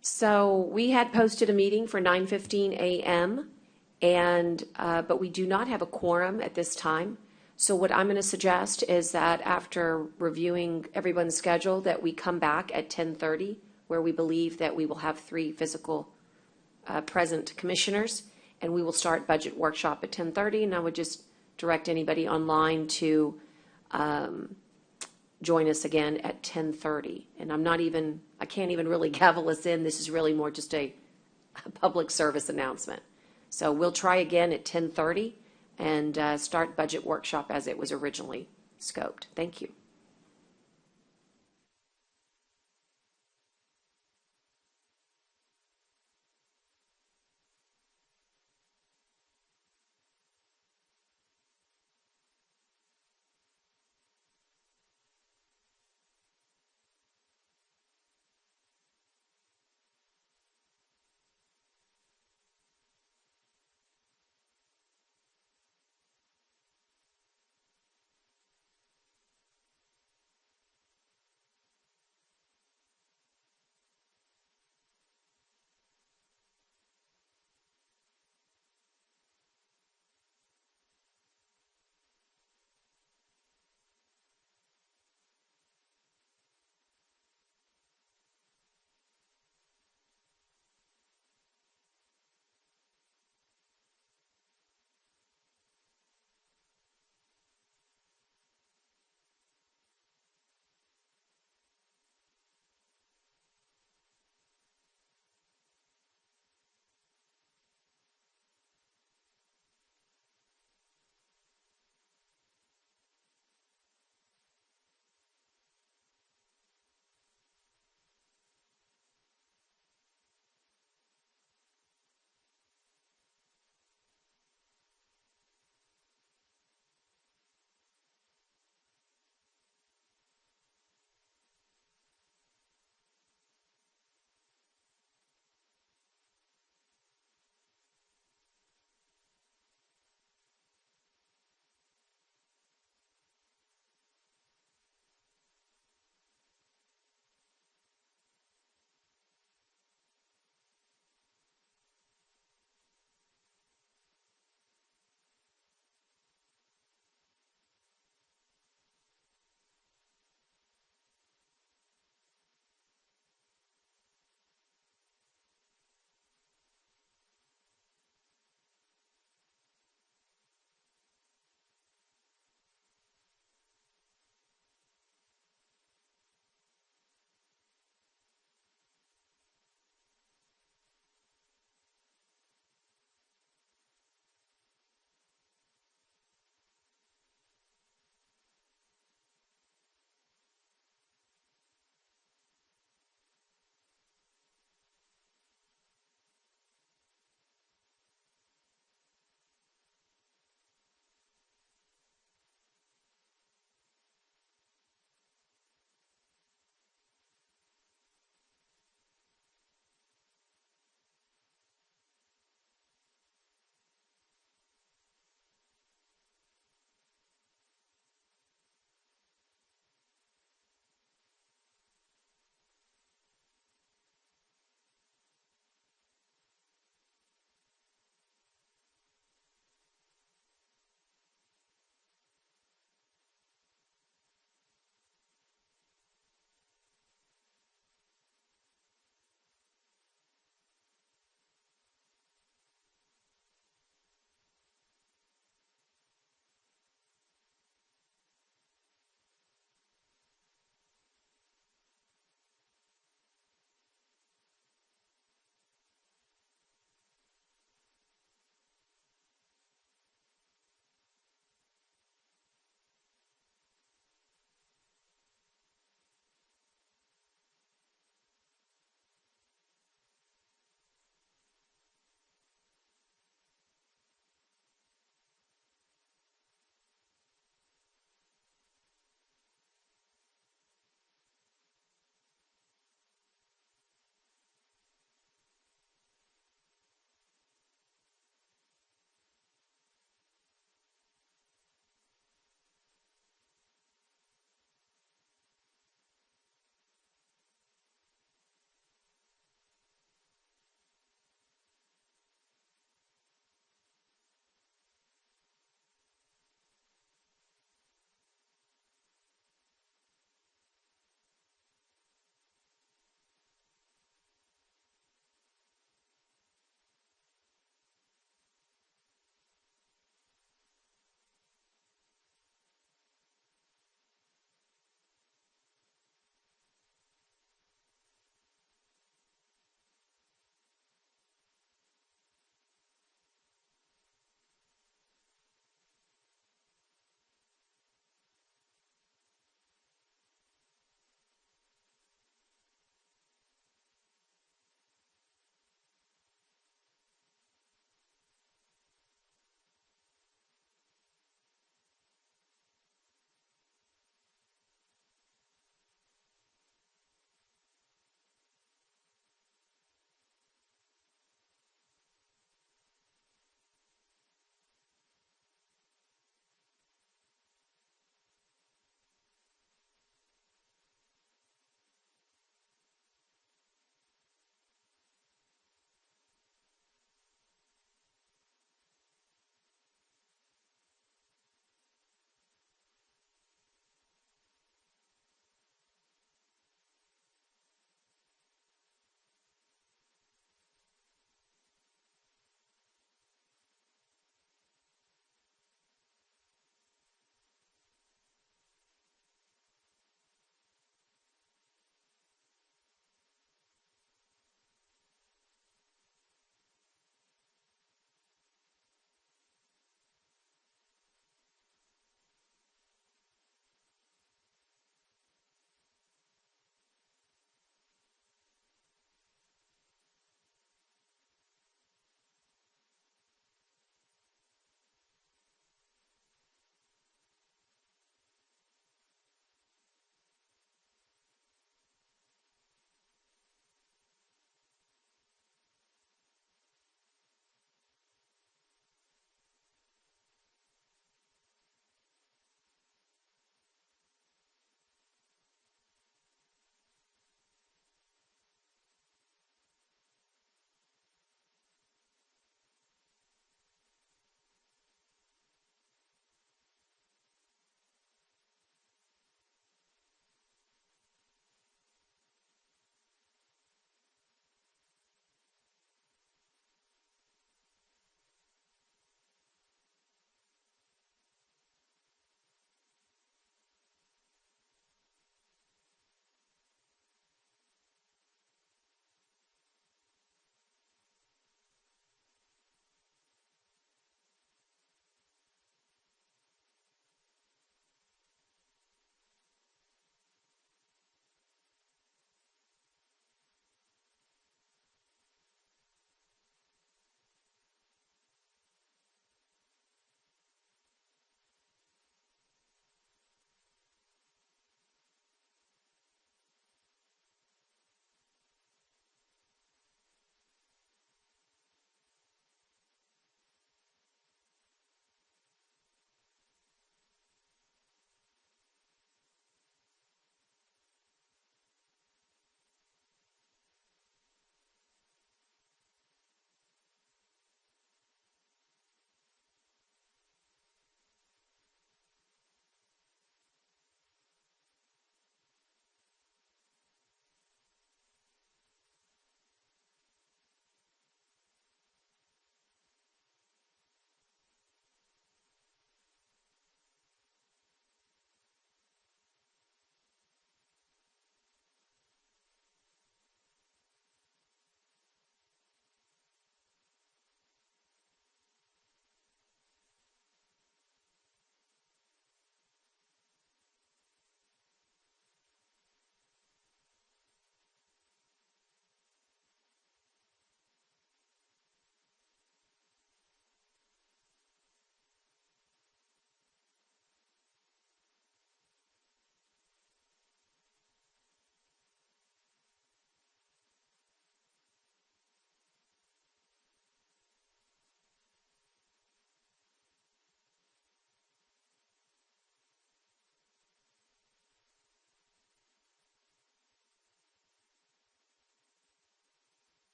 So we had posted a meeting for 9:15 a.m. and but we do not have a quorum at this time. So what I'm going to suggest is that after reviewing everyone's schedule, that we come back at 10:30, where we believe that we will have three physical present commissioners, and we will start budget workshop at 10:30. And I would just direct anybody online to join us again at 10:30. And I can't even really gavel us in. This is really more just a public service announcement. So we'll try again at 10:30 and start budget workshop as it was originally scoped. Thank you.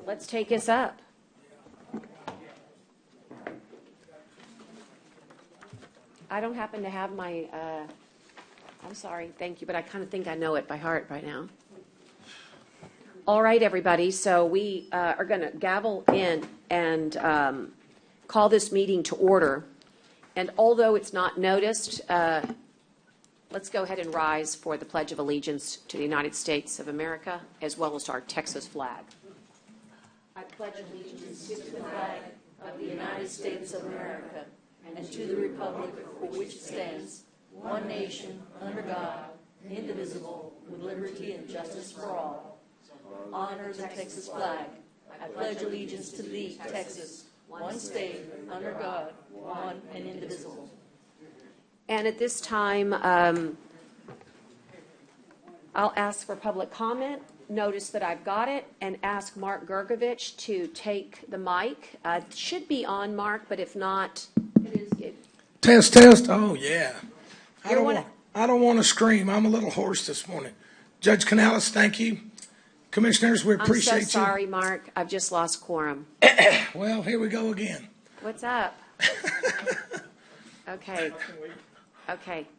let's take us up. I don't happen to have my, I'm sorry, thank you, but I kind of think I know it by heart by now. All right, everybody, so we are going to gavel in and call this meeting to order. And although it's not noticed, let's go ahead and rise for the Pledge of Allegiance to the United States of America, as well as our Texas flag. I pledge allegiance to the flag of the United States of America and to the republic for which it stands, one nation, under God, indivisible, with liberty and justice for all. Honor the Texas flag. I pledge allegiance to thee, Texas, one state, under God, one and indivisible. And at this time, I'll ask for public comment. Notice that I've got it, and ask Mark Gergovich to take the mic. It should be on, Mark, but if not, it is. Test. Oh, yeah. I don't want to scream. I'm a little hoarse this morning. Judge Canales, thank you. Commissioners, we appreciate you. I'm so sorry, Mark. I've just lost quorum. Well, here we go again. What's up? Okay.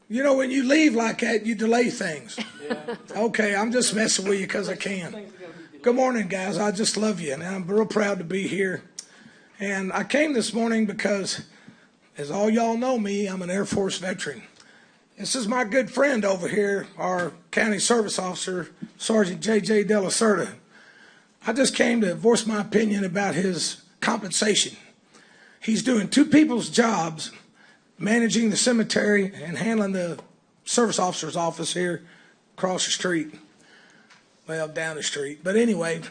You know, when you leave like that, you delay things. Yeah. Okay, I'm just messing with you because I can. Good morning, guys. I just love you, and I'm real proud to be here. And I came this morning because, as all y'all know me, I'm an Air Force veteran. This is my good friend over here, our county service officer, Sergeant J.J. De La Cerda. I just came to voice my opinion about his compensation. He's doing two people's jobs, managing the cemetery and handling the service officer's office here across the street. Well, down the street. But anyway,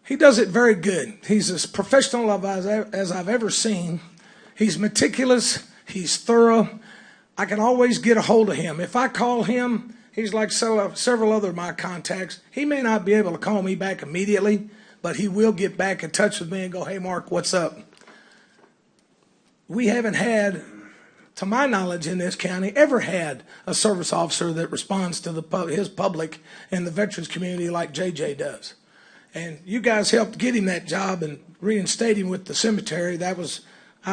he does it very good. He's as professional as I've ever seen. He's meticulous. He's thorough. I can always get a hold of him. If I call him, he's like several other of my contacts. He may not be able to call me back immediately, but he will get back in touch with me and go, hey, Mark, what's up? We haven't had, to my knowledge in this county, ever had a service officer that responds to his public and the veterans community like JJ does. And you guys helped get him that job and reinstate him with the cemetery. I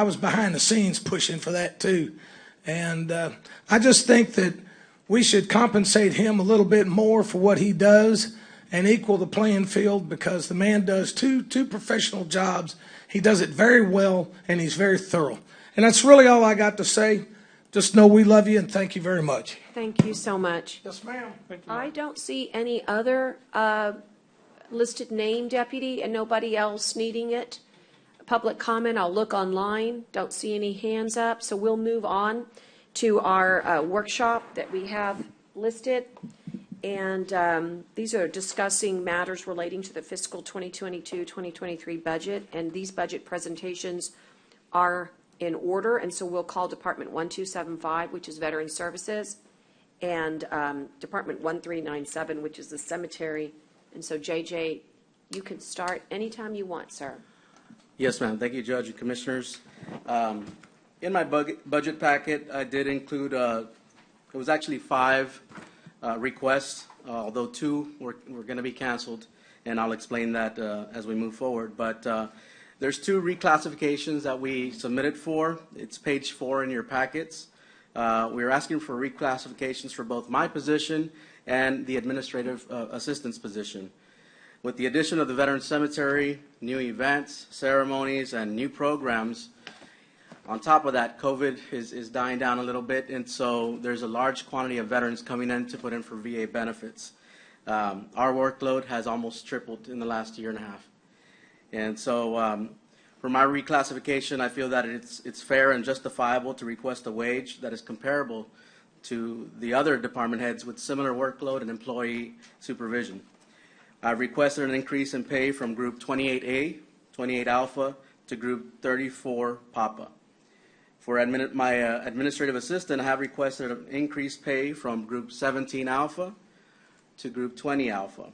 was behind the scenes pushing for that too. And I just think that we should compensate him a little bit more for what he does and equal the playing field, because the man does two professional jobs. He does it very well, and he's very thorough. And that's really all I got to say. Just know we love you, and thank you very much. Thank you so much. Yes, ma'am. Thank you. I don't see any other listed name deputy and nobody else needing it. Public comment, I'll look online. Don't see any hands up, so we'll move on to our workshop that we have listed. And these are discussing matters relating to the fiscal 2022-2023 budget, and these budget presentations are in order, and so we'll call Department 1275, which is Veteran Services, and Department 1397, which is the Cemetery. And so, JJ, you can start anytime you want, sir. Yes, ma'am. Thank you, Judge and Commissioners. In my budget packet, I did include, it was actually 5 requests, although 2 were going to be canceled, and I'll explain that as we move forward. But there's 2 reclassifications that we submitted for. It's page 4 in your packets. We're asking for reclassifications for both my position and the administrative assistant's position. With the addition of the Veteran Cemetery, new events, ceremonies, and new programs, on top of that, COVID is dying down a little bit, and so there's a large quantity of veterans coming in to put in for VA benefits. Our workload has almost tripled in the last year and a half. And so for my reclassification, I feel that it's fair and justifiable to request a wage that is comparable to the other department heads with similar workload and employee supervision. I've requested an increase in pay from Group 28A, 28 Alpha, to Group 34 Papa. For my administrative assistant, I have requested an increased pay from Group 17 Alpha to Group 20 Alpha.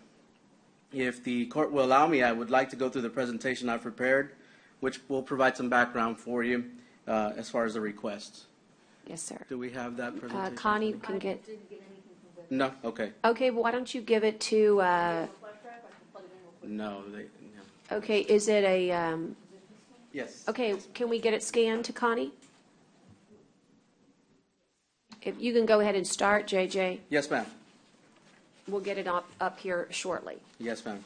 If the court will allow me, I would like to go through the presentation I've prepared, which will provide some background for you as far as the requests. Yes, sir. Do we have that presentation? Connie can get. No? Okay. Okay, well, why don't you give it to. No. Okay, is it a, Yes. okay, can we get it scanned to Connie? If you can go ahead and start, JJ, Yes, ma'am. we'll get it up here shortly. Yes, ma'am.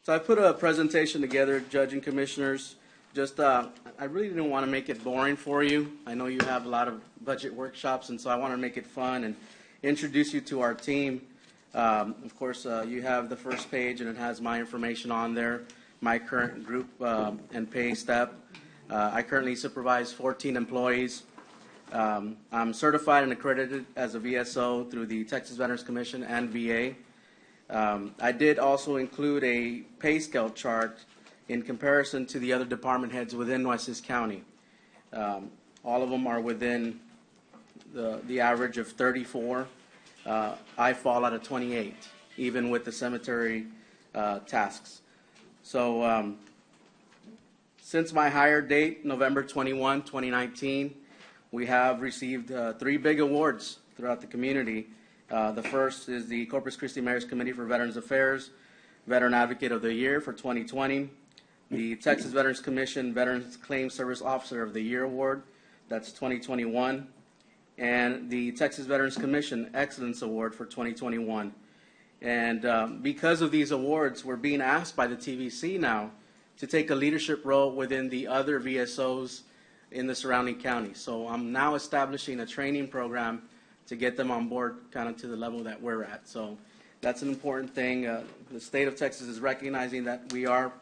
So I put a presentation together, Judge and Commissioners. Just, I really didn't want to make it boring for you. I know you have a lot of budget workshops, and so I want to make it fun and introduce you to our team. Of course, you have the first page, and it has my information on there, my current group and pay step. I currently supervise 14 employees. I'm certified and accredited as a VSO through the Texas Veterans Commission and VA. I did also include a pay scale chart in comparison to the other department heads within Nueces County. All of them are within the average of 34. I fall out of 28, even with the cemetery tasks. So since my hire date, November 21, 2019, we have received 3 big awards throughout the community. The first is the Corpus Christi Mayor's Committee for Veterans Affairs Veteran Advocate of the Year for 2020. The Texas Veterans Commission Veterans Claims Service Officer of the Year Award, that's 2021. And the Texas Veterans Commission Excellence Award for 2021. And because of these awards, we're being asked by the TVC now to take a leadership role within the other VSOs in the surrounding counties. So I'm now establishing a training program to get them on board kind of to the level that we're at. So that's an important thing. The state of Texas is recognizing that we are,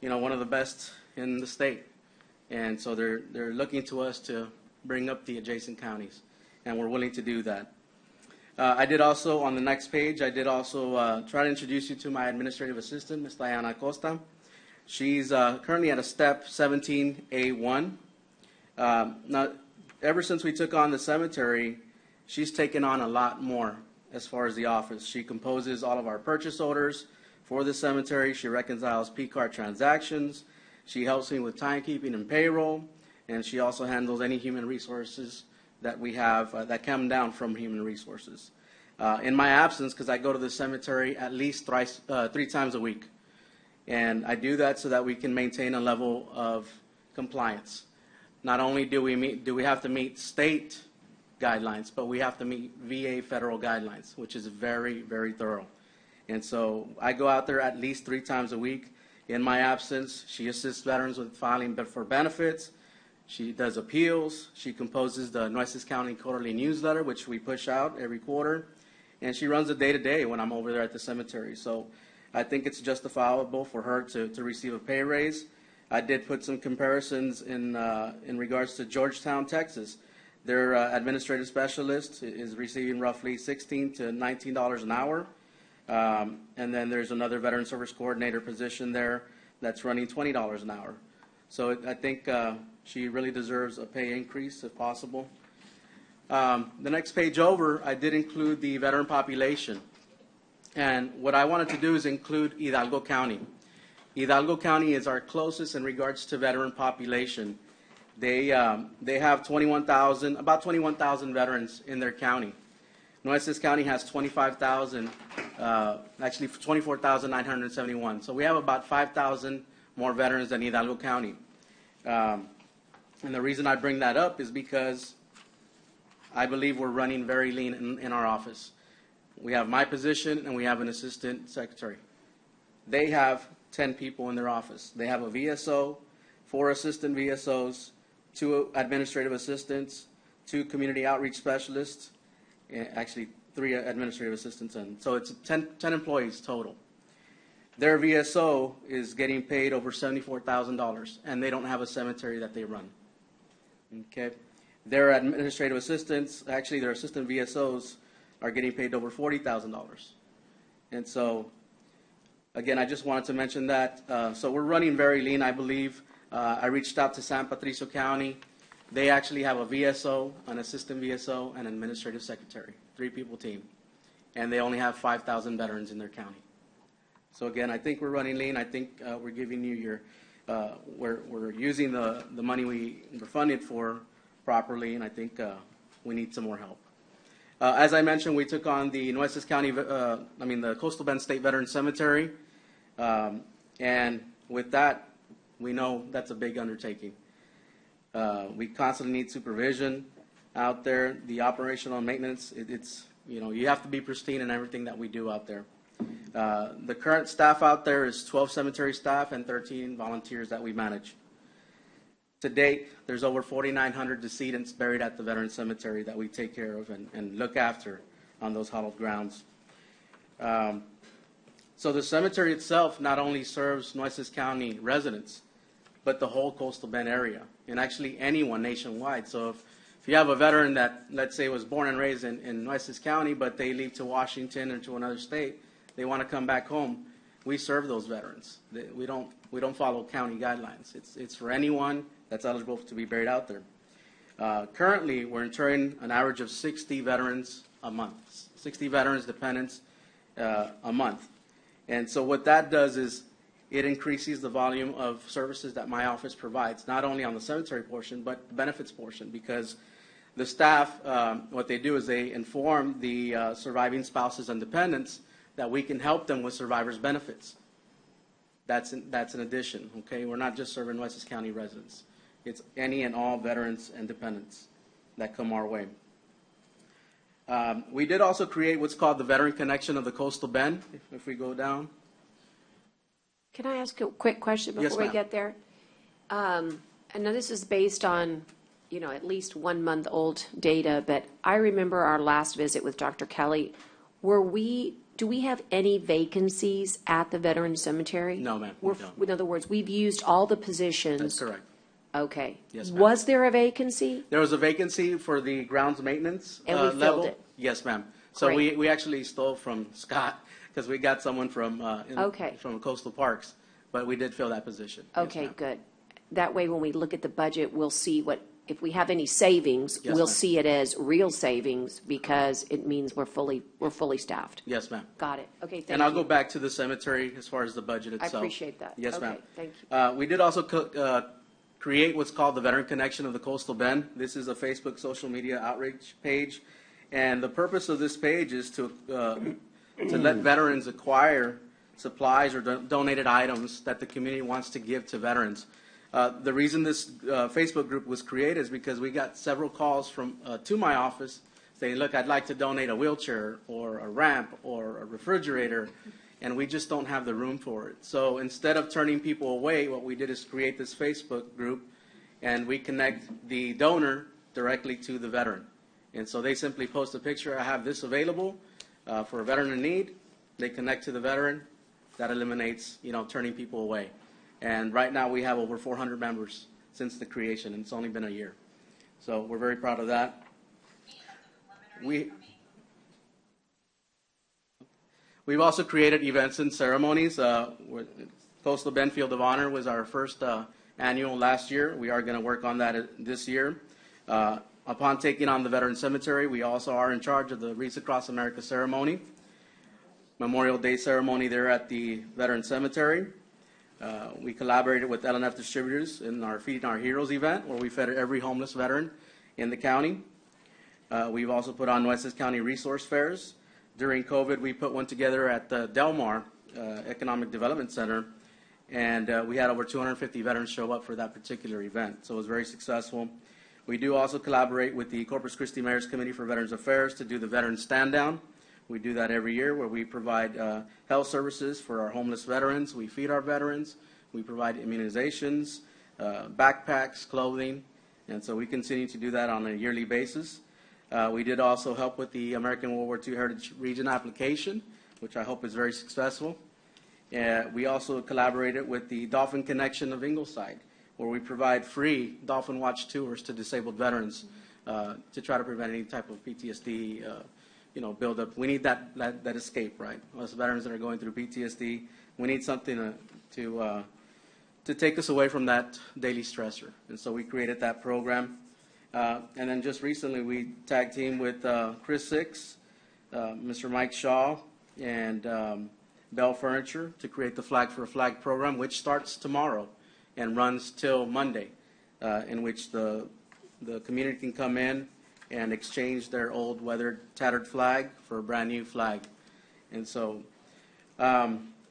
one of the best in the state. And so they're looking to us to bring up the adjacent counties, and we're willing to do that. I did also, on the next page, I did also try to introduce you to my administrative assistant, Ms. Diana Acosta. She's currently at a step 17A1. Now, ever since we took on the cemetery, she's taken on a lot more as far as the office. She composes all of our purchase orders for the cemetery. She reconciles P-card transactions. She helps me with timekeeping and payroll, and she also handles any human resources that we have that come down from human resources. In my absence, because I go to the cemetery at least 3 times a week, and I do that so that we can maintain a level of compliance. Not only do we have to meet state guidelines, but we have to meet VA federal guidelines, which is very, very thorough. And so I go out there at least 3 times a week. In my absence, she assists veterans with filing for benefits. She does appeals. She composes the Nueces County Quarterly Newsletter, which we push out every quarter. And she runs the day-to-day when I'm over there at the cemetery. So I think it's justifiable for her to receive a pay raise. I did put some comparisons in regards to Georgetown, Texas. Their administrative specialist is receiving roughly $16 to $19 an hour. And then there's another veteran service coordinator position there that's running $20 an hour. So I think she really deserves a pay increase if possible. The next page over, I did include the veteran population. And what I wanted to do is include Hidalgo County. Hidalgo County is our closest in regards to veteran population. They have about 21,000 veterans in their county. Nueces County has 25,000, actually 24,971. So we have about 5,000 more veterans than Hidalgo County. And the reason I bring that up is because I believe we're running very lean in our office. We have my position and we have an assistant secretary. They have 10 people in their office. They have a VSO, 4 assistant VSOs, 2 administrative assistants, 2 community outreach specialists, actually 3 administrative assistants, and so it's 10 employees total. Their VSO is getting paid over $74,000, and they don't have a cemetery that they run. Okay, their administrative assistants, actually their assistant VSOs, are getting paid over $40,000, and so again, I just wanted to mention that. So we're running very lean, I believe. I reached out to San Patricio County. They actually have a VSO, an assistant VSO, and an administrative secretary, 3-people team. And they only have 5,000 veterans in their county. So again, I think we're running lean. I think we're giving you your, we're using the money we're funded for properly, and I think we need some more help. As I mentioned, we took on the Nueces County, the Coastal Bend State Veterans Cemetery. And with that, we know that's a big undertaking. We constantly need supervision out there. The operational maintenance, it's, you have to be pristine in everything that we do out there. The current staff out there is 12 cemetery staff and 13 volunteers that we manage. To date, there's over 4,900 decedents buried at the Veteran Cemetery that we take care of and look after on those hallowed grounds. So the cemetery itself not only serves Nueces County residents, but the whole coastal Bend area, and actually anyone nationwide. So if you have a veteran that, let's say, was born and raised in Nueces County, but they leave to Washington or to another state, they want to come back home, we serve those veterans. We don't follow county guidelines. It's for anyone that's eligible to be buried out there. Currently, we're interring an average of 60 veterans a month, 60 veterans dependents a month. And so what that does is it increases the volume of services that my office provides, not only on the cemetery portion, but the benefits portion, because the staff, what they do is they inform the surviving spouses and dependents that we can help them with survivors' benefits. That's an addition, okay? We're not just serving Nueces County residents. It's any and all veterans and dependents that come our way. We did also create what's called the Veteran Connection of the Coastal Bend, if we go down. Can I ask a quick question before we get there? I know this is based on, at least 1 month old data, but I remember our last visit with Dr. Kelly. Do we have any vacancies at the Veteran Cemetery? No, ma'am. We don't. In other words, we've used all the positions. That's correct. Okay. Yes, ma'am. Was there a vacancy? There was a vacancy for the grounds maintenance And we level. filled it? Yes, ma'am. So Great. we actually stole from Scott because we got someone from from Coastal Parks, but we did fill that position. Okay, Yes, good. That way, when we look at the budget, we'll see if we have any savings, Yes, we'll ma'am. see it as real savings because it means we're fully staffed. Yes, ma'am. Got it. Okay, thank you. And I'll go back to the cemetery as far as the budget I itself. appreciate that. Yes, Okay, ma'am. thank you. We did also create what's called the Veteran Connection of the Coastal Bend. This is a Facebook social media outreach page. And the purpose of this page is to let veterans acquire supplies or donated items that the community wants to give to veterans. The reason this Facebook group was created is because we got several calls to my office saying, look, I'd like to donate a wheelchair or a ramp or a refrigerator, and we just don't have the room for it. So instead of turning people away, what we did is create this Facebook group, and we connect the donor directly to the veteran. And so they simply post a picture, I have this available for a veteran in need. They connect to the veteran. That eliminates, turning people away. And right now we have over 400 members since the creation, and it's only been a year. So we're very proud of that. We've also created events and ceremonies. Coastal Bend Field of Honor was our first annual last year. We are going to work on that this year. Upon taking on the Veteran Cemetery, we also are in charge of the Wreaths Across America ceremony, Memorial Day ceremony there at the Veteran Cemetery. We collaborated with L&F Distributors in our Feeding Our Heroes event, where we fed every homeless veteran in the county. We've also put on Nueces County resource fairs. During COVID, we put one together at the Del Mar Economic Development Center, and we had over 250 veterans show up for that particular event, so it was very successful. We do also collaborate with the Corpus Christi Mayor's Committee for Veterans Affairs to do the Veteran Stand Down. We do that every year, where we provide health services for our homeless veterans. We feed our veterans. We provide immunizations, backpacks, clothing, and so we continue to do that on a yearly basis. We did also help with the American World War II Heritage Region application, which I hope is very successful. We also collaborated with the Dolphin Connection of Ingleside, where we provide free dolphin watch tours to disabled veterans to try to prevent any type of PTSD buildup. We need that escape, right? Us veterans that are going through PTSD, we need something to take us away from that daily stressor. And so we created that program. And then just recently we tag team with Chris Six, Mr. Mike Shaw, and Bell Furniture to create the Flag for a Flag program, which starts tomorrow and runs till Monday, in which the community can come in and exchange their old weathered, tattered flag for a brand new flag. And so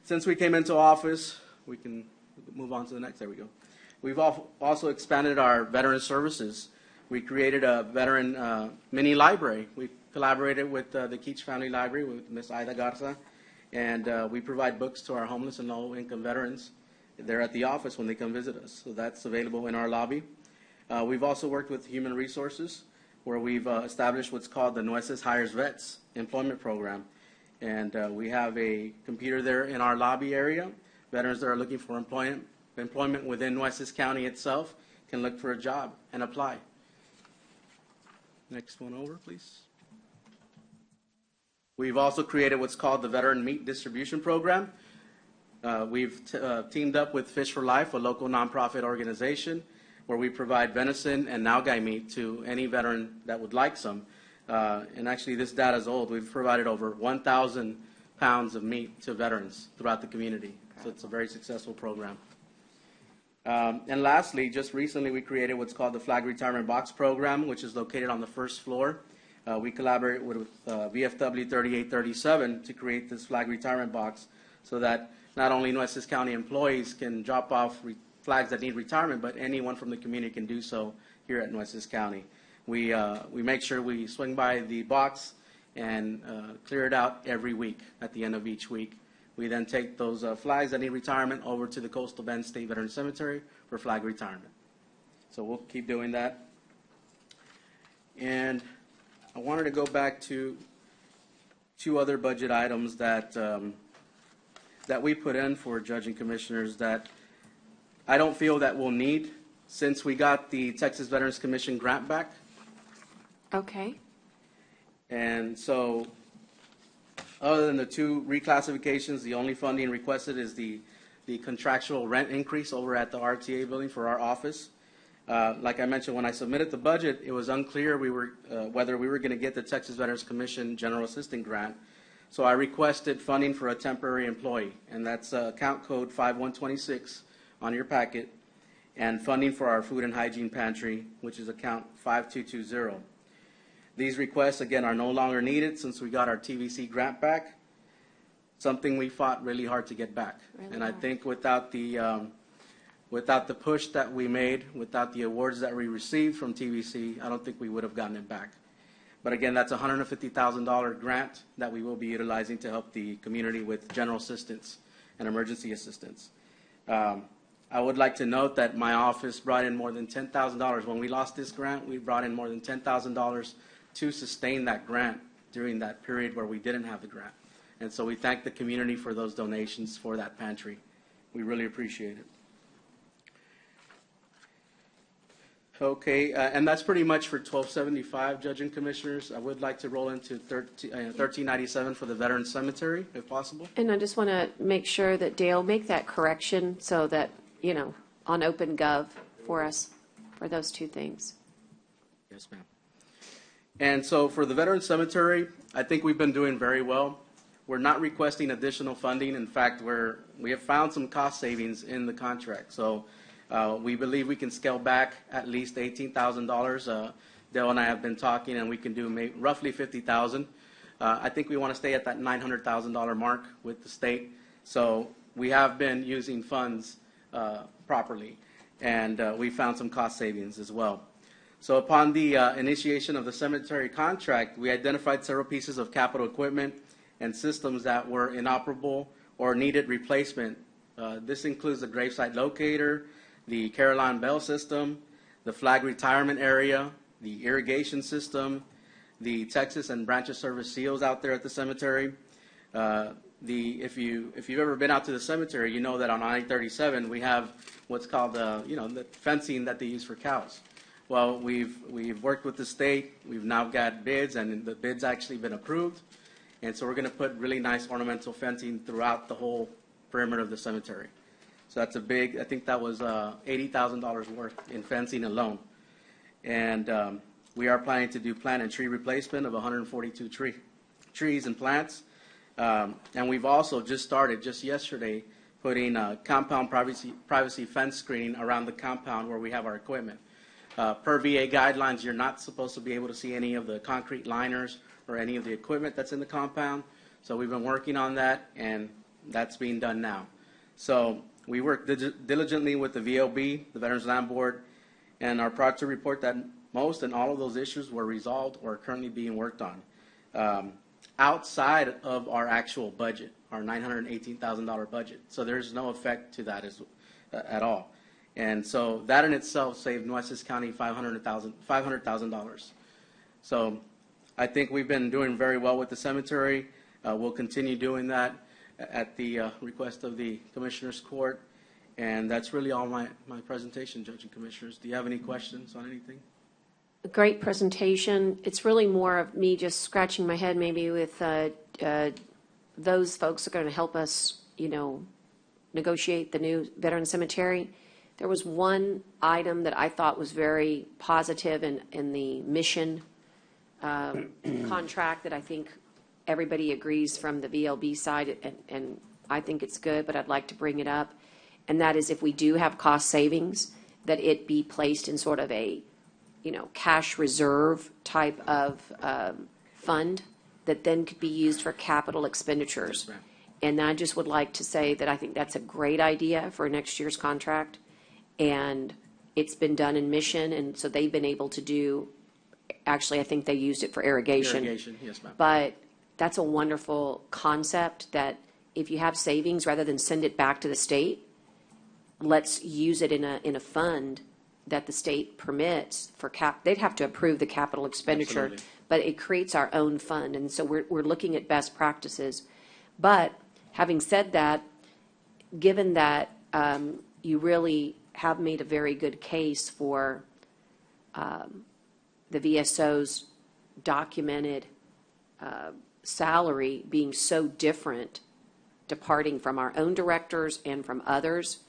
Since we came into office, we can move on to the next. There we go. We've also expanded our veteran services. We created a veteran mini library. We collaborated with the Keach Family Library with Miss Ida Garza, and we provide books to our homeless and low-income veterans. They're at the office when they come visit us, so that's available in our lobby. We've also worked with Human Resources, where we've established what's called the Nueces Hires Vets employment program. And we have a computer there in our lobby area. Veterans that are looking for employment within Nueces County itself can look for a job and apply. Next one over, please. We've also created what's called the Veteran Meat Distribution Program. We've teamed up with Fish for Life, a local nonprofit organization, where we provide venison and nalgai meat to any veteran that would like some. And actually, this data is old. We've provided over 1,000 pounds of meat to veterans throughout the community. So it's a very successful program. And lastly, just recently, we created what's called the Flag Retirement Box Program, which is located on the first floor. We collaborate with VFW 3837 to create this Flag Retirement Box so that not only Nueces County employees can drop off flags that need retirement, but anyone from the community can do so here at Nueces County. We make sure we swing by the box and clear it out every week at the end of each week. We then take those flags that need retirement over to the Coastal Bend State Veteran Cemetery for flag retirement. So we'll keep doing that. And I wanted to go back to two other budget items that that we put in for Judge and Commissioners that I don't feel that we'll need since we got the Texas Veterans Commission grant back. Okay. And so other than the two reclassifications, the only funding requested is the contractual rent increase over at the RTA building for our office. Like I mentioned, when I submitted the budget, it was unclear whether we were going to get the Texas Veterans Commission General Assistant Grant. So I requested funding for a temporary employee, and that's account code 5126 on your packet, and funding for our food and hygiene pantry, which is account 5220. These requests, again, are no longer needed since we got our TVC grant back, something we fought really hard to get back. Really and hard. I think without the push that we made, without the awards that we received from TVC, I don't think we would have gotten it back. But again, that's a $150,000 grant that we will be utilizing to help the community with general assistance and emergency assistance. I would like to note that my office brought in more than $10,000. When we lost this grant, we brought in more than $10,000 to sustain that grant during that period where we didn't have the grant. And so we thank the community for those donations for that pantry. We really appreciate it. Okay, and that's pretty much for 1275, Judge and Commissioners. I would like to roll into 1397 for the Veterans Cemetery, if possible. And I just want to make sure that Dale make that correction so that, you know, on OpenGov for us, for those two things. Yes, ma'am. And so for the Veterans Cemetery, I think we've been doing very well. We're not requesting additional funding. In fact, we have found some cost savings in the contract. So we believe we can scale back at least $18,000. Dale and I have been talking, and we can do roughly $50,000. I think we want to stay at that $900,000 mark with the state. So we have been using funds properly, and we found some cost savings as well. So upon the initiation of the cemetery contract, we identified several pieces of capital equipment and systems that were inoperable or needed replacement. This includes the gravesite locator, the Caroline Bell system, the flag retirement area, the irrigation system, the Texas and branches service seals out there at the cemetery. If you've ever been out to the cemetery, you know that on I-37 we have what's called the fencing that they use for cows. Well, we've worked with the state. We've now got bids, and the bid's actually been approved. And so we're going to put really nice ornamental fencing throughout the whole perimeter of the cemetery. So that's a big, I think that was $80,000 worth in fencing alone. And we are planning to do plant and tree replacement of 142 trees and plants. And we've also just started, just yesterday, putting compound privacy fence screening around the compound where we have our equipment. Per VA guidelines, you're not supposed to be able to see any of the concrete liners or any of the equipment that's in the compound. So we've been working on that, and that's being done now. So we work diligently with the VLB, the Veterans Land Board, and are proud to report that most and all of those issues were resolved or are currently being worked on outside of our actual budget, our $918,000 budget. So there's no effect to that at all. And so that in itself saved Nueces County $500,000. So I think we've been doing very well with the cemetery. We'll continue doing that at the request of the Commissioners Court. And that's really all my presentation, Judge and Commissioners. Do you have any questions on anything? A great presentation. It's really more of me just scratching my head maybe with those folks that are going to help us, negotiate the new veteran cemetery. There was one item that I thought was very positive in the mission contract that I think everybody agrees from the VLB side, and I think it's good, but I'd like to bring it up. And that is if we do have cost savings, that it be placed in sort of a, cash reserve type of fund that then could be used for capital expenditures. Yes, ma'am. And I just would like to say that I think that's a great idea for next year's contract. And it's been done in Mission, and so they've been able to do, actually, I think they used it for irrigation. Irrigation, yes, ma'am. But that's a wonderful concept that if you have savings, rather than send it back to the state, let's use it in a fund that the state permits for they'd have to approve the capital expenditure. Absolutely. But it creates our own fund. And so we're looking at best practices. But having said that, given that you really have made a very good case for the VSO's documented salary being so different, departing from our own directors and from others,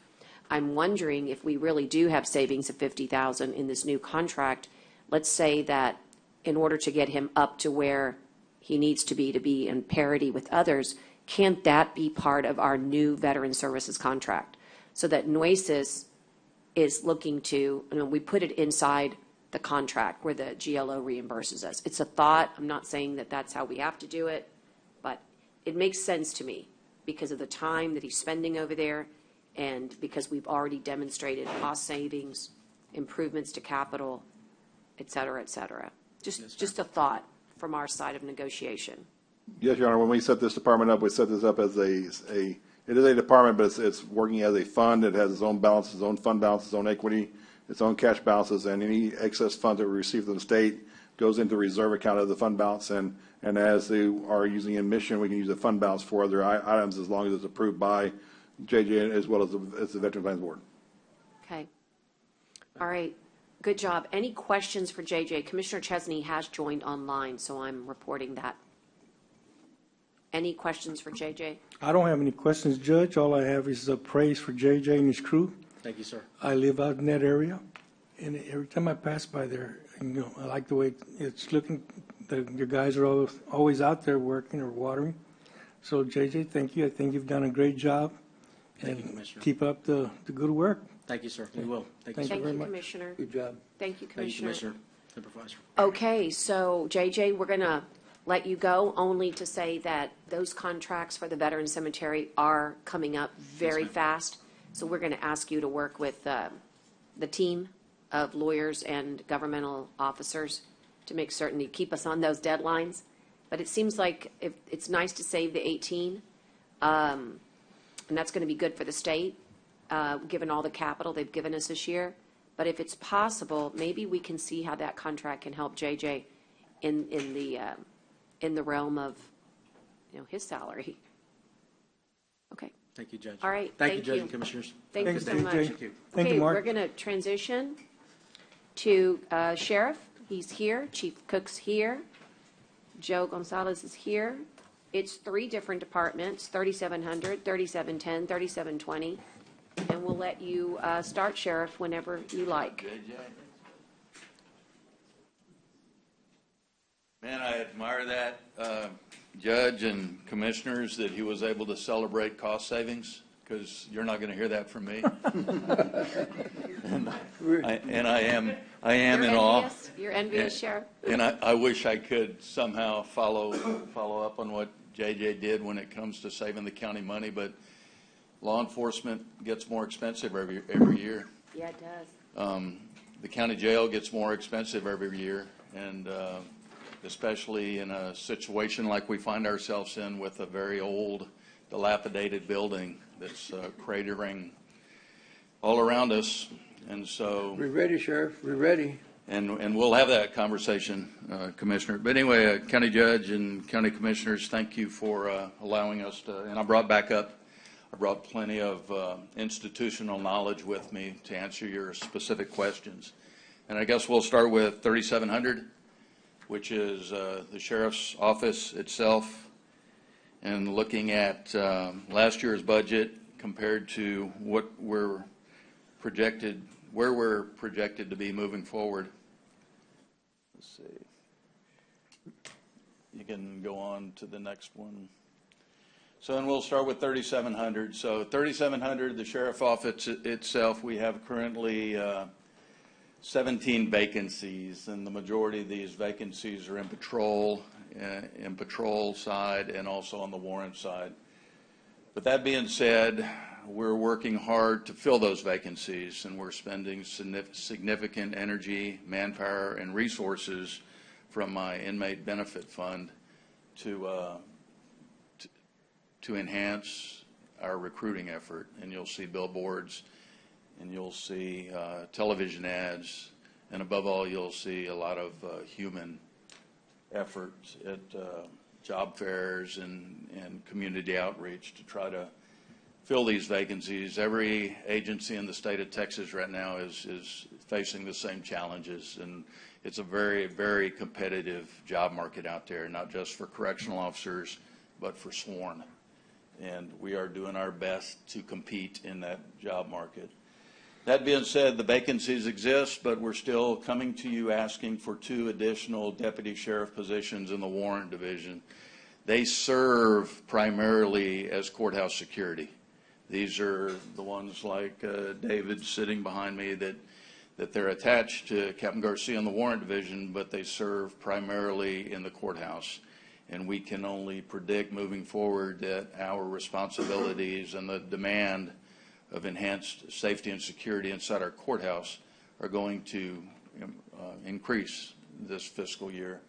I'm wondering if we really do have savings of $50,000 in this new contract. Let's say that in order to get him up to where he needs to be in parity with others, can't that be part of our new Veteran Services contract? So that Nueces is looking to, we put it inside the contract where the GLO reimburses us. It's a thought. I'm not saying that that's how we have to do it, but it makes sense to me because of the time that he's spending over there and because we've already demonstrated cost savings, improvements to capital, et cetera, et cetera. Just a thought from our side of negotiation. Yes, Your Honor. When we set this department up, we set this up as it is a department, but it's working as a fund. It has its own balances, its own fund balances, its own equity, its own cash balances, and any excess funds that we receive from the state goes into the reserve account of the fund balance. And as they are using in Mission, we can use the fund balance for other items as long as it's approved by JJ as well as the Veteran Plans Board. Okay. All right. Good job. Any questions for JJ? Commissioner Chesney has joined online, so I'm reporting that. Any questions for JJ? I don't have any questions, Judge. All I have is praise for JJ and his crew. Thank you, sir. I live out in that area, and every time I pass by there, I like the way it's looking. Your guys are always out there working or watering. So, JJ, thank you. I think you've done a great job. Thank you, Commissioner. Keep up the good work. Thank you, sir. We will. Thank you, Thank sir. Thank very you, much. Commissioner. Good job. Thank you, Thank you, Commissioner. Commissioner. Supervisor. Okay, so JJ, we're going to let you go, only to say that those contracts for the Veteran Cemetery are coming up very ma'am. fast. So we're going to ask you to work with the team of lawyers and governmental officers to make certain you keep us on those deadlines. But it seems like it's nice to save the 18, and that's going to be good for the state, given all the capital they've given us this year. But if it's possible, maybe we can see how that contract can help JJ in the realm of, his salary. Okay. Thank you, Judge. All right, Thank thank you, Judge you. and Commissioners. Thank you Thanks, so JJ. much. Thank you. Thank Okay, you, Mark. we're going to transition to Sheriff. He's here. Chief Cook's here. Joe Gonzalez is here. It's 3 different departments, 3700, 3710, 3720. And we'll let you start, Sheriff, whenever you like. Man, I admire that, Judge and Commissioners, that he was able to celebrate cost savings, because you're not going to hear that from me. and I am You're in awe. envious? You're envious, Sheriff? And I wish I could somehow follow up on what JJ did when it comes to saving the county money, but law enforcement gets more expensive every year. Yeah, it does. The county jail gets more expensive every year, and especially in a situation like we find ourselves in with a very old, dilapidated building that's cratering all around us. And so we're ready, Sheriff. We're ready. And we'll have that conversation, Commissioner. But anyway, County Judge and County Commissioners, thank you for allowing us to, and I brought plenty of institutional knowledge with me to answer your specific questions. And I guess we'll start with 3700, which is the Sheriff's Office itself, and looking at last year's budget compared to what where we're projected to be moving forward. Let's see. You can go on to the next one. So, and we'll start with 3700. So 3700, the Sheriff's Office itself, we have currently 17 vacancies, and the majority of these vacancies are in patrol side and also on the warrant side. But that being said, we're working hard to fill those vacancies, and we're spending significant energy, manpower, and resources from my inmate benefit fund to enhance our recruiting effort. And you'll see billboards, and you'll see television ads, and above all, you'll see a lot of human effort at job fairs and community outreach to try to fill these vacancies. Every agency in the state of Texas right now is facing the same challenges, and it's a very, very competitive job market out there, not just for correctional officers, but for sworn. And we are doing our best to compete in that job market. That being said, the vacancies exist, but we're still coming to you asking for 2 additional deputy sheriff positions in the warrant division. They serve primarily as courthouse security. These are the ones like David sitting behind me that they're attached to Captain Garcia in the warrant division, but they serve primarily in the courthouse. And we can only predict moving forward that our responsibilities and the demand of enhanced safety and security inside our courthouse are going to increase this fiscal year.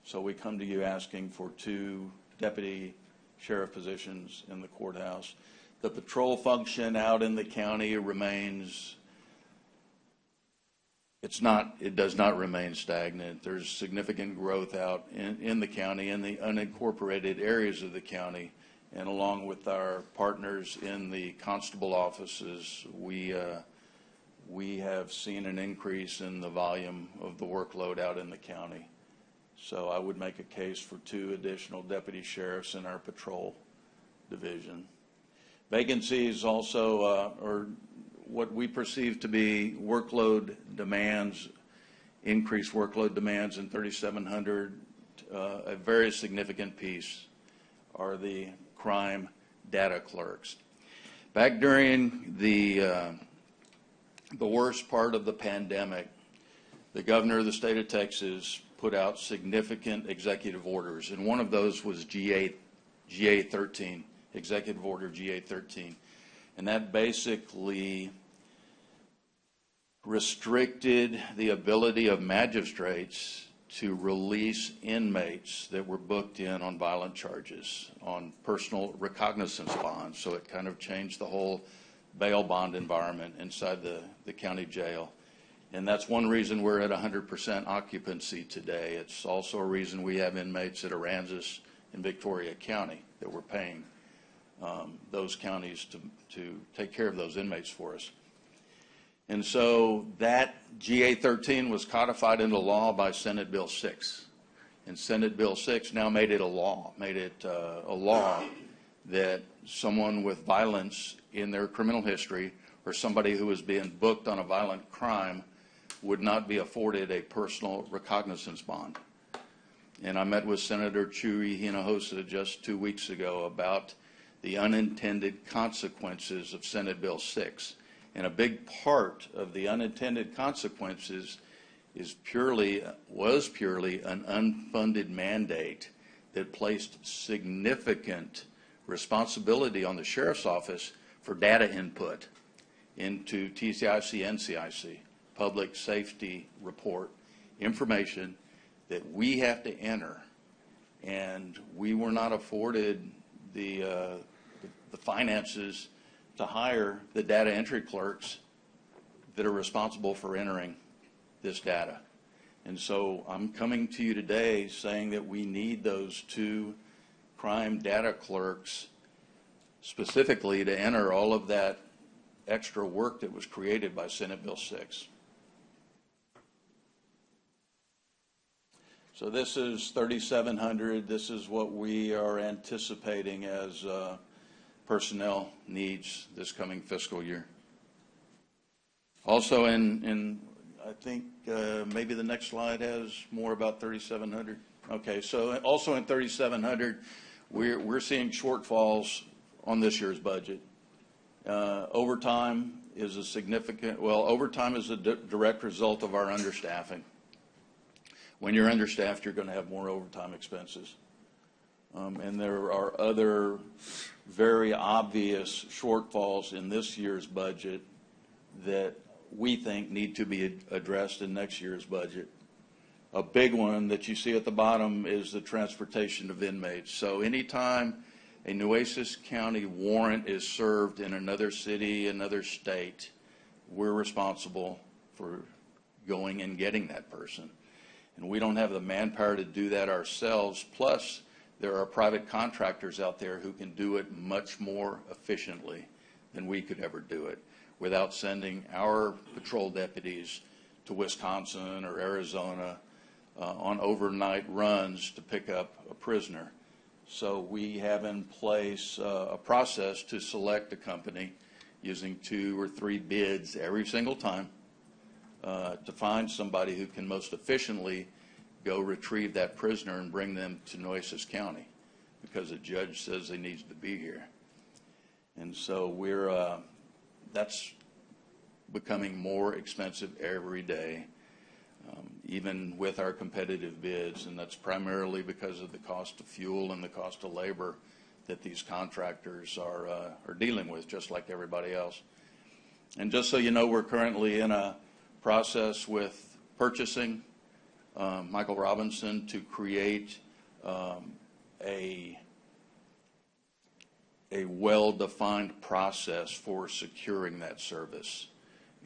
So we come to you asking for 2 deputy sheriff positions in the courthouse. The patrol function out in the county remains, it does not remain stagnant. There's significant growth out in the county, in the unincorporated areas of the county. And along with our partners in the constable offices, we have seen an increase in the volume of the workload out in the county. So I would make a case for 2 additional deputy sheriffs in our patrol division. Vacancies also are what we perceive to be workload demands, increased workload demands in 3700. A very significant piece are the crime data clerks. Back during the worst part of the pandemic, the governor of the state of Texas put out significant executive orders, and one of those was GA13, Executive Order GA13, and that basically restricted the ability of magistrates to release inmates that were booked in on violent charges, on personal recognizance bonds. So it kind of changed the whole bail bond environment inside the county jail. And that's one reason we're at 100% occupancy today. It's also a reason we have inmates at Aransas in Victoria County that we're paying those counties to take care of those inmates for us. And so that GA13 was codified into law by Senate Bill 6. And Senate Bill 6 now made it a law that someone with violence in their criminal history or somebody who was being booked on a violent crime would not be afforded a personal recognizance bond. And I met with Senator Chuy Hinojosa just 2 weeks ago about the unintended consequences of Senate Bill 6. And a big part of the unintended consequences was purely an unfunded mandate that placed significant responsibility on the sheriff's office for data input into TCIC, NCIC, public safety report, information that we have to enter. And we were not afforded the finances to hire the data entry clerks that are responsible for entering this data. And so I'm coming to you today saying that we need those 2 crime data clerks specifically to enter all of that extra work that was created by Senate Bill 6. So this is 3,700. This is what we are anticipating as personnel needs this coming fiscal year. Also in I think maybe the next slide has more about 3,700. Okay, so also in 3,700, we're seeing shortfalls on this year's budget. Overtime is overtime is a direct result of our understaffing. When you're understaffed, you're going to have more overtime expenses. And there are other very obvious shortfalls in this year's budget that we think need to be addressed in next year's budget. A big one that you see at the bottom is the transportation of inmates. So anytime a Nueces County warrant is served in another city, another state, we're responsible for going and getting that person. And we don't have the manpower to do that ourselves. Plus, there are private contractors out there who can do it much more efficiently than we could ever do it without sending our patrol deputies to Wisconsin or Arizona on overnight runs to pick up a prisoner. So we have in place a process to select a company using 2 or 3 bids every single time to find somebody who can most efficiently go retrieve that prisoner and bring them to Nueces County because a judge says they need to be here. And so that's becoming more expensive every day, even with our competitive bids, and that's primarily because of the cost of fuel and the cost of labor that these contractors are dealing with, just like everybody else. And just so you know, we're currently in a process with purchasing Michael Robinson to create a well-defined process for securing that service.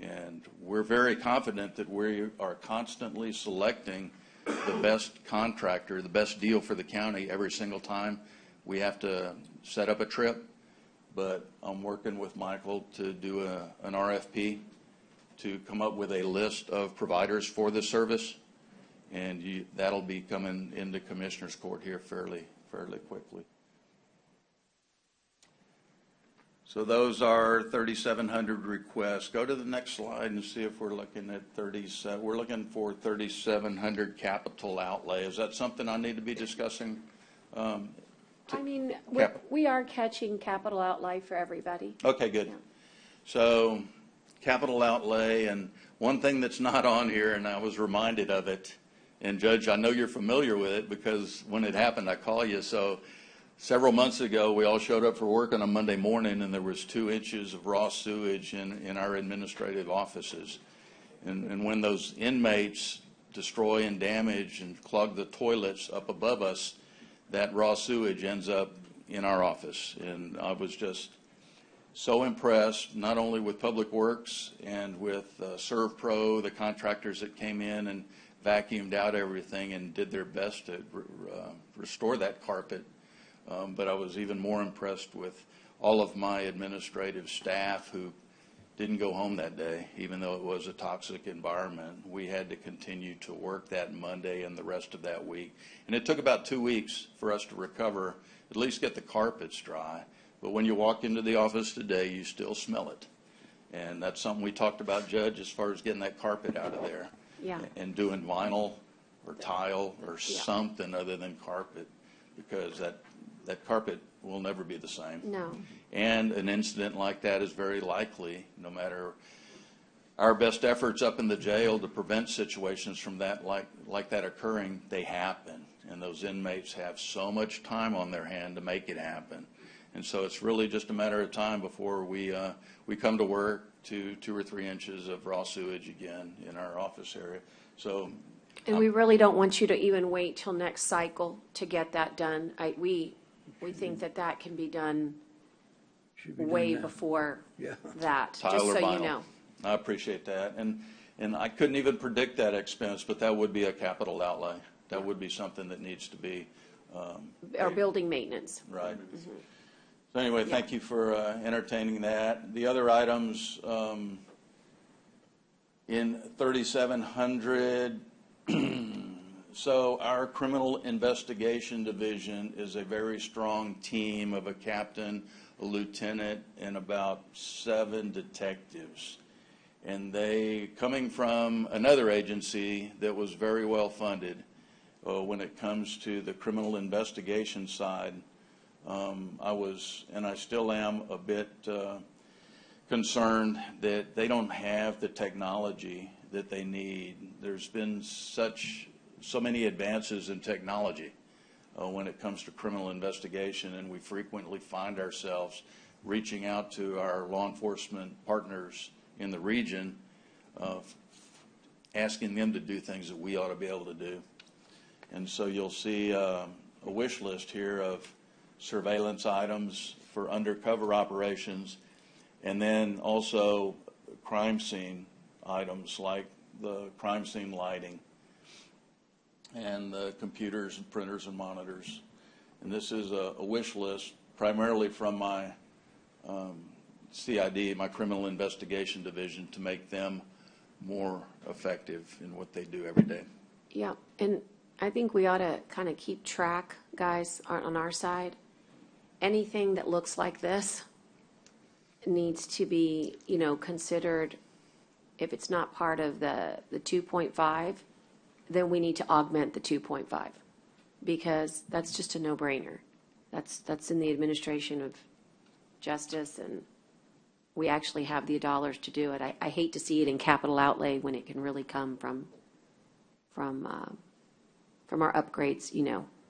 And we're very confident that we are constantly selecting the best contractor, the best deal for the county every single time we have to set up a trip. But I'm working with Michael to do an RFP to come up with a list of providers for the service. And that'll be coming into Commissioner's Court here fairly quickly. So those are 3,700 requests. Go to the next slide and see if we're looking at 37. We're looking for 3,700 capital outlay. Is that something I need to be discussing? We are catching capital outlay for everybody. Okay, good. Yeah. So capital outlay, and one thing that's not on here, and I was reminded of it, and Judge, I know you're familiar with it because when it happened, I call you. So several months ago, we all showed up for work on a Monday morning, and there was 2 inches of raw sewage in our administrative offices. And when those inmates destroy and damage and clog the toilets up above us, that raw sewage ends up in our office. And I was just so impressed, not only with Public Works and with ServPro, the contractors that came in and vacuumed out everything and did their best to restore that carpet, but I was even more impressed with all of my administrative staff who didn't go home that day, even though it was a toxic environment. We had to continue to work that Monday and the rest of that week. And it took about 2 weeks for us to recover, at least get the carpets dry. But when you walk into the office today, you still smell it. And that's something we talked about, Judge, as far as getting that carpet out of there. Yeah. And doing vinyl or tile or something other than carpet, because that that carpet will never be the same. No. And an incident like that is very likely, no matter our best efforts up in the jail to prevent situations from that like that occurring, they happen. And those inmates have so much time on their hand to make it happen. And so it's really just a matter of time before we come to work to 2 or 3 inches of raw sewage again in our office area. So. And we really don't want you to even wait till next cycle to get that done. We think that can be done way before that, just Tyler so Vinyl. you know. I appreciate that. And I couldn't even predict that expense, but that would be a capital outlay. That would be something that needs to be. Our building maintenance. Right. Mm-hmm. So anyway, thank you for entertaining that. The other items in 3700, so our criminal investigation division is a very strong team of a captain, a lieutenant, and about 7 detectives. And they, coming from another agency that was very well funded, when it comes to the criminal investigation side, I was, and I still am, a bit concerned that they don't have the technology that they need. There's been so many advances in technology when it comes to criminal investigation, and we frequently find ourselves reaching out to our law enforcement partners in the region, asking them to do things that we ought to be able to do. And so you'll see a wish list here of surveillance items for undercover operations, and then also crime scene items like the crime scene lighting and the computers and printers and monitors. And this is a wish list primarily from my CID, my Criminal Investigation Division, to make them more effective in what they do every day. Yeah, and I think we ought to kind of keep track, guys, on our side. Anything that looks like this needs to be, considered. If it's not part of the 2.5, then we need to augment the 2.5, because that's just a no-brainer. That's in the administration of justice, and we actually have the dollars to do it. I hate to see it in capital outlay when it can really come from our upgrades,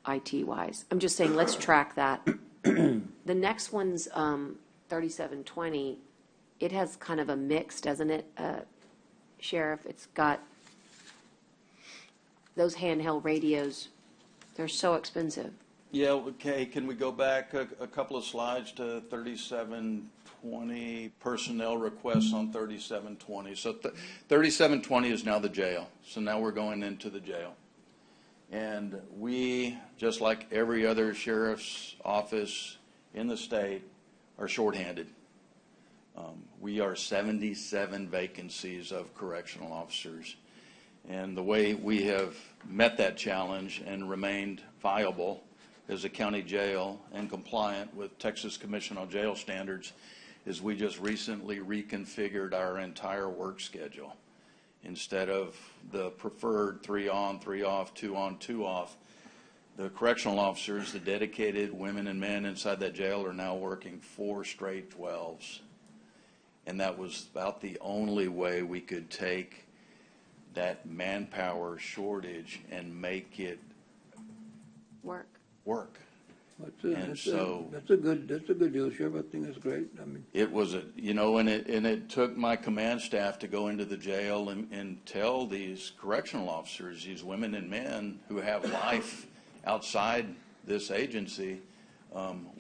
IT-wise. I'm just saying, let's track that. The next one's 3720. It has kind of a mix, doesn't it, Sheriff? It's got those handheld radios. They're so expensive. Yeah, okay. Can we go back a couple of slides to 3720, personnel requests on 3720. So 3720 is now the jail. So now we're going into the jail. And we, just like every other sheriff's office in the state, are shorthanded. We are 77 vacancies of correctional officers. And the way we have met that challenge and remained viable as a county jail and compliant with Texas Commission on Jail Standards is we just recently reconfigured our entire work schedule. Instead of the preferred 3 on, 3 off, 2 on, 2 off, the correctional officers, the dedicated women and men inside that jail, are now working 4 straight 12s. And that was about the only way we could take that manpower shortage and make it work. That's a good deal, Sheriff. I think that's great. I mean, it was and it took my command staff to go into the jail and tell these correctional officers, these women and men who have life outside this agency,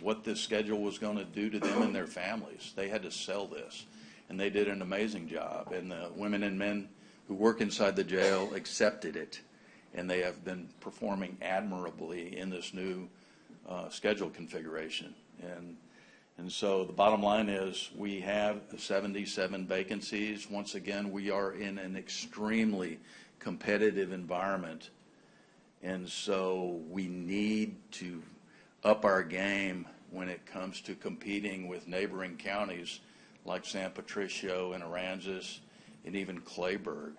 what this schedule was going to do to them and their families. They had to sell this, and they did an amazing job. And the women and men who work inside the jail accepted it, and they have been performing admirably in this new schedule configuration. And so the bottom line is we have 77 vacancies. Once again, we are in an extremely competitive environment, and so we need to up our game when it comes to competing with neighboring counties like San Patricio and Aransas and even Clayburgh.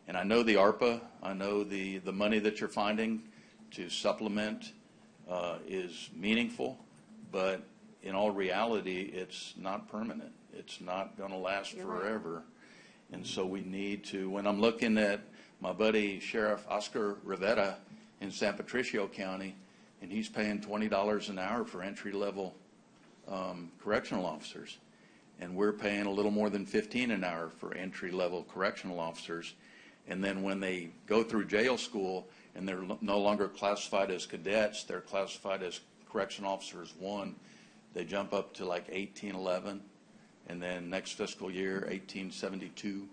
And I know the ARPA, I know the money that you're finding to supplement is meaningful, but in all reality, it's not permanent. It's not going to last forever. And so we need to, when I'm looking at my buddy Sheriff Oscar Rivera in San Patricio County, and he's paying $20 an hour for entry-level correctional officers. And we're paying a little more than $15 an hour for entry-level correctional officers. And then when they go through jail school and they're no longer classified as cadets, they're classified as correction officers 1, they jump up to like 1811, and then next fiscal year 1872,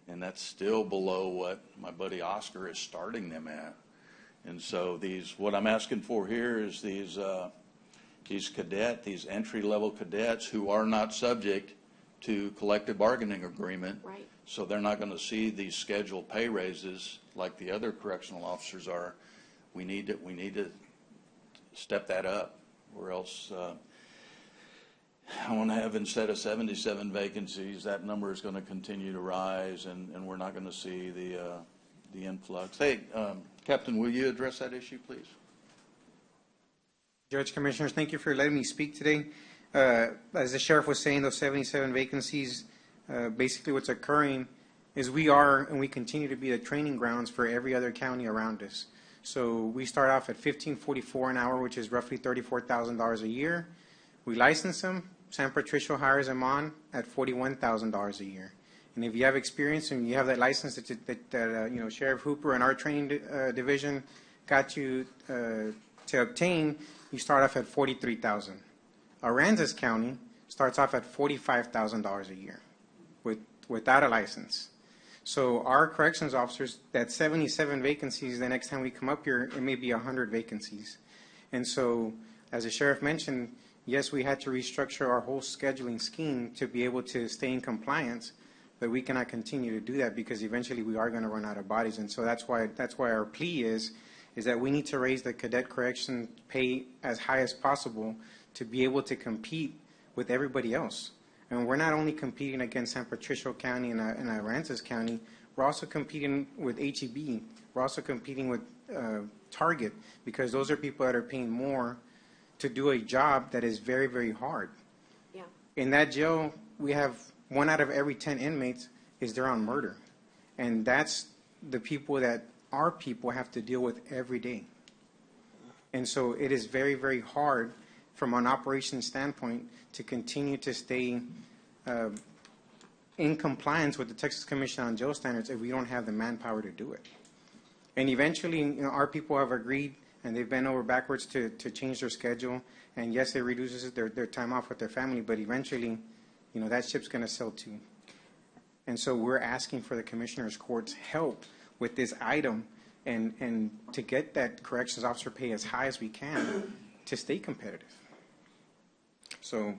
and that's still below what my buddy Oscar is starting them at. And so what I'm asking for here is these entry-level cadets who are not subject to collective bargaining agreement. Right. So they're not going to see these scheduled pay raises like the other correctional officers are. We need to step that up, or else I want to have, instead of 77 vacancies, that number is going to continue to rise, and we're not going to see the influx. Hey, Captain, will you address that issue, please? Judge, Commissioners, thank you for letting me speak today. As the Sheriff was saying, those 77 vacancies, basically what's occurring is we are and we continue to be the training grounds for every other county around us. So we start off at $15.44 an hour, which is roughly $34,000 a year. We license them. San Patricio hires them on at $41,000 a year. And if you have experience and you have that license that Sheriff Hooper and our training division got you to obtain, you start off at $43,000. Aransas County starts off at $45,000 a year without a license. So our corrections officers, that 77 vacancies, the next time we come up here, it may be 100 vacancies. And so, as the Sheriff mentioned, yes, we had to restructure our whole scheduling scheme to be able to stay in compliance, but we cannot continue to do that because eventually we are going to run out of bodies. And so that's why our plea is that we need to raise the cadet correction pay as high as possible to be able to compete with everybody else. And we're not only competing against San Patricio County and Aransas County, we're also competing with HEB. We're also competing with Target, because those are people that are paying more to do a job that is very, very hard. Yeah. In that jail, we have 1 out of every 10 inmates is there on murder. And that's the people that our people have to deal with every day. And so it is very, very hard from an operations standpoint to continue to stay in compliance with the Texas Commission on Jail Standards if we don't have the manpower to do it. And eventually, our people have agreed, and they've bent over backwards to change their schedule. And yes, it reduces their time off with their family, but eventually, that ship's going to sail too. And so we're asking for the Commissioner's Court's help with this item and to get that corrections officer pay as high as we can to stay competitive. So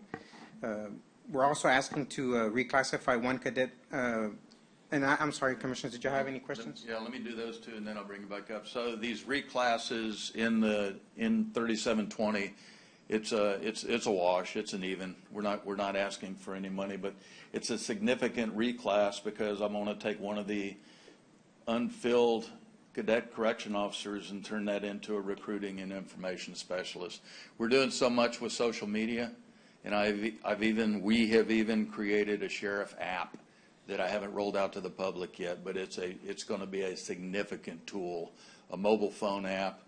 we're also asking to reclassify 1 cadet. And I'm sorry, Commissioners, did you have any questions? Yeah, let me do those 2, and then I'll bring it back up. So these reclasses in 3720, it's a wash. It's an even. We're not asking for any money, but it's a significant reclass because I'm going to take one of the unfilled cadet correction officers and turn that into a recruiting and information specialist. We're doing so much with social media, and we have even created a sheriff app that I haven't rolled out to the public yet, but it's going to be a significant tool, a mobile phone app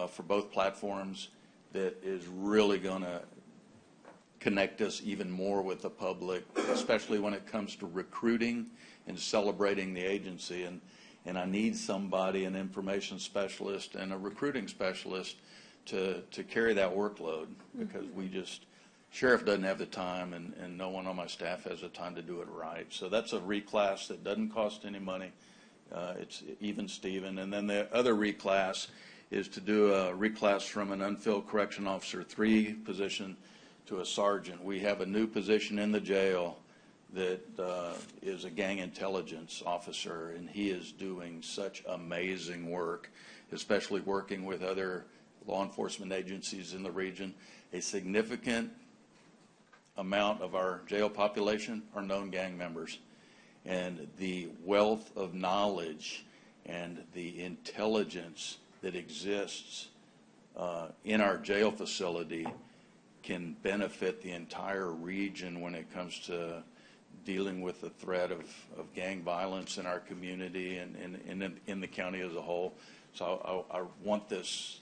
for both platforms that is really going to connect us even more with the public, especially when it comes to recruiting and celebrating the agency. And I need somebody, an information specialist and a recruiting specialist, to carry that workload, because Sheriff doesn't have the time, and no one on my staff has the time to do it right. So that's a reclass that doesn't cost any money. It's even Steven. And then the other reclass is to do a reclass from an unfilled correction officer 3 position to a sergeant. We have a new position in the jail that is a gang intelligence officer, and he is doing such amazing work, especially working with other law enforcement agencies in the region. A significant amount of our jail population are known gang members, and the wealth of knowledge and the intelligence that exists in our jail facility can benefit the entire region when it comes to dealing with the threat of gang violence in our community and in the county as a whole. So I want this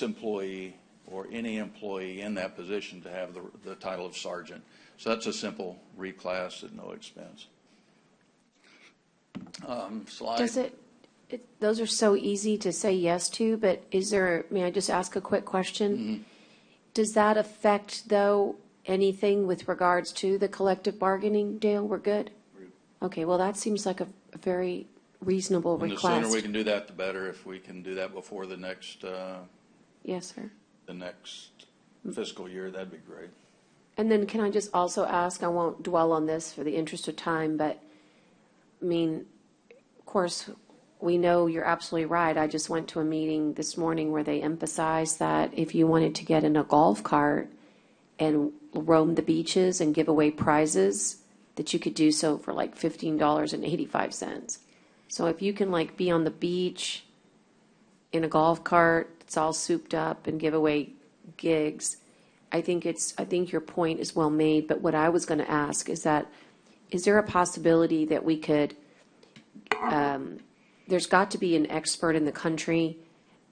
employee or any employee in that position to have the title of sergeant. So that's a simple reclass at no expense. Slide. Does those are so easy to say yes to, but may I just ask a quick question? Mm-hmm. Does that affect, though, anything with regards to the collective bargaining, Dale? We're good? Okay, well, that seems like a very reasonable request. The sooner we can do that, the better. If we can do that before the next yes, sir. The next fiscal year, that'd be great. And then can I just also ask, I won't dwell on this for the interest of time, but I mean, of course, we know you're absolutely right. I just went to a meeting this morning where they emphasized that if you wanted to get in a golf cart and roam the beaches and give away prizes, that you could do so for like $15.85. So if you can like be on the beach in a golf cart, it's all souped up, and give away gigs, I think your point is well made. But what I was going to ask is there a possibility that we could, there's got to be an expert in the country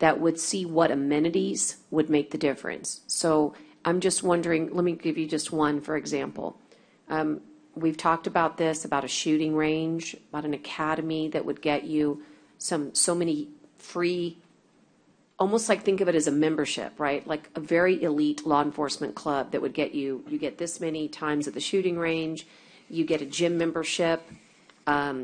that would see what amenities would make the difference. So I'm just wondering, let me give you just one, for example. We've talked about this, about a shooting range, about an academy that would get you so many free, almost like think of it as a membership, right? Like a very elite law enforcement club that would get you get this many times at the shooting range, you get a gym membership,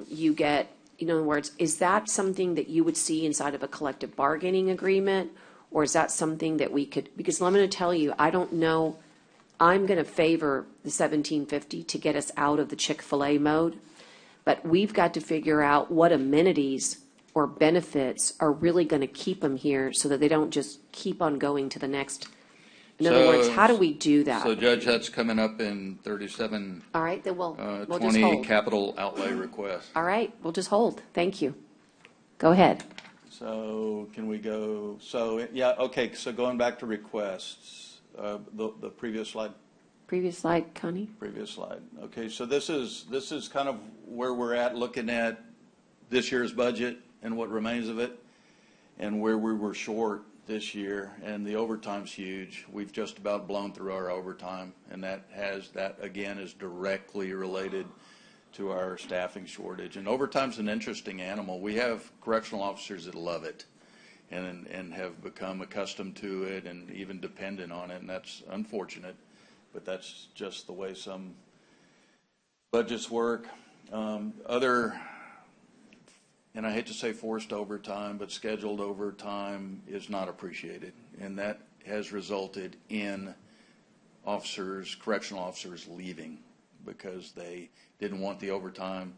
you get, in other words, is that something that you would see inside of a collective bargaining agreement? Or is that something that we could, because I'm going to tell you, I don't know, I'm going to favor the $17.50 to get us out of the Chick-fil-A mode, but we've got to figure out what amenities or benefits are really going to keep them here so that they don't just keep on going to the next. In other words, how do we do that? So, Judge, that's coming up in 37. All right, then we'll just 20 hold. capital outlay requests. All right, we'll just hold. Thank you. Go ahead. So can we go? So yeah, okay. So going back to requests, the previous slide. Previous slide, Connie. Previous slide. Okay. So this is kind of where we're at, looking at this year's budget and what remains of it, and where we were short this year. And the overtime's huge. We've just about blown through our overtime, and that again is directly related to our staffing shortage. And overtime's an interesting animal. We have correctional officers that love it and have become accustomed to it and even dependent on it, and that's unfortunate, but that's just the way some budgets work. And I hate to say forced overtime, but scheduled overtime is not appreciated, and that has resulted in correctional officers leaving because they didn't want the overtime,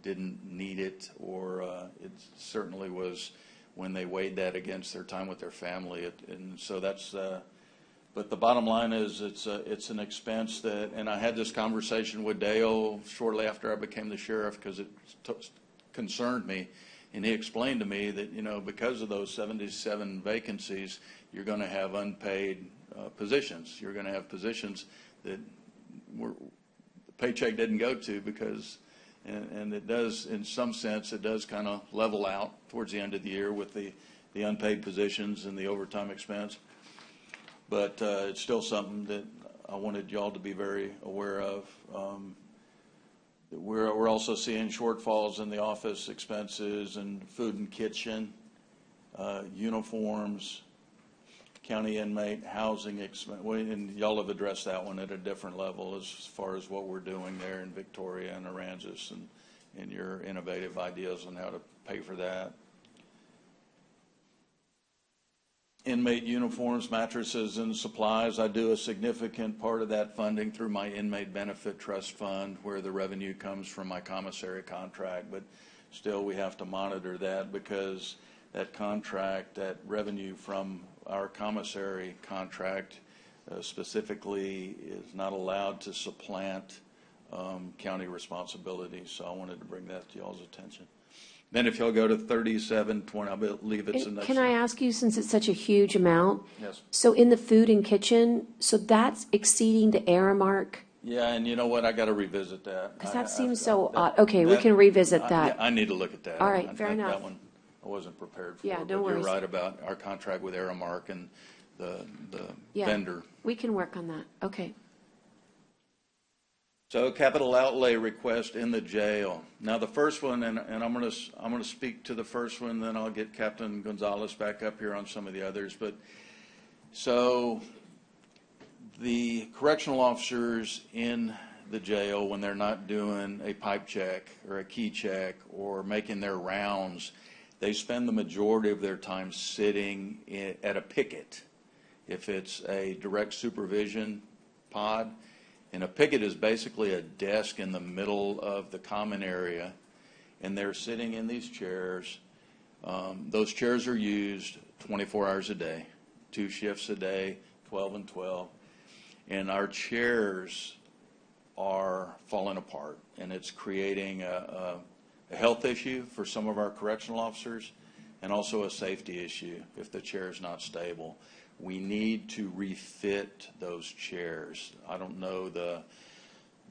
didn't need it, or it certainly was when they weighed that against their time with their family. And so that's, but the bottom line is it's an expense that, and I had this conversation with Dale shortly after I became the sheriff because it concerned me. And he explained to me that, because of those 77 vacancies, you're going to have unpaid positions. You're going to have positions that the paycheck didn't go to because, and it does, in some sense, it does kind of level out towards the end of the year with the unpaid positions and the overtime expense. But it's still something that I wanted y'all to be very aware of. We're also seeing shortfalls in the office expenses and food and kitchen, uniforms, county inmate housing expense, and y'all have addressed that one at a different level as far as what we're doing there in Victoria and Aransas and your innovative ideas on how to pay for that. Inmate uniforms, mattresses, and supplies. I do a significant part of that funding through my inmate benefit trust fund, where the revenue comes from my commissary contract, but still we have to monitor that because that contract, that revenue from our commissary contract specifically is not allowed to supplant county responsibility. So I wanted to bring that to y'all's attention. Then if you'll go to 3720, I believe it's the next. Can I ask you, since it's such a huge amount? Yes. So in the food and kitchen, so that's exceeding the Aramark? Yeah, and you know what? I got to revisit that. Because that seems so odd. Okay, we can revisit that. Yeah, I need to look at that. All right, fair enough. That one I wasn't prepared for. Yeah, no but worries. You're right about our contract with Aramark and the Yeah, vendor. we can work on that. Okay. So capital outlay request in the jail. Now the first one, and I'm gonna speak to the first one, then I'll get Captain Gonzalez back up here on some of the others. But so the correctional officers in the jail, when they're not doing a pipe check or a key check or making their rounds, they spend the majority of their time sitting at a picket. If it's a direct supervision pod, and a picket is basically a desk in the middle of the common area, and they're sitting in these chairs. Those chairs are used 24 hours a day, 2 shifts a day, 12 and 12. And our chairs are falling apart, and it's creating a health issue for some of our correctional officers and also a safety issue if the chair is not stable. We need to refit those chairs. I don't know the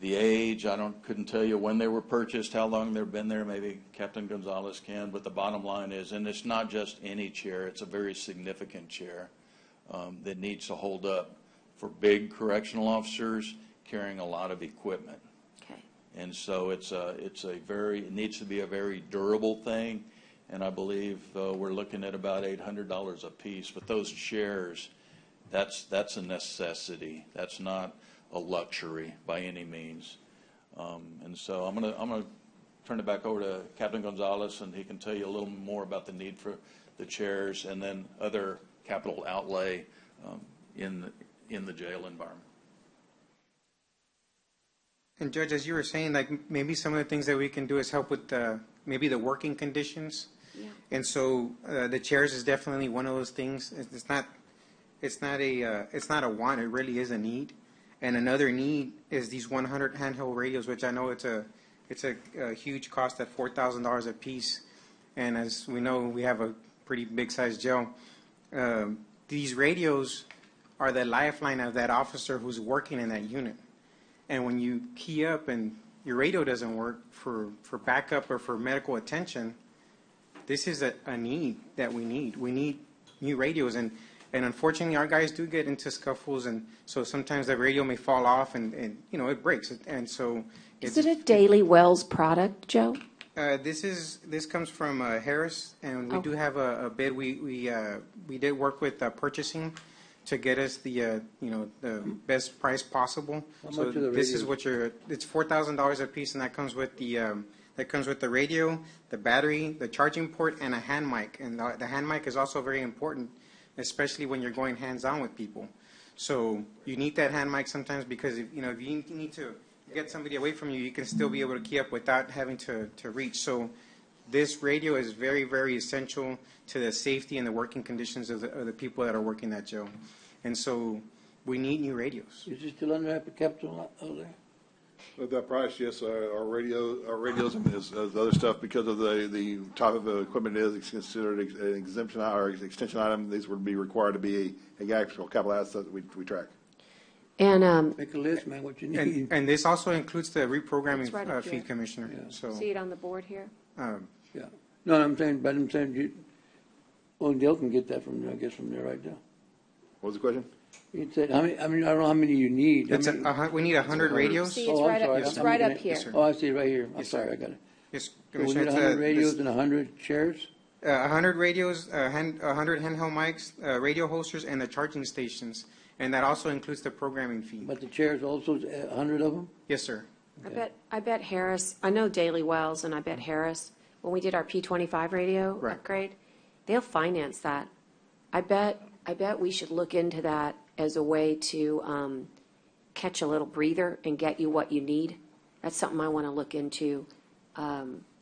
age. Couldn't tell you when they were purchased, how long they've been there. Maybe Captain Gonzalez can. But the bottom line is, and it's not just any chair. It's a very significant chair that needs to hold up for big correctional officers carrying a lot of equipment. Okay. And so it needs to be a very durable thing. And I believe we're looking at about $800 a piece. But those chairs, that's a necessity. That's not a luxury by any means. And so I'm gonna turn it back over to Captain Gonzalez, and he can tell you a little more about the need for the chairs and then other capital outlay in the jail environment. And Judge, as you were saying, like maybe some of the things that we can do is help with maybe the working conditions. Yeah. And so the chairs is definitely one of those things. It's not a want. It really is a need. And another need is these 100 handheld radios, which I know it's a huge cost at $4,000 a piece. And as we know, we have a pretty big sized jail. These radios are the lifeline of that officer who's working in that unit. And when you key up and your radio doesn't work for backup or for medical attention, this is a need that we need. We need new radios. And unfortunately, our guys do get into scuffles. And so sometimes the radio may fall off and it breaks. And so is it a Daily Wells product, Joe? This comes from Harris, and we do have a bid. We did work with purchasing to get us the best price possible. How So much are the this is radios? it's $4,000 a piece, and that comes with the radio, the battery, the charging port, and a hand mic. And the hand mic is also very important, especially when you're going hands-on with people. So you need that hand mic sometimes because if you need to get somebody away from you, you can still be able to key up without having to reach. So this radio is very, very essential to the safety and the working conditions of the people that are working that jail. And so we need new radios. Is it still under capital outlay? With that price, yes, our radios and other stuff, because of the type of equipment it is, it's considered an exemption or extension item. These would be required to be an actual capital asset that we track. And Make a list, man, what you need. And this also includes the reprogramming That's right up fee, here. Commissioner. Yeah. So see it on the board here? Yeah. No, I'm saying Dale can get that from there, I guess, from there right now. What was the question? He said, I don't know how many you need. it's we need 100 radios. See, it's Oh, I'm right up, sorry. it's I'm right looking up at- here. Yes, sir. Oh, I see it right here. I'm Yes, sir. sorry, I got it. Yes, So we Commissioner. need 100 radios and 100 chairs? 100 radios, 100 handheld mics, radio holsters, and the charging stations. And that also includes the programming fee. But the chairs also, 100 of them? Yes, sir. I bet Harris, I know Daily Wells, and I bet Harris, when we did our P25 radio Right. upgrade, they'll finance that. I bet we should look into that as a way to catch a little breather and get you what you need. That's something I want to look into.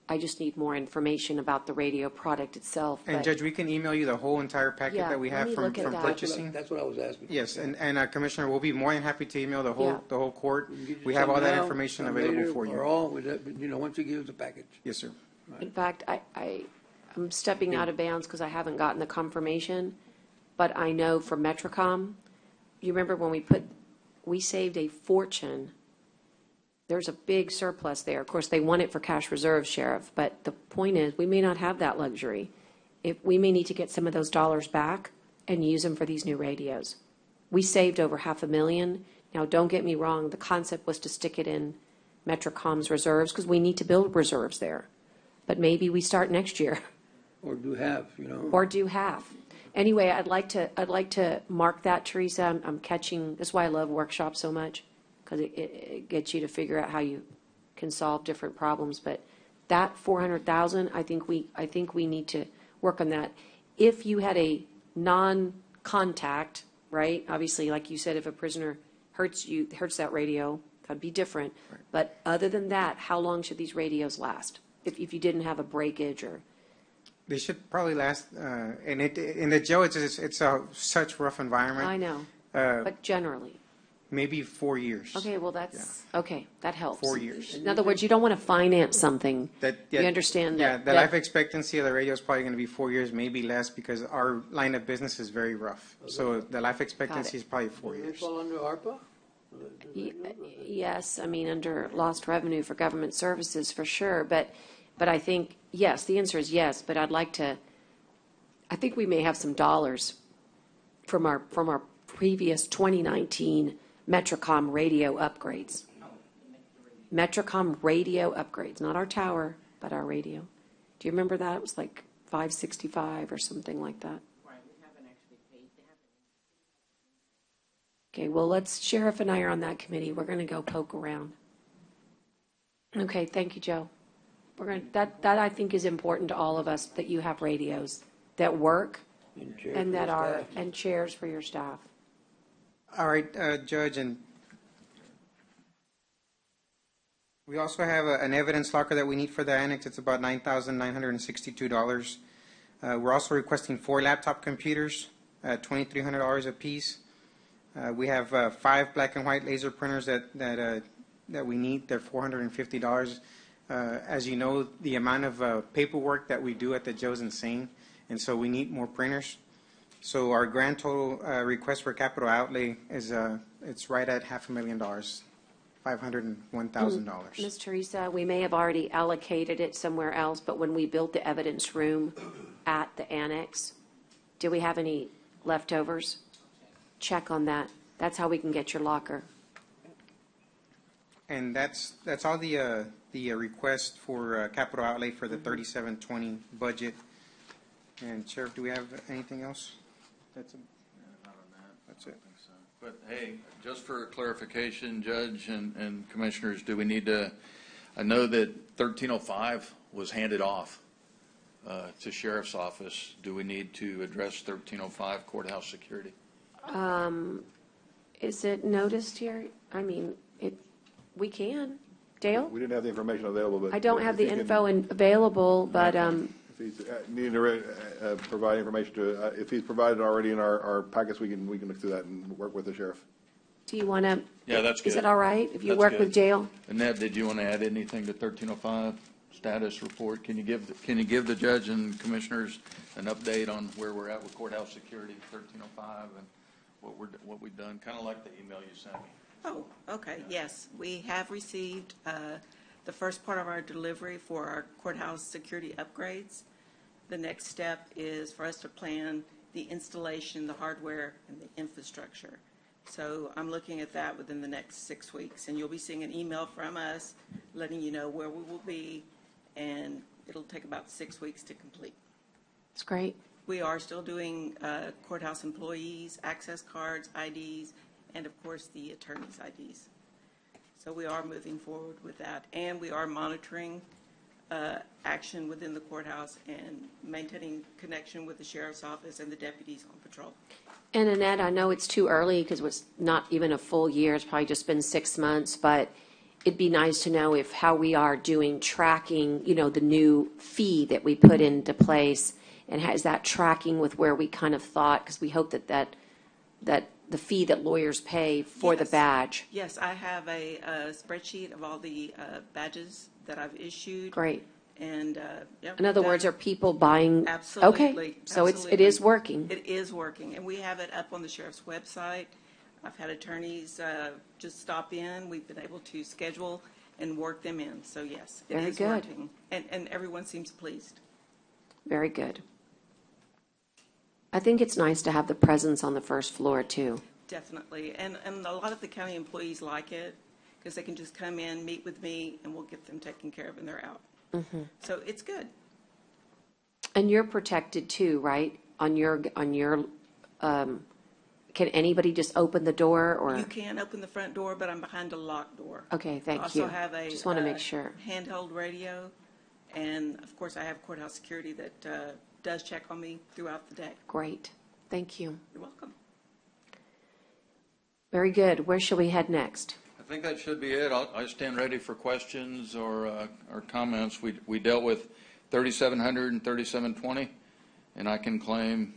I just need more information about the radio product itself. And but- Judge, we can email you the whole entire packet Yeah, that we let have me from look at that. purchasing. That's what I was asking. Yes, and Commissioner, we'll be more than happy to email the Yeah. whole court. We can get you We have all some that now, information some available later, for you. Or all, once you give us the package. Yes, sir. In fact, I'm stepping out of bounds because I haven't gotten the confirmation, but I know for Metrocom, you remember when we saved a fortune. There's a big surplus there. Of course, they want it for cash reserves, Sheriff, but the point is, we may not have that luxury. We may need to get some of those dollars back and use them for these new radios. We saved over $500,000. Now, don't get me wrong, the concept was to stick it in Metrocom's reserves because we need to build reserves there. But maybe we start next year. Or do half, Or do half. Anyway, I'd like to mark that, Teresa. I'm catching, that's why I love workshops so much, because it gets you to figure out how you can solve different problems. But that 400,000, I think we need to work on that. If you had a non-contact, right? Obviously, like you said, if a prisoner hurts that radio, that'd be different. Right. But other than that, how long should these radios last? If you didn't have a breakage or. They should probably last, and in the jail, it's such rough environment. I know, but generally. Maybe 4 years. Okay, well, okay, that helps. 4 years. In other words, you don't want to finance something. You understand that? Yeah, the life expectancy of the radio is probably going to be 4 years, maybe less, because our line of business is very rough. So the life expectancy is probably 4 Does it years. fall under ARPA? Yes, I mean, under lost revenue for government services, for sure. But I think, yes, the answer is yes, but I think we may have some dollars from our previous 2019 Metrocom radio upgrades. Metrocom radio upgrades, not our tower, but our radio. Do you remember that? It was like $565 or something like that. Right, we haven't actually paid. Okay, well, Sheriff and I are on that committee. We're going to go poke around. Okay, thank you, Joe. That I think is important to all of us, that you have radios that work and chairs for your staff. All right, Judge, and we also have an evidence locker that we need for the annex. It's about $9,962. We're also requesting 4 laptop computers, $2,300 a piece. We have 5 black and white laser printers that we need. They're $450. As you know, the amount of paperwork that we do at the jail is insane, and so we need more printers. So our grand total request for capital outlay is it's right at $500,000, $501,000. Ms. Teresa, we may have already allocated it somewhere else, but when we built the evidence room at the annex, do we have any leftovers? Check on that. That's how we can get your locker. And that's all the request for capital outlay for the 3720 budget. And Sheriff, do we have anything else? Not on that. That's it. So. But hey, just for clarification, Judge and Commissioners, do we need to, I know that 1305 was handed off to Sheriff's Office. Do we need to address 1305 courthouse security? Is it noticed here? I mean, we can. Dale? We didn't have the information available, but. I don't have the if you info available, but, If he's needing to provide information if he's provided already in our packets, we can look through that and work with the sheriff. do you want to? Yeah, that's good. Is it all right if you That's work good. with Dale? And Ned, did you want to add anything to 1305 status report? Can you give the judge and commissioners an update on where we're at with courthouse security, 1305, and what we've done, kind of like the email you sent me? Oh, okay, yes. We have received the first part of our delivery for our courthouse security upgrades. The next step is for us to plan the installation, the hardware, and the infrastructure. So I'm looking at that within the next 6 weeks, and you'll be seeing an email from us letting you know where we will be, and it'll take about 6 weeks to complete. It's great. We are still doing courthouse employees, access cards, IDs, and of course the attorney's IDs. So we are moving forward with that, and we are monitoring action within the courthouse and maintaining connection with the sheriff's office and the deputies on patrol. And Annette, I know it's too early because it's not even a full year. It's probably just been 6 months, but it'd be nice to know if how we are doing tracking, the new fee that we put into place, and is that tracking with where we kind of thought, because we hope that the fee that lawyers pay for the Yes. badge. Yes, I have a spreadsheet of all the badges that I've issued. Great. And, yep. In other words, are people buying? Absolutely. Okay, so it is absolutely. working. It is working, and we have it up on the sheriff's website. I've had attorneys just stop in. We've been able to schedule and work them in. So yes, it Very is good. working, and everyone seems pleased. Very good. I think it's nice to have the presence on the first floor too. Definitely, and a lot of the county employees like it because they can just come in, meet with me, and we'll get them taken care of, and they're out. Mm-hmm. So it's good. And you're protected too, right? On your, can anybody just open the door or? You can open the front door, but I'm behind a locked door. Okay, thank I you. also have a Just want to make sure. handheld radio, and of course I have courthouse security that does check on me throughout the day. Great, thank you. You're welcome. Very good. Where shall we head next? I think that should be it. I stand ready for questions or comments. We dealt with 3,700 and 3,720, and I can claim,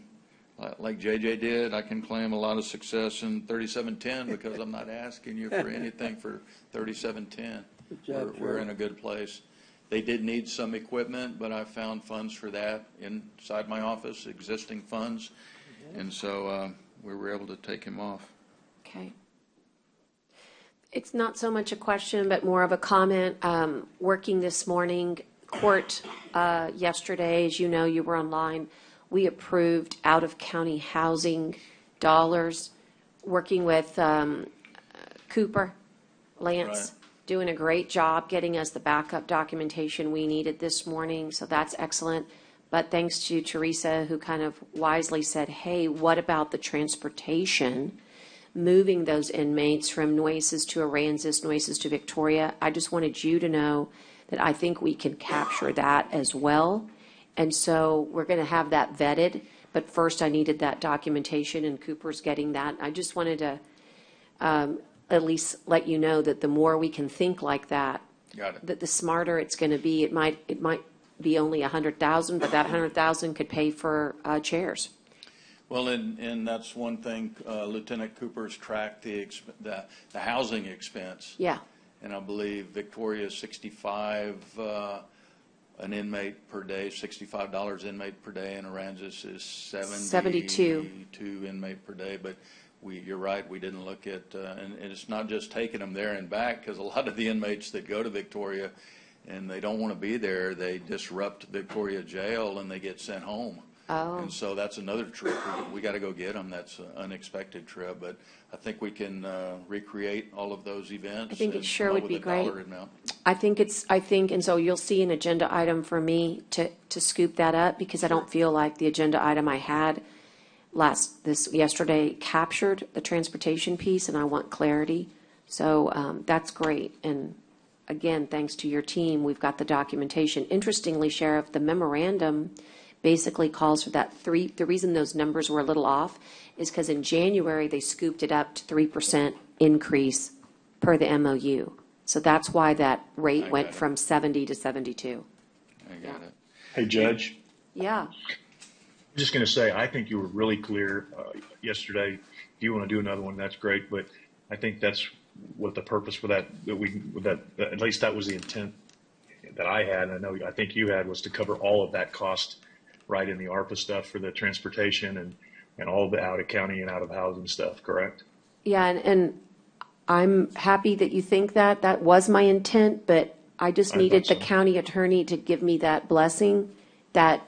like JJ did, I can claim a lot of success in 3,710 because I'm not asking you for anything for 3,710. Good job, We're Sheriff. in a good place. They did need some equipment, but I found funds for that inside my office, existing funds, and so we were able to take him off. Okay. It's not so much a question, but more of a comment. Working this morning, court yesterday, as you know, you were online, we approved out-of-county housing dollars, working with Cooper, Lance, Right. doing a great job getting us the backup documentation we needed this morning, so that's excellent. But thanks to Teresa, who kind of wisely said, hey, what about the transportation? Moving those inmates from Nueces to Aransas, Nueces to Victoria. I just wanted you to know that I think we can capture that as well. And so we're going to have that vetted. But first I needed that documentation, and Cooper's getting that. I just wanted to at least let you know that the more we can think like that, Got it. that the smarter it's going to be. It might be only 100,000, but that 100,000 could pay for chairs. Well, and that's one thing, Lieutenant Cooper's tracked the housing expense. Yeah. And I believe Victoria is 65 an inmate per day, $65 inmate per day, and Aransas is 72 inmate per day. But you're right, we didn't look at, and it's not just taking them there and back, because a lot of the inmates that go to Victoria and they don't want to be there, they disrupt Victoria Jail and they get sent home. Oh. And so that's another trip. We got to go get them. That's an unexpected trip. But I think we can recreate all of those events. I think it and sure come up would with be a great. dollar amount. I think, and so you'll see an agenda item for me to scoop that up, because I don't feel like the agenda item I had yesterday captured the transportation piece, and I want clarity. So that's great. And again, thanks to your team, we've got the documentation. Interestingly, Sheriff, the memorandum basically calls for that the reason those numbers were a little off is because in January they scooped it up to 3% increase per the MOU. So that's why that rate I went got it. from 70 to 72. I got it. Hey, Judge, Yeah. I'm just going to say, I think you were really clear yesterday. If you want to do another one, that's great. But I think that's what the purpose for that at least that was the intent that I had. And I think you had was to cover all of that cost right in the ARPA stuff for the transportation and all the out of county and out of housing stuff, correct? Yeah, and I'm happy that you think that. That was my intent, but I just I needed the thought so. county attorney to give me that blessing that,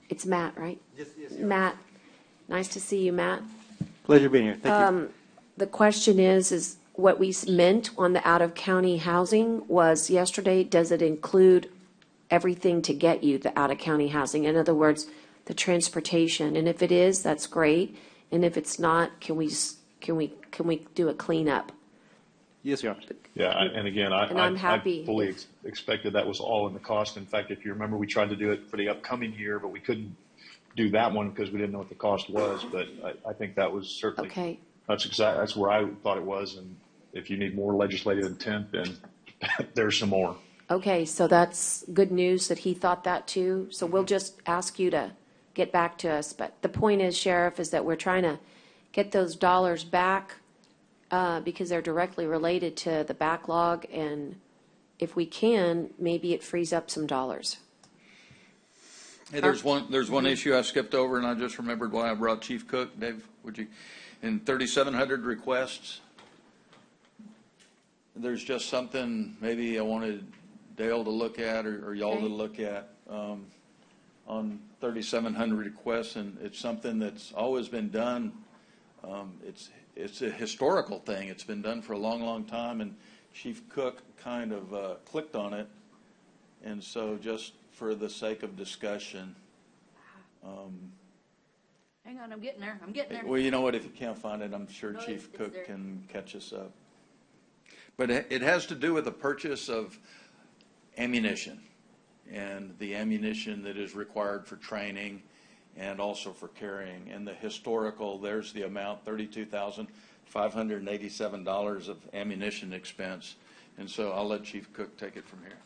it's Matt, right? Yes, Matt, nice to see you, Matt. Pleasure being here. Thank you. The question is what we meant on the out-of-county housing was yesterday, does it include everything to get you the out-of-county housing? In other words, the transportation. And if it is, that's great. And if it's not, can we do a cleanup? Yes, Your Honor. Yeah, and again, I'm I happy. fully expected that was all in the cost. In fact, if you remember, we tried to do it for the upcoming year, but we couldn't do that one because we didn't know what the cost was. But I think that was certainly Okay. that's where I thought it was, and if you need more legislative intent, then there's some more. Okay, so that's good news that he thought that too. So we'll just ask you to get back to us. But the point is, Sheriff, is that we're trying to get those dollars back because they're directly related to the backlog. And if we can, maybe it frees up some dollars. Hey, there's one issue I skipped over, and I just remembered why I brought Chief Cook. Dave, would you? In 3,700 requests, there's just something maybe I wanted Dale to look at or y'all to look at on 3,700 requests, and it's something that's always been done. It's a historical thing. It's been done for a long, long time, and Chief Cook kind of clicked on it, and so just for the sake of discussion. Hang on, I'm getting there. Well, you know what? If you can't find it, I'm sure Chief Cook can catch us up. But it has to do with the purchase of ammunition and the ammunition that is required for training and also for carrying. And the historical, there's the amount, $32,587 of ammunition expense. And so I'll let Chief Cook take it from here.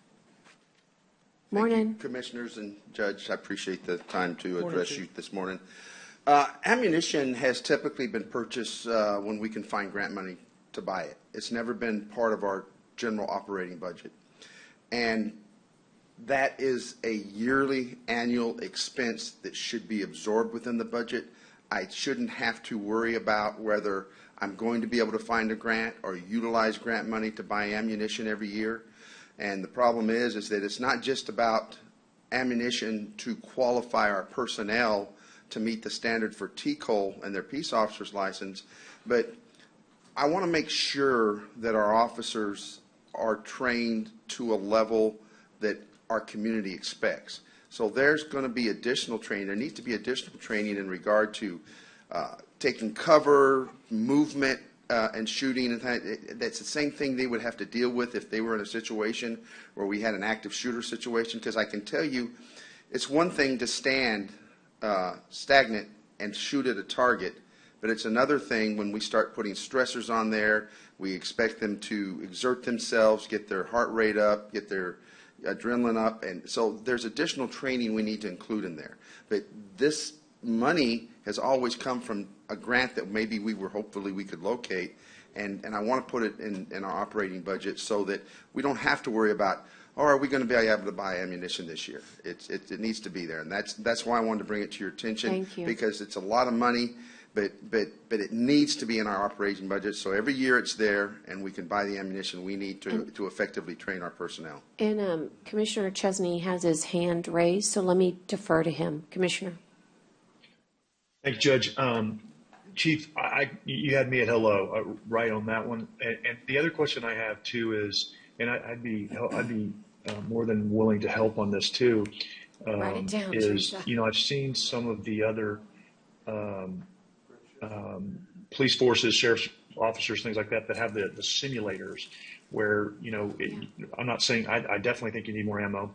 Morning. Thank you, Commissioners and Judge. I appreciate the time to address you this morning. Ammunition has typically been purchased when we can find grant money to buy it. It's never been part of our general operating budget. And that is a yearly annual expense that should be absorbed within the budget. I shouldn't have to worry about whether I'm going to be able to find a grant or utilize grant money to buy ammunition every year. And the problem is that it's not just about ammunition to qualify our personnel to meet the standard for TCOL and their peace officer's license, but I want to make sure that our officers are trained to a level that our community expects. So there's going to be additional training. There needs to be additional training in regard to taking cover, movement, and shooting. And that's the same thing they would have to deal with if they were in a situation where we had an active shooter situation. Because I can tell you, it's one thing to stand stagnant and shoot at a target, but it's another thing when we start putting stressors on there. We expect them to exert themselves, get their heart rate up, get their adrenaline up, and so there's additional training we need to include in there. But this money has always come from a grant that maybe hopefully we could locate, and I want to put it in our operating budget so that we don't have to worry about, are we going to be able to buy ammunition this year? It needs to be there, and that's why I wanted to bring it to your attention. Thank you. Because it's a lot of money, but it needs to be in our operating budget, so every year it's there, and we can buy the ammunition we need to effectively train our personnel. And Commissioner Chesney has his hand raised, so let me defer to him. Commissioner. Thank you, Judge. Chief, you had me at hello right on that one. And the other question I have too is, and I'd be more than willing to help on this too. Write it down, is Teresa. I've seen some of the other police forces, sheriff's officers, things like that have the simulators where I'm not saying I definitely think you need more ammo.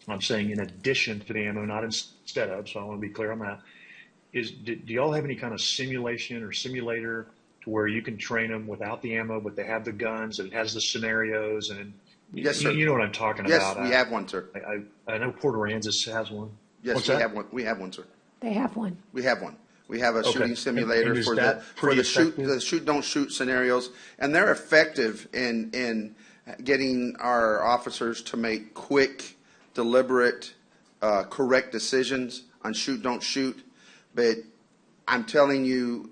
I'm saying in addition to the ammo, not instead of. So I want to be clear on that. Do y'all have any kind of simulation or simulator to where you can train them without the ammo, but they have the guns and it has the scenarios and Yes, sir. You know what I'm talking yes, about? Yes, we have one, sir. I know Port Aransas has one. Yes, we have one. We have one, sir. They have one. We have one. We have a shooting simulator for the shoot don't shoot scenarios, and they're effective in getting our officers to make quick, deliberate, correct decisions on shoot don't shoot. But I'm telling you,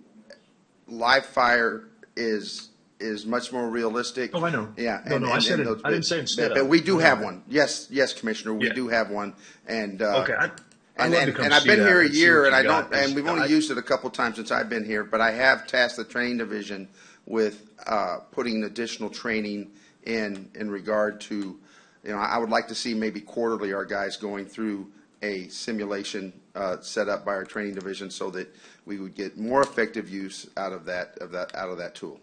live fire is much more realistic. Oh, I know. Yeah. No, I said it. I didn't say instead. But we do have one. Yes, Commissioner, we do have one. And okay. And I've been here a year, and we've only used it a couple times since I've been here. But I have tasked the training division with putting additional training in regard to, I would like to see maybe quarterly our guys going through a simulation set up by our training division so that we would get more effective use out of that tool.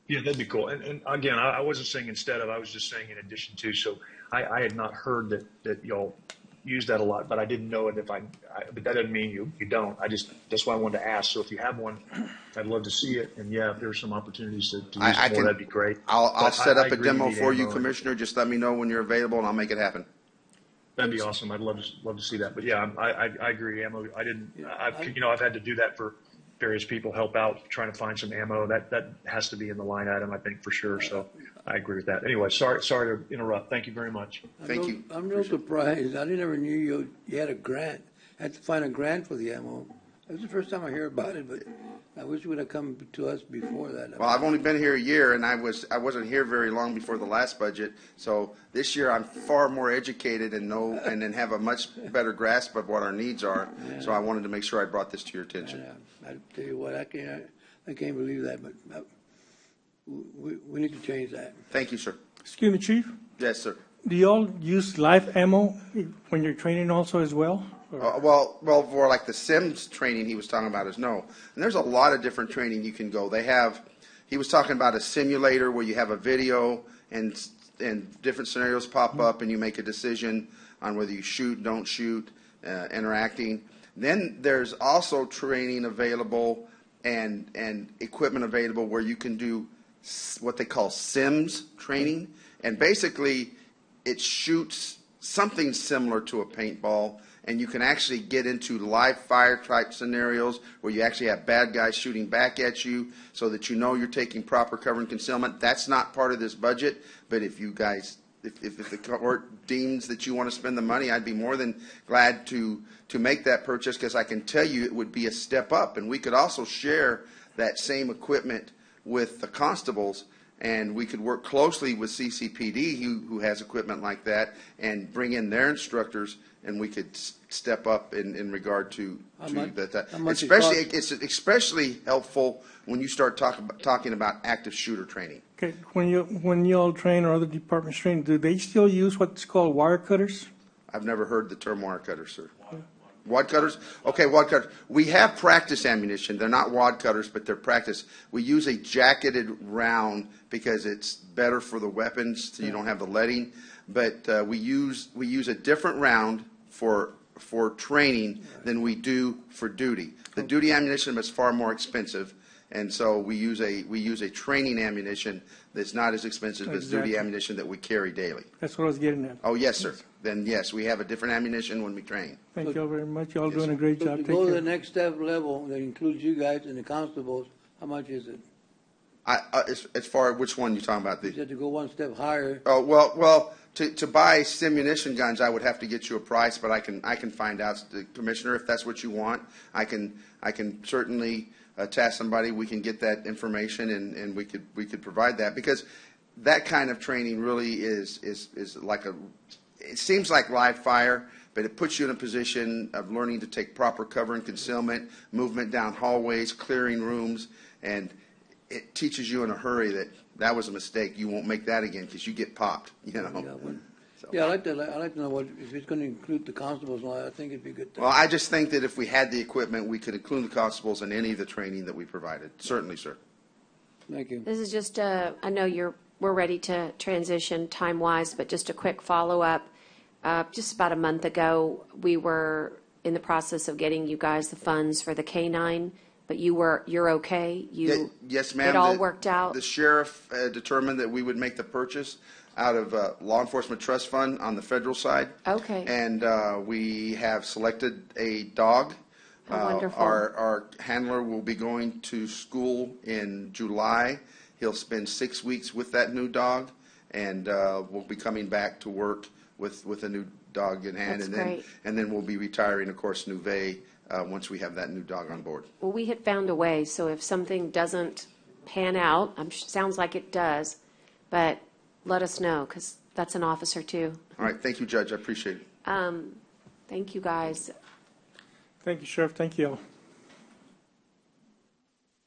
Yeah, that'd be cool. And again, I wasn't saying instead of, I was just saying in addition to. So I had not heard that y'all use that a lot, but I didn't know it but that doesn't mean you don't. That's why I wanted to ask. So if you have one, I'd love to see it. And yeah, if there's some opportunities to use it more, that'd be great. I'll set up a agree demo need for you, ammo. Commissioner. Just let me know when you're available and I'll make it happen. That'd be awesome. I'd love to see that. But yeah, I agree. Ammo. I've had to do that for various people, help out trying to find some ammo. That has to be in the line item, I think, for sure. So I agree with that. Anyway, sorry to interrupt. Thank you very much. Thank you. I'm real surprised. I never knew you had a grant. Had to find a grant for the ammo. That was the first time I hear about it, but I wish it would have come to us before that. Well, I've only been here a year, and I wasn't here very long before the last budget. So this year, I'm far more educated and then have a much better grasp of what our needs are. Yeah. So I wanted to make sure I brought this to your attention. I tell you what, I can't believe that, but we need to change that. Thank you, sir. Excuse me, Chief. Yes, sir. Do y'all use live ammo when you're training also as well? Well, for like the Sims training he was talking about is no. And there's a lot of different training you can go. He was talking about a simulator where you have a video and different scenarios pop up and you make a decision on whether you shoot, don't shoot, interacting. Then there's also training available and equipment available where you can do what they call Sims training. And basically it shoots something similar to a paintball. And you can actually get into live fire type scenarios where you actually have bad guys shooting back at you so that you know you're taking proper cover and concealment. That's not part of this budget, but if you guys, if the court deems that you want to spend the money, I'd be more than glad to make that purchase, because I can tell you it would be a step up. And we could also share that same equipment with the constables, and we could work closely with CCPD, who has equipment like that, and bring in their instructors, and we could step up in regard to that. Especially, it's especially helpful when you start talking about active shooter training. Okay, when you all train or other departments train, do they still use what's called wire cutters? I've never heard the term wire cutters, sir. Wad cutters? Okay, wad cutters. We have practice ammunition. They're not wad cutters, but they're practice. We use a jacketed round because it's better for the weapons, so you don't have the leading. But we use a different round for training than we do for duty. The duty ammunition is far more expensive, and so we use a training ammunition that's not as expensive as duty ammunition that we carry daily. That's what I was getting at. Oh, yes, sir. Then, yes, we have a different ammunition when we train. Thank you all very much. You all doing a great job. To go to the next step level that includes you guys and the constables, how much is it? As far as which one you're talking about? You said to go one step higher. Oh, well, to buy simunition guns, I would have to get you a price, but I can find out, Commissioner, if that's what you want. I can certainly task somebody. We can get that information, and we could provide that, because that kind of training really is like it seems like live fire, but it puts you in a position of learning to take proper cover and concealment, movement down hallways, clearing rooms, and it teaches you in a hurry that was a mistake. You won't make that again because you get popped. You know. Yeah, I'd like to know what if it's going to include the constables. I think it'd be good. Well, I just think that if we had the equipment, we could include the constables in any of the training that we provided. Certainly, sir. Thank you. This is just I know we're ready to transition time-wise, but just a quick follow-up. Just about a month ago, we were in the process of getting you guys the funds for the K-9, but you're okay? Yes, ma'am. It all worked out? The sheriff determined that we would make the purchase out of Law Enforcement Trust Fund on the federal side. Okay. And we have selected a dog. Wonderful. Our handler will be going to school in July. He'll spend 6 weeks with that new dog, and we'll be coming back to work with a new dog in hand. That's and great. Then we'll be retiring, of course, Nueces once we have that new dog on board. Well, we had found a way, so if something doesn't pan out, sounds like it does, but let us know, because that's an officer too. All right. Thank you, Judge. I appreciate it. Thank you, guys. Thank you, Sheriff. Thank you all.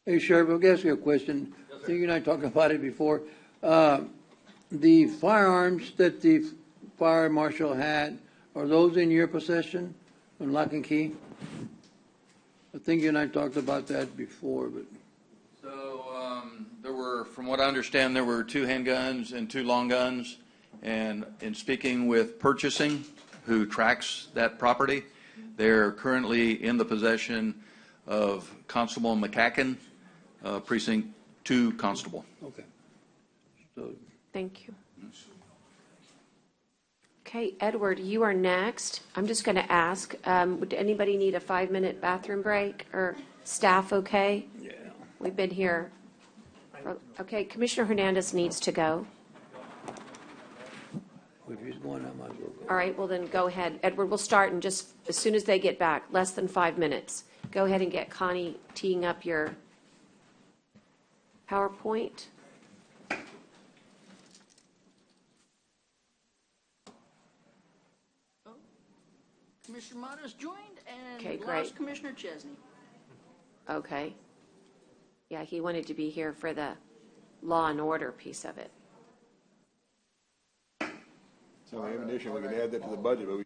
Hey, Sheriff, I'll ask you a question. I think you and I talked about it before. The firearms that the fire marshal had, are those in your possession from Lock and Key? I think you and I talked about that before, but. So there were, from what I understand, there were 2 handguns and 2 long guns. And in speaking with purchasing, who tracks that property. They're currently in the possession of Constable McCacken, Precinct 2 Constable. Okay. So, Thank you. Okay, Edward, you are next. I'm just going to ask, would anybody need a 5-minute bathroom break, or staff okay? yeah. We've been here. Okay, Commissioner Hernandez needs to go. If he's going, I might as well go. All right, well then go ahead. Edward, we'll start in just as soon as they get back, less than 5 minutes. Go ahead and get Connie teeing up your PowerPoint. Commissioner Mottas joined and Okay, lost great. Commissioner Chesney. Okay. Yeah, he wanted to be here for the law and order piece of it. So ammunition, we can add that to the budget, but we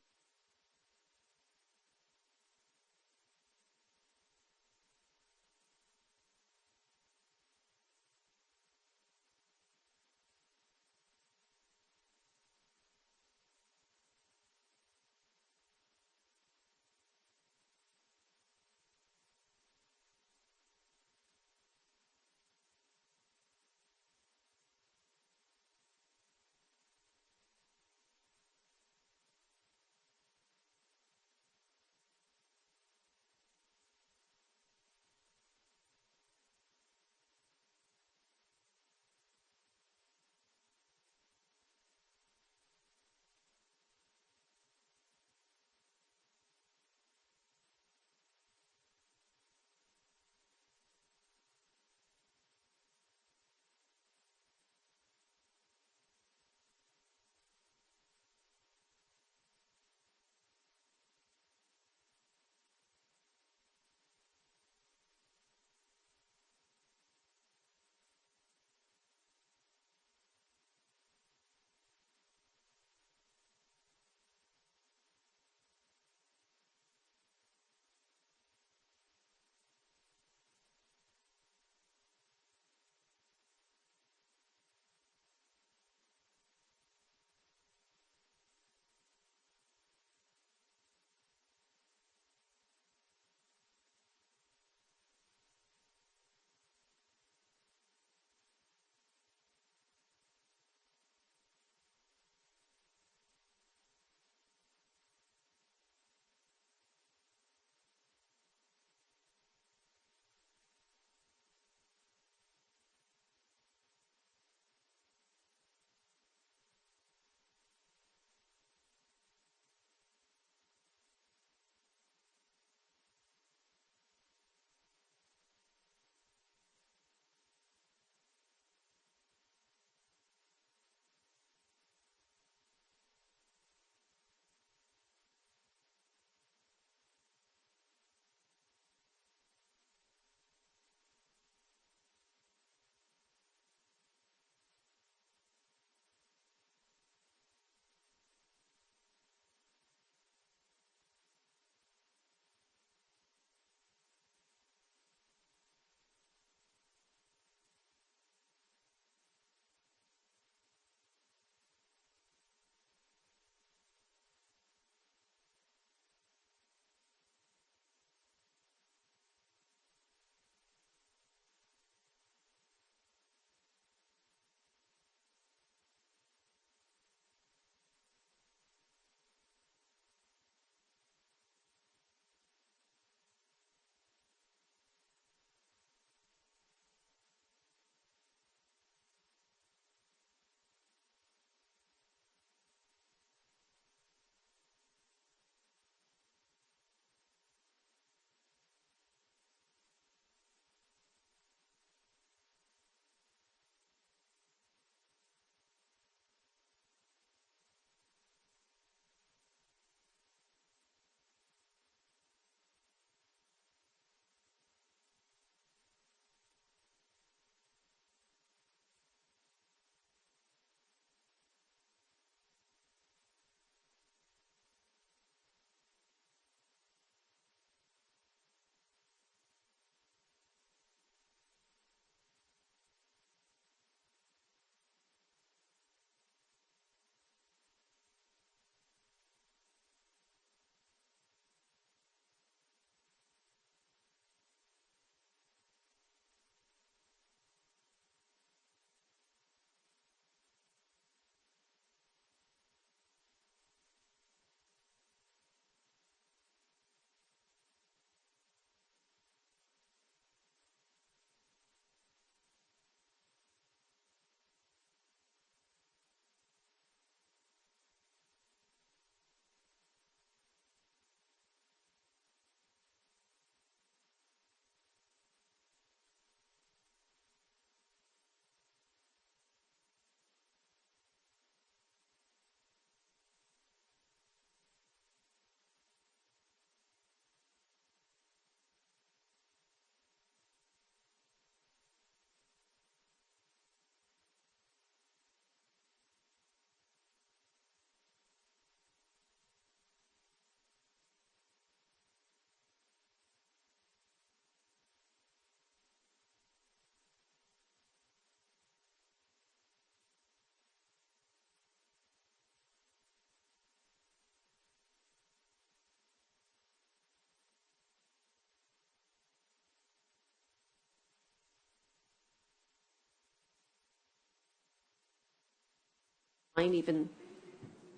Even,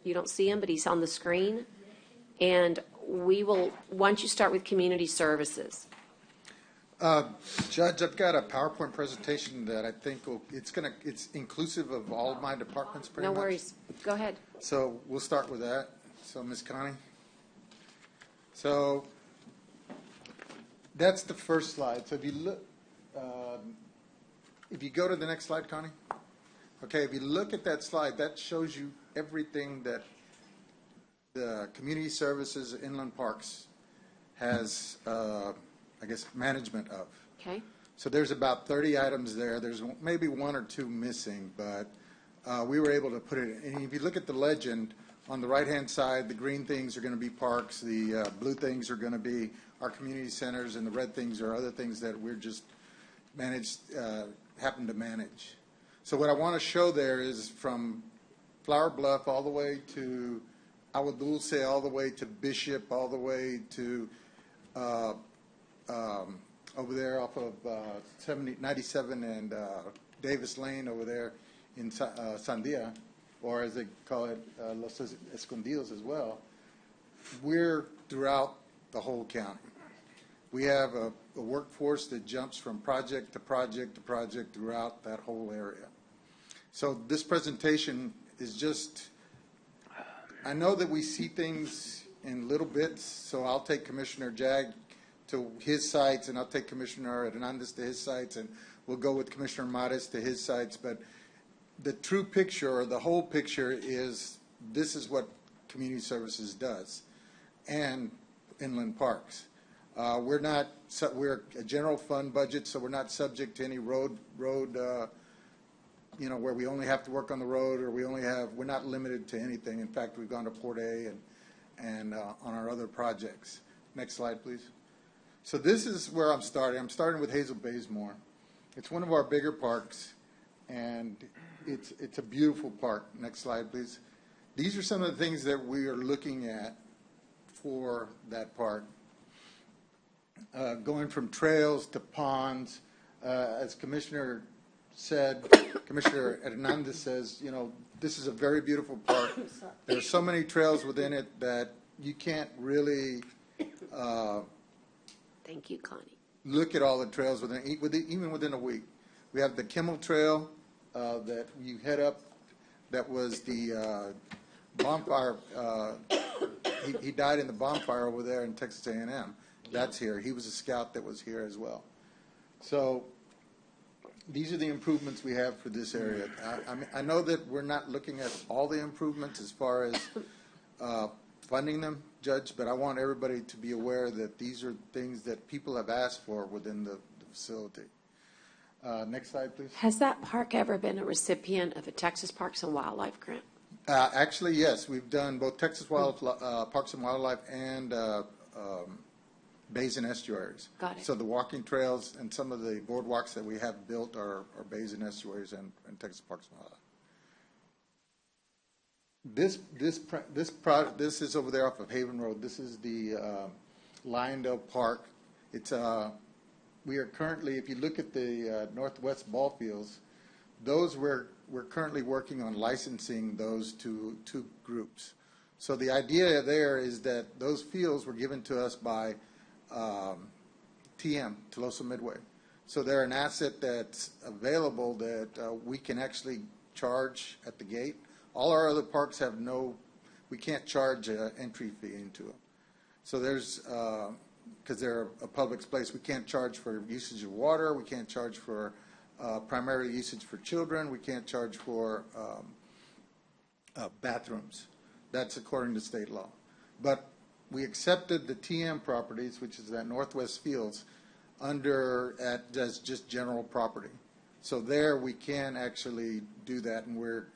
you don't see him, but he's on the screen. And we will, once you start with community services. Judge, I've got a PowerPoint presentation that I think it's inclusive of all of my departments pretty No much. worries. Go ahead. So we'll start with that. So Ms. Connie. So that's the first slide. So if you look, if you go to the next slide, Connie. Okay, if you look at that slide, that shows you everything that the community services inland parks has, I guess, management of. Okay. So there's about 30 items there. There's maybe one or two missing, but we were able to put it. And if you look at the legend on the right-hand side, the green things are going to be parks. The blue things are going to be our community centers, and the red things are other things that we're just happen to manage. So what I want to show there is from Flower Bluff all the way to Agua Dulce, all the way to Bishop, all the way to over there off of 97 and Davis Lane over there in Sandia, or as they call it, Los Escondidos as well. We're throughout the whole county. We have a workforce that jumps from project to project to project throughout that whole area. So this presentation is just, I know that we see things in little bits, so I'll take Commissioner Jag to his sites, and I'll take Commissioner Hernandez to his sites, and we'll go with Commissioner Mares to his sites. But the true picture, or the whole picture, is this is what community services does, and inland parks. We're a general fund budget, so we're not subject to any road where we only have to work on the road, or we're not limited to anything. In fact, we've gone to Port A and on our other projects. Next slide, please. So this is where I'm starting. I'm starting with Hazel Baysmore. It's one of our bigger parks, and it's a beautiful park. Next slide, please. These are some of the things that we are looking at for that park. Going from trails to ponds, as Commissioner Hernandez says, this is a very beautiful park. There are so many trails within it that you can't really Thank you, Connie. Look at all the trails even within a week. We have the Kimmel Trail that you head up. That was the bonfire. He died in the bonfire over there in Texas A&M. That's here. He was a scout that was here as well. So these are the improvements we have for this area. I know that we're not looking at all the improvements as far as funding them, Judge, but I want everybody to be aware that these are things that people have asked for within the facility. Next slide, please. Has that park ever been a recipient of a Texas Parks and Wildlife grant? Actually, yes. We've done both Texas Parks and Wildlife and bays and estuaries. Got it. So the walking trails and some of the boardwalks that we have built are bays and estuaries and Texas Parks and Wildlife. This is over there off of Haven Road. This is the Lyondale Park. It's we are currently, if you look at the northwest ball fields, those we're currently working on licensing those to two groups. So the idea there is that those fields were given to us by TM, Tolosa Midway. So they're an asset that's available that we can actually charge at the gate. All our other parks have we can't charge an entry fee into them. So there's, because they're a public place, we can't charge for usage of water, we can't charge for primary usage for children, we can't charge for bathrooms. That's according to state law. But we accepted the TM properties, which is that Northwest Fields, as just general property. So there we can actually do that, and we're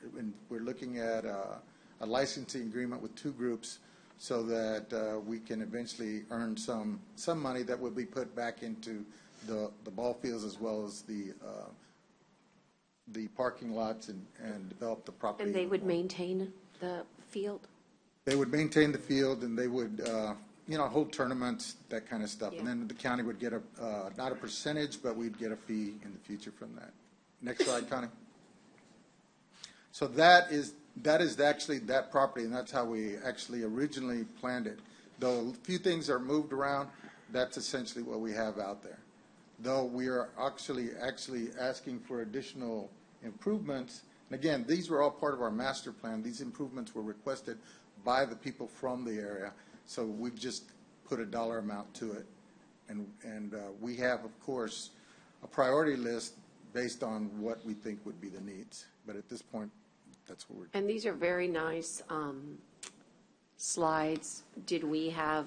looking at a licensing agreement with two groups so that we can eventually earn some money that will be put back into the ball fields as well as the parking lots and develop the property. And they would maintain the field? They would maintain the field, and they would hold tournaments, that kind of stuff. Yeah. And then the county would get not a percentage, but we'd get a fee in the future from that. Next slide, Connie. So that is that is actually that property, and that's how we actually originally planned it. Though a few things are moved around, that's essentially what we have out there. Though we are actually asking for additional improvements. And again, these were all part of our master plan. These improvements were requested by the people from the area. So we've just put a dollar amount to it. And we have, of course, a priority list based on what we think would be the needs. But at this point, that's what we're doing. And these are very nice slides. Did we have,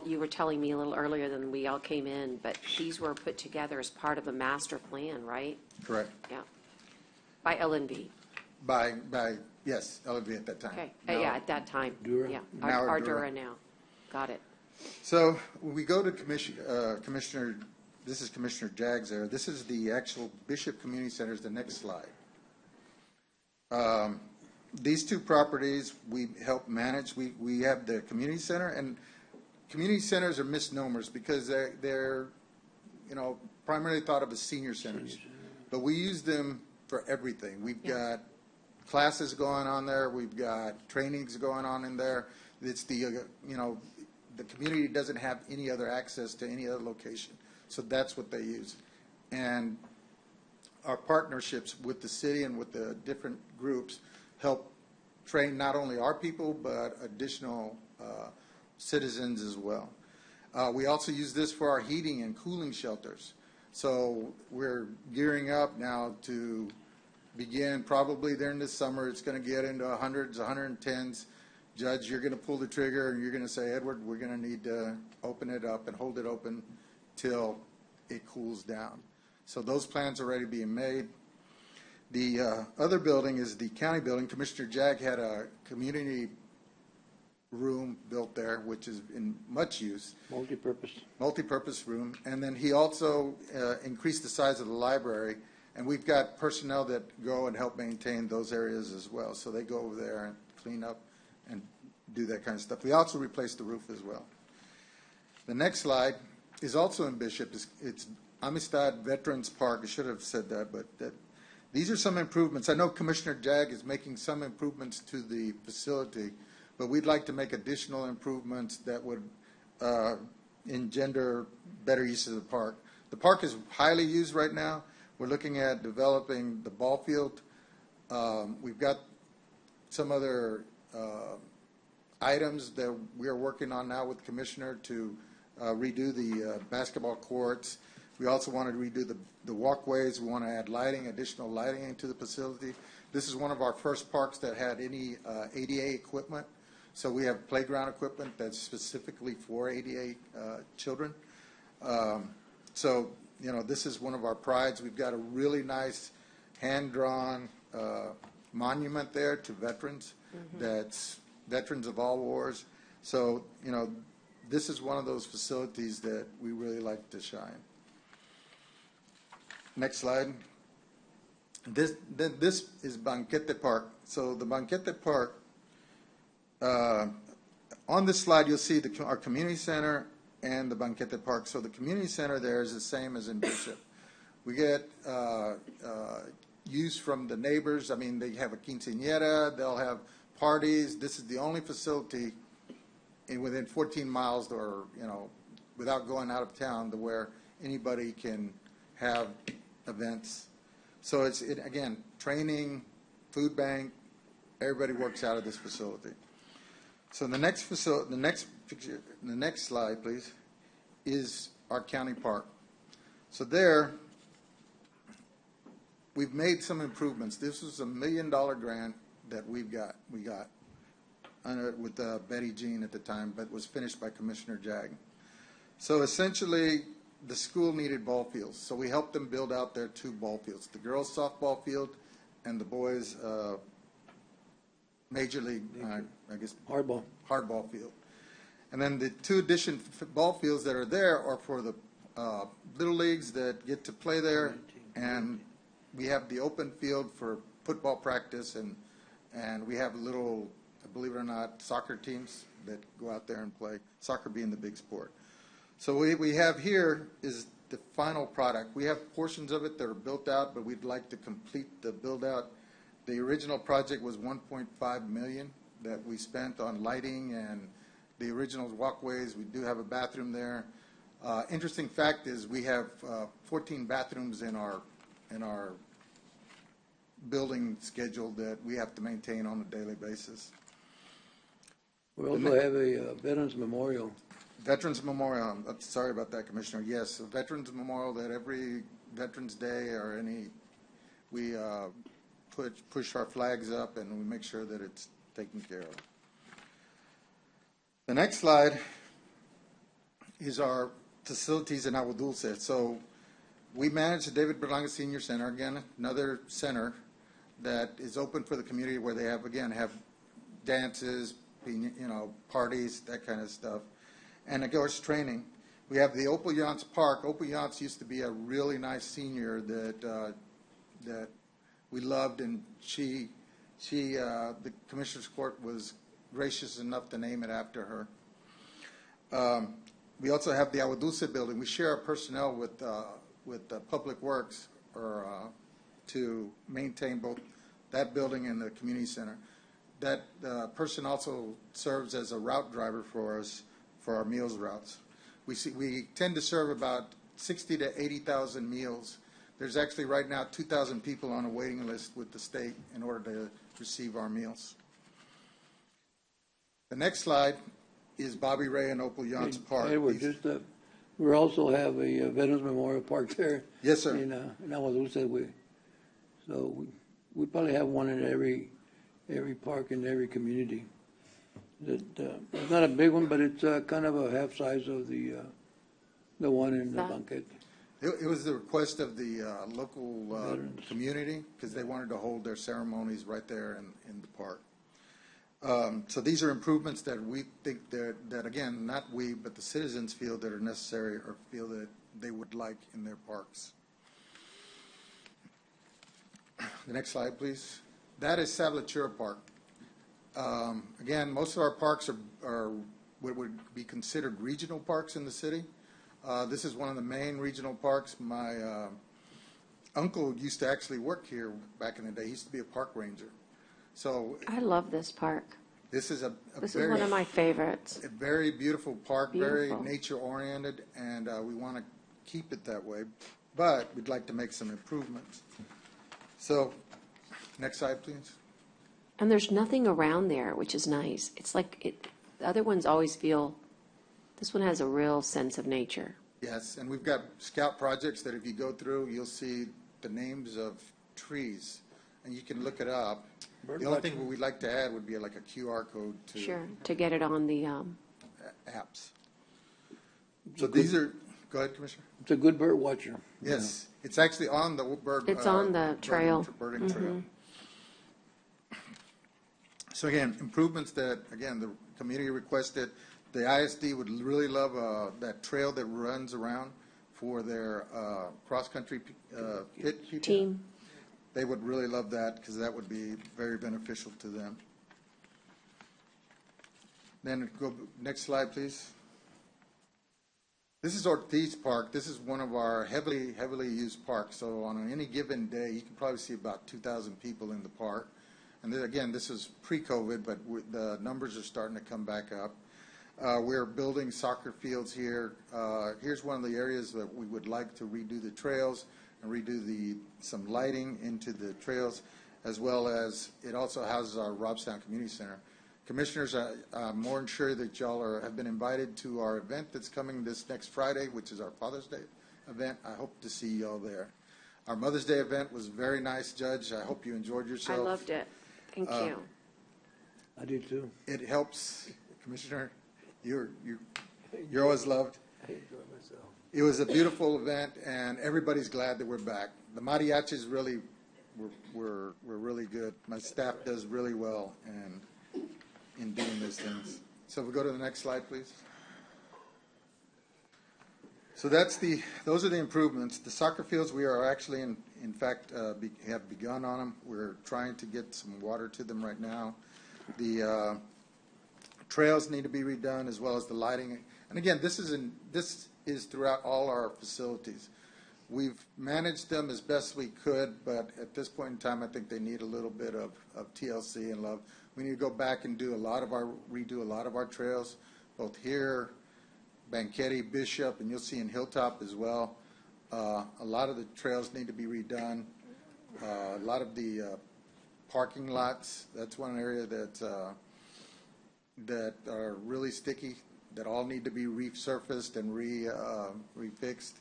you were telling me a little earlier than we all came in, but these were put together as part of a master plan, right? Correct. Yeah. By LNV. Yes, LNV at that time. Okay. Yeah, at that time. Dura. Yeah. Now Ardura now. Got it. So when we go to Commissioner, this is Commissioner Jaggs there. This is the actual Bishop Community Center, is the next slide. These two properties we help manage. We have the community center, and community centers are misnomers because they're primarily thought of as senior centers, but we use them for everything. We've got classes going on there. We've got trainings going on in there. It's the the community doesn't have any other access to any other location, so that's what they use. And our partnerships with the city and with the different groups help train not only our people but additional citizens as well. We also use this for our heating and cooling shelters. So we're gearing up now to begin probably during this summer. It's going to get into 100s, 110s. Judge, you're going to pull the trigger and you're going to say, Edward, we're going to need to open it up and hold it open till it cools down. So those plans are already being made. The other building is the county building. Commissioner Jagg had a community room built there, which is in much use. Multi-purpose room. And then he also increased the size of the library. And we've got personnel that go and help maintain those areas as well. So they go over there and clean up and do that kind of stuff. We also replaced the roof as well. The next slide is also in Bishop. It's Amistad Veterans Park. I should have said that, but these are some improvements. I know Commissioner Jagg is making some improvements to the facility, but we'd like to make additional improvements that would engender better use of the park. The park is highly used right now. We're looking at developing the ball field. We've got some other items that we are working on now with the Commissioner to redo the basketball courts. We also want to redo the walkways. We want to add lighting, additional lighting into the facility. This is one of our first parks that had any ADA equipment. So we have playground equipment that's specifically for ADA children. So, this is one of our prides. We've got a really nice hand-drawn monument there to veterans. That's veterans of all wars. So, this is one of those facilities that we really like to shine. Next slide. This is Banquete Park. So the Banquete Park, on this slide you'll see our community center and the Banquete Park. So the community center there is the same as in Bishop. We get use from the neighbors. I mean, they have a quinceañera, they'll have parties. This is the only facility within 14 miles or, without going out of town to where anybody can have events. So it's, again, training, food bank, everybody works out of this facility. So the next facility, the next slide, please, is our county park. So there, we've made some improvements. This was $1 million grant that we got with Betty Jean at the time, but was finished by Commissioner Jagg. So essentially, the school needed ball fields, so we helped them build out their 2 ball fields, the girls' softball field and the boys' major league, hardball field. And then the 2 additional ball fields that are there are for the little leagues that get to play there, and we have the open field for football practice, and we have little, believe it or not, soccer teams that go out there and play, soccer being the big sport. So what we have here is the final product. We have portions of it that are built out, but we'd like to complete the build out The original project was 1.5 million that we spent on lighting and the original walkways. We do have a bathroom there. Interesting fact is we have 14 bathrooms in our building schedule that we have to maintain on a daily basis. We also have a Veterans Memorial. Veterans Memorial, I'm sorry about that, Commissioner. Yes, a Veterans Memorial that every Veterans Day or we push our flags up and we make sure that it's taken care of. The next slide is our facilities in Agua Dulce. So we manage the David Berlanga Senior Center, again, another center that is open for the community where they have dances, parties, that kind of stuff. And of course, training. We have the Opal Yance Park. Opal Yance used to be a really nice senior that we loved, and the Commissioner's Court was gracious enough to name it after her. We also have the Agua Dulce building. We share our personnel with Public Works to maintain both that building and the community center. That person also serves as a route driver for us for our meals routes. We tend to serve about 60 to 80,000 meals. There's actually right now 2,000 people on a waiting list with the state in order to receive our meals. The next slide is Bobby Ray and Opal Yance Park. Edward, we also have a Veterans Memorial Park there. Yes, sir. In Agua Dulce. So we probably have one in every park in every community. It's not a big one, but it's kind of a half size of the one in the Banquete. It was the request of the local community because they wanted to hold their ceremonies right there in the park. So these are improvements that we think that again, not we, but the citizens feel that are necessary or feel that they would like in their parks. The next slide, please. That is Savatura Park. Again, most of our parks are what would be considered regional parks in the city. This is one of the main regional parks. My uncle used to actually work here back in the day. He used to be a park ranger. So I love this park. This is this is one of my favorites. A very beautiful park, Beautiful. very nature-oriented, and we want to keep it that way. But we'd like to make some improvements. So, next slide, please. And there's nothing around there, which is nice. It's like the other ones always feel, this one has a real sense of nature. Yes, and we've got scout projects that if you go through, you'll see the names of trees, and you can look it up. The only thing we'd like to add would be like a QR code to Sure, to get it on the apps. So these are, go ahead, Commissioner. It's a good bird watcher. Yes, it's actually on the bird. It's on the trail. Birding trail. So again, improvements that, again, the community requested. The ISD would really love that trail that runs around for their cross-country pit people. Team. They would really love that because that would be very beneficial to them. Then go next slide, please. This is Ortiz Park. This is one of our heavily used parks. So on any given day, you can probably see about 2,000 people in the park. And then, again, this is pre-COVID, but the numbers are starting to come back up. We're building soccer fields here. Here's one of the areas that we would like to redo the trails and redo some lighting into the trails, as well as it also houses our Robstown Community Center. Commissioners, I'm more than sure that y'all have been invited to our event that's coming this next Friday, which is our Father's Day event. I hope to see y'all there. Our Mother's Day event was very nice, Judge. I hope you enjoyed yourself. I loved it. Thank you. I did too. It helps, Commissioner. You're always loved. I enjoyed myself. It was a beautiful event, and everybody's glad that we're back. The mariachis really were really good. My staff does really well in doing these things. So if we go to the next slide, please. So those are the improvements. The soccer fields, we are actually, in fact, have begun on them. We're trying to get some water to them right now. The trails need to be redone, as well as the lighting. And again, this is throughout all our facilities. We've managed them as best we could, but at this point in time, I think they need a little bit of TLC and love. We need to go back and redo a lot of our trails, both here, Banquetti, Bishop, and you'll see in Hilltop as well. A lot of the trails need to be redone. A lot of the parking lots, that's one area that are really sticky, that all need to be resurfaced and refixed.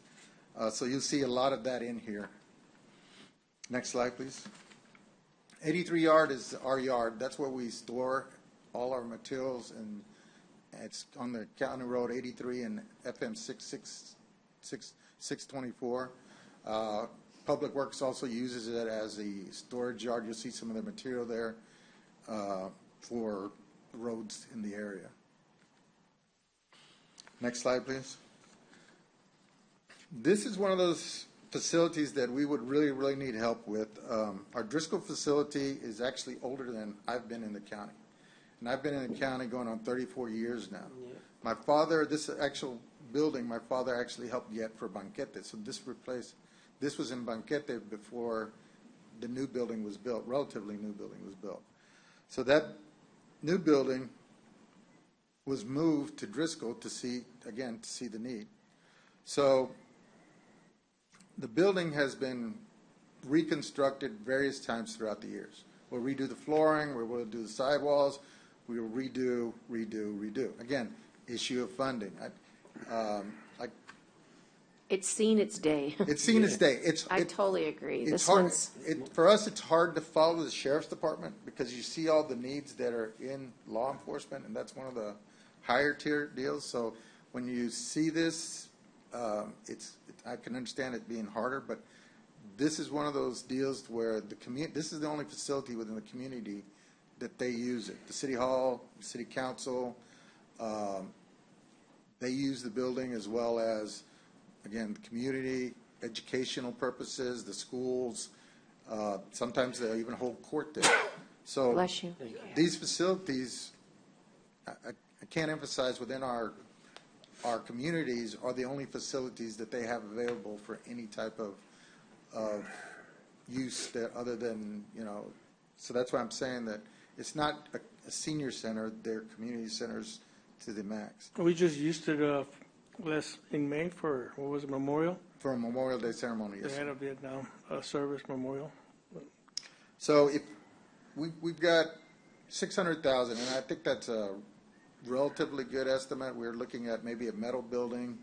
So you'll see a lot of that in here. Next slide, please. 83 yard is our yard. That's where we store all our materials, and it's on the County Road 83 and FM 624. Public Works also uses it as a storage yard. You'll see some of the material there for roads in the area. Next slide, please. This is one of those facilities that we would really, really need help with. Our Driscoll facility is actually older than I've been in the county. And I've been in the county going on 34 years now. Yeah. My father, this actual building, my father actually helped get for Banquete. So this was in Banquete before the new building was built, relatively new building was built. So that new building was moved to Driscoll to see the need. So the building has been reconstructed various times throughout the years. We'll redo the flooring, we'll do the sidewalls, we will redo. Again, issue of funding. It's seen its day. It's seen its day. I totally agree. For us, it's hard to follow the sheriff's department because you see all the needs that are in law enforcement, and that's one of the higher tier deals. So when you see this, I can understand it being harder, but this is one of those deals where this is the only facility within the community that they use it. The city hall, city council, they use the building as well as, again, the community, educational purposes, the schools. Sometimes they even hold court there. So bless you. These facilities, I can't emphasize within our communities are the only facilities that they have available for any type of use that other than, so that's why I'm saying that it's not a senior center, they're community centers to the max. We just used it in May for, what was it, Memorial? For a Memorial Day ceremony, yes. They had a Vietnam service memorial. So if we've got 600,000, and I think that's a relatively good estimate. We're looking at maybe a metal building.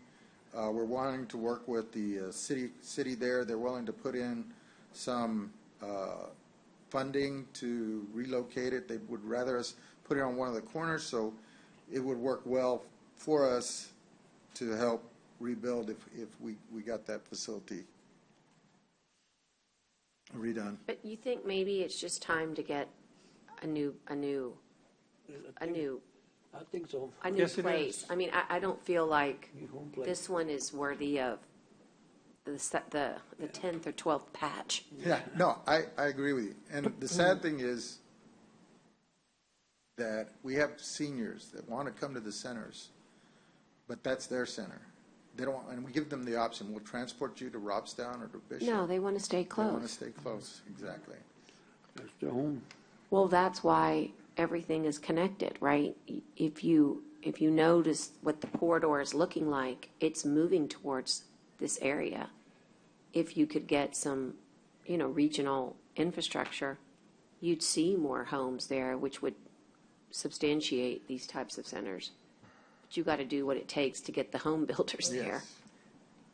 We're wanting to work with the city there. They're willing to put in some funding to relocate it. They would rather us put it on one of the corners, so it would work well for us to help rebuild if we got that facility redone. But you think maybe it's just time to get a new I think so. a new Yes, it place. is. I mean, I don't feel like New home place. this one is worthy of the 10th or 12th patch. Yeah, no, I agree with you. And the sad thing is that we have seniors that want to come to the centers, but that's their center. They don't, and we give them the option. We'll transport you to Robstown or to Bishop. No, they want to stay They want to close. stay close, exactly. That's their home. Well, that's why everything is connected, right? If you notice what the corridor is looking like, it's moving towards this area. If you could get some, regional infrastructure, you'd see more homes there, which would substantiate these types of centers. But you got to do what it takes to get the home builders there. Yes.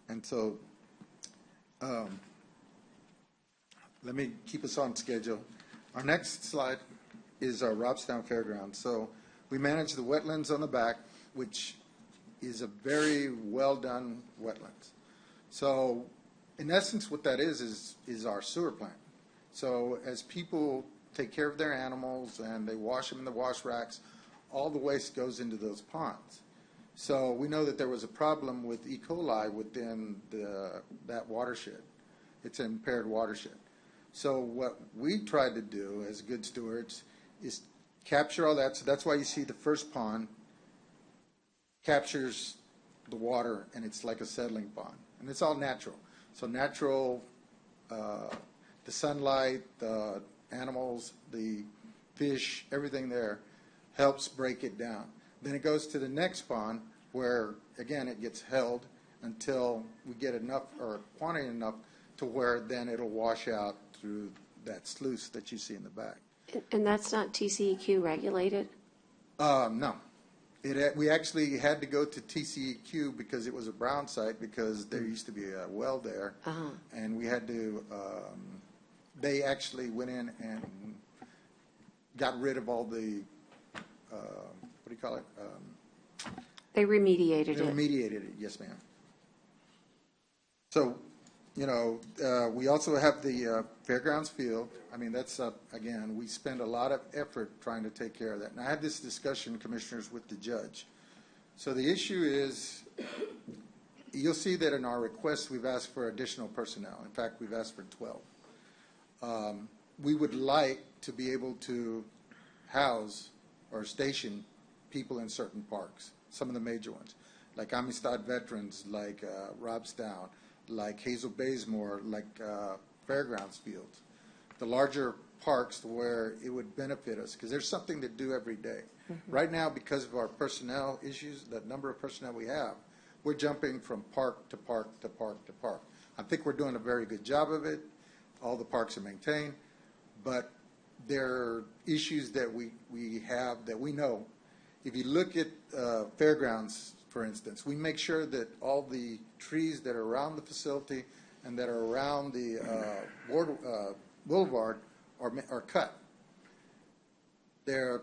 And so, let me keep us on schedule. Our next slide is our Robstown Fairgrounds. So we manage the wetlands on the back, which is a very well-done wetlands. So in essence, what that is our sewer plant. So as people take care of their animals and they wash them in the wash racks, all the waste goes into those ponds. So we know that there was a problem with E. coli within that watershed. It's an impaired watershed. So what we tried to do as good stewards is capture all that. So that's why you see the first pond captures the water, and it's like a settling pond. And it's all natural. So natural, the sunlight, the animals, the fish, everything there helps break it down. Then it goes to the next pond where, again, it gets held until we get enough or quantity enough to where then it'll wash out through that sluice that you see in the back. And that's not TCEQ regulated? No. We actually had to go to TCEQ because it was a brown site because there used to be a well there. And we had to, they actually went in and got rid of all the, what do you call it? They remediated it. They remediated it, yes, ma'am. So, you know, we also have the fairgrounds field. I mean, that's, again, we spend a lot of effort trying to take care of that. And I had this discussion, commissioners, with the judge. So the issue is, you'll see that in our request, we've asked for additional personnel. In fact, we've asked for 12. We would like to be able to house or station people in certain parks, some of the major ones, like Amistad Veterans, like Robstown, like Hazel Baysmore, like Fairgrounds Fields, the larger parks where it would benefit us, because there's something to do every day. Right now, because of our personnel issues, the number of personnel we have, we're jumping from park to park to park to park. I think we're doing a very good job of it. All the parks are maintained, but there are issues that we have that we know. If you look at Fairgrounds, for instance, we make sure that all the trees that are around the facility and that are around the boulevard are cut. The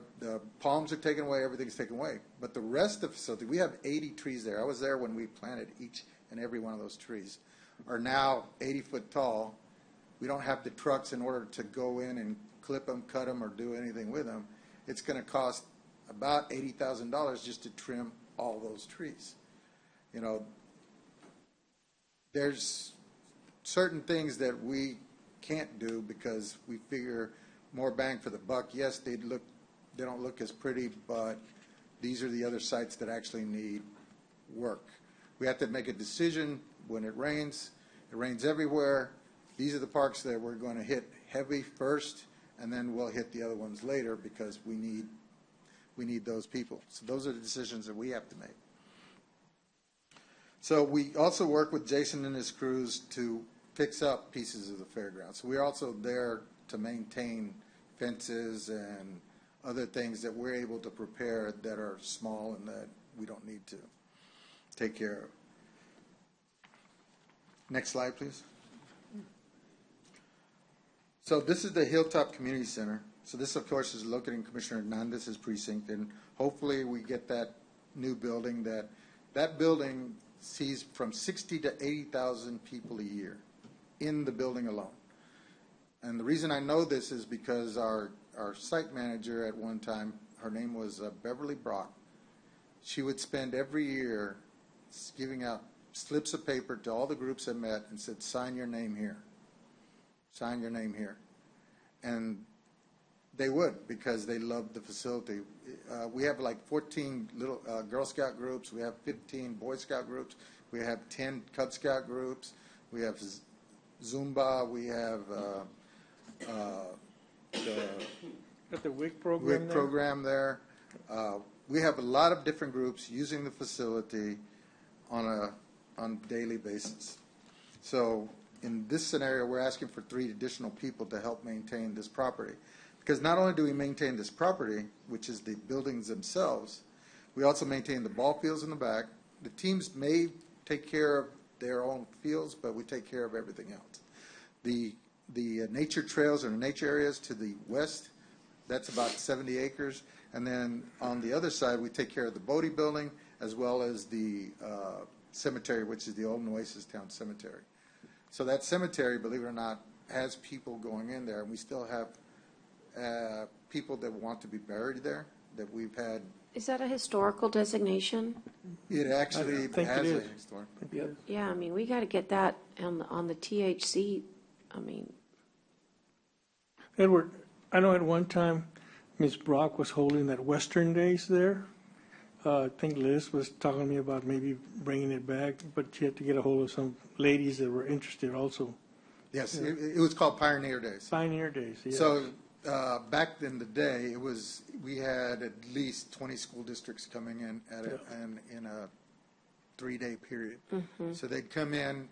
palms are taken away, everything's taken away. But the rest of the facility, we have 80 trees there. I was there when we planted each and every one of those trees, are now 80 foot tall. We don't have the trucks in order to go in and clip them, cut them, or do anything with them. It's going to cost about $80,000 just to trim all those trees. You know, there's certain things that we can't do because we figure more bang for the buck. Yes, they don't look as pretty, but these are the other sites that actually need work. We have to make a decision when it rains. It rains everywhere. These are the parks that we're going to hit heavy first, and then we'll hit the other ones later because we need those people. So those are the decisions that we have to make. So we also work with Jason and his crews to fix up pieces of the fairgrounds. So we're also there to maintain fences and other things that we're able to prepare that are small and that we don't need to take care of. Next slide, please. So this is the Hilltop Community Center. So this, of course, is located in Commissioner Hernandez's precinct, and hopefully we get that new building. That building sees from 60 to 80,000 people a year in the building alone. And the reason I know this is because our site manager at one time, her name was Beverly Brock. She would spend every year giving out slips of paper to all the groups that met and said, sign your name here. Sign your name here. And they would, because they loved the facility. We have like 14 little Girl Scout groups. We have 15 Boy Scout groups. We have 10 Cub Scout groups. We have Zumba. We have the WIC program there. We have a lot of different groups using the facility on a daily basis. So in this scenario, we're asking for 3 additional people to help maintain this property. Because not only do we maintain this property, which is the buildings themselves, we also maintain the ball fields in the back. The teams may take care of their own fields, but we take care of everything else. The nature trails or nature areas to the west, that's about 70 acres. And then on the other side, we take care of the Bodie building as well as the cemetery, which is the old Nueces Town Cemetery. So that cemetery, believe it or not, has people going in there, and we still have people that want to be buried there that we've had. Is that a historical designation? It actually has a historical. Yeah, I mean, we got to get that on the THC. I mean, Edward, I know at one time Ms. Brock was holding that Western Days there, I think Liz was talking to me about maybe bringing it back, but she had to get a hold of some ladies that were interested also. Yes, it was called Pioneer Days. Pioneer Days, yes. So back in the day, we had at least 20 school districts coming in in a 3-day period. Mm-hmm. So they'd come in.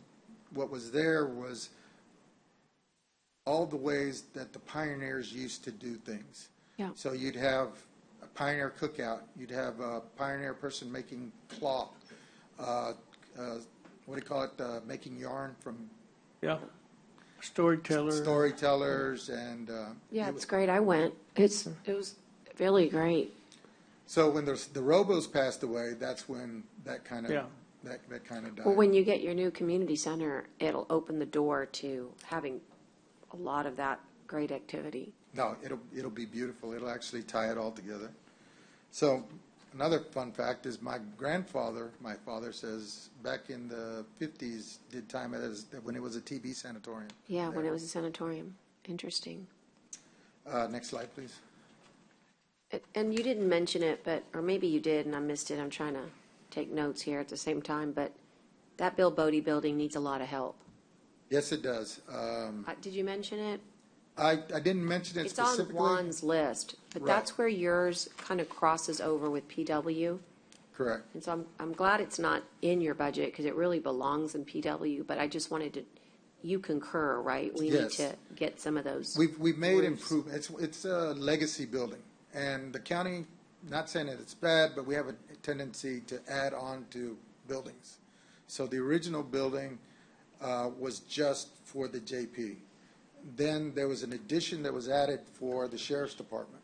What was there was all the ways that the pioneers used to do things. Yeah. So you'd have a pioneer cookout. You'd have a pioneer person making cloth. What do you call it? Making yarn from. Yeah. Storytellers and. Yeah, it's great. I went. It was really great. So when the Robos passed away, that's when that kind of that kind of died. Well, when you get your new community center, it'll open the door to having a lot of that great activity. No, it'll be beautiful. It'll actually tie it all together. So another fun fact is my father says, back in the 50s, did time when it was a TB sanatorium. Yeah, when it was a sanatorium. Interesting. Next slide, please. And you didn't mention it, or maybe you did and I missed it. I'm trying to take notes here at the same time, but that Bill Bodie building needs a lot of help. Yes, it does. Did you mention it? I didn't mention it specifically. It's on Juan's list, but Right. That's where yours kind of crosses over with PW. Correct. And so I'm glad it's not in your budget because it really belongs in PW, but I just wanted to, you concur, right? We need Yes. to get some of those. We've made roofs. improvements. It's a legacy building, and the county, not saying that it's bad, but we have a tendency to add on to buildings. So the original building was just for the JP. Then there was an addition that was added for the sheriff's department.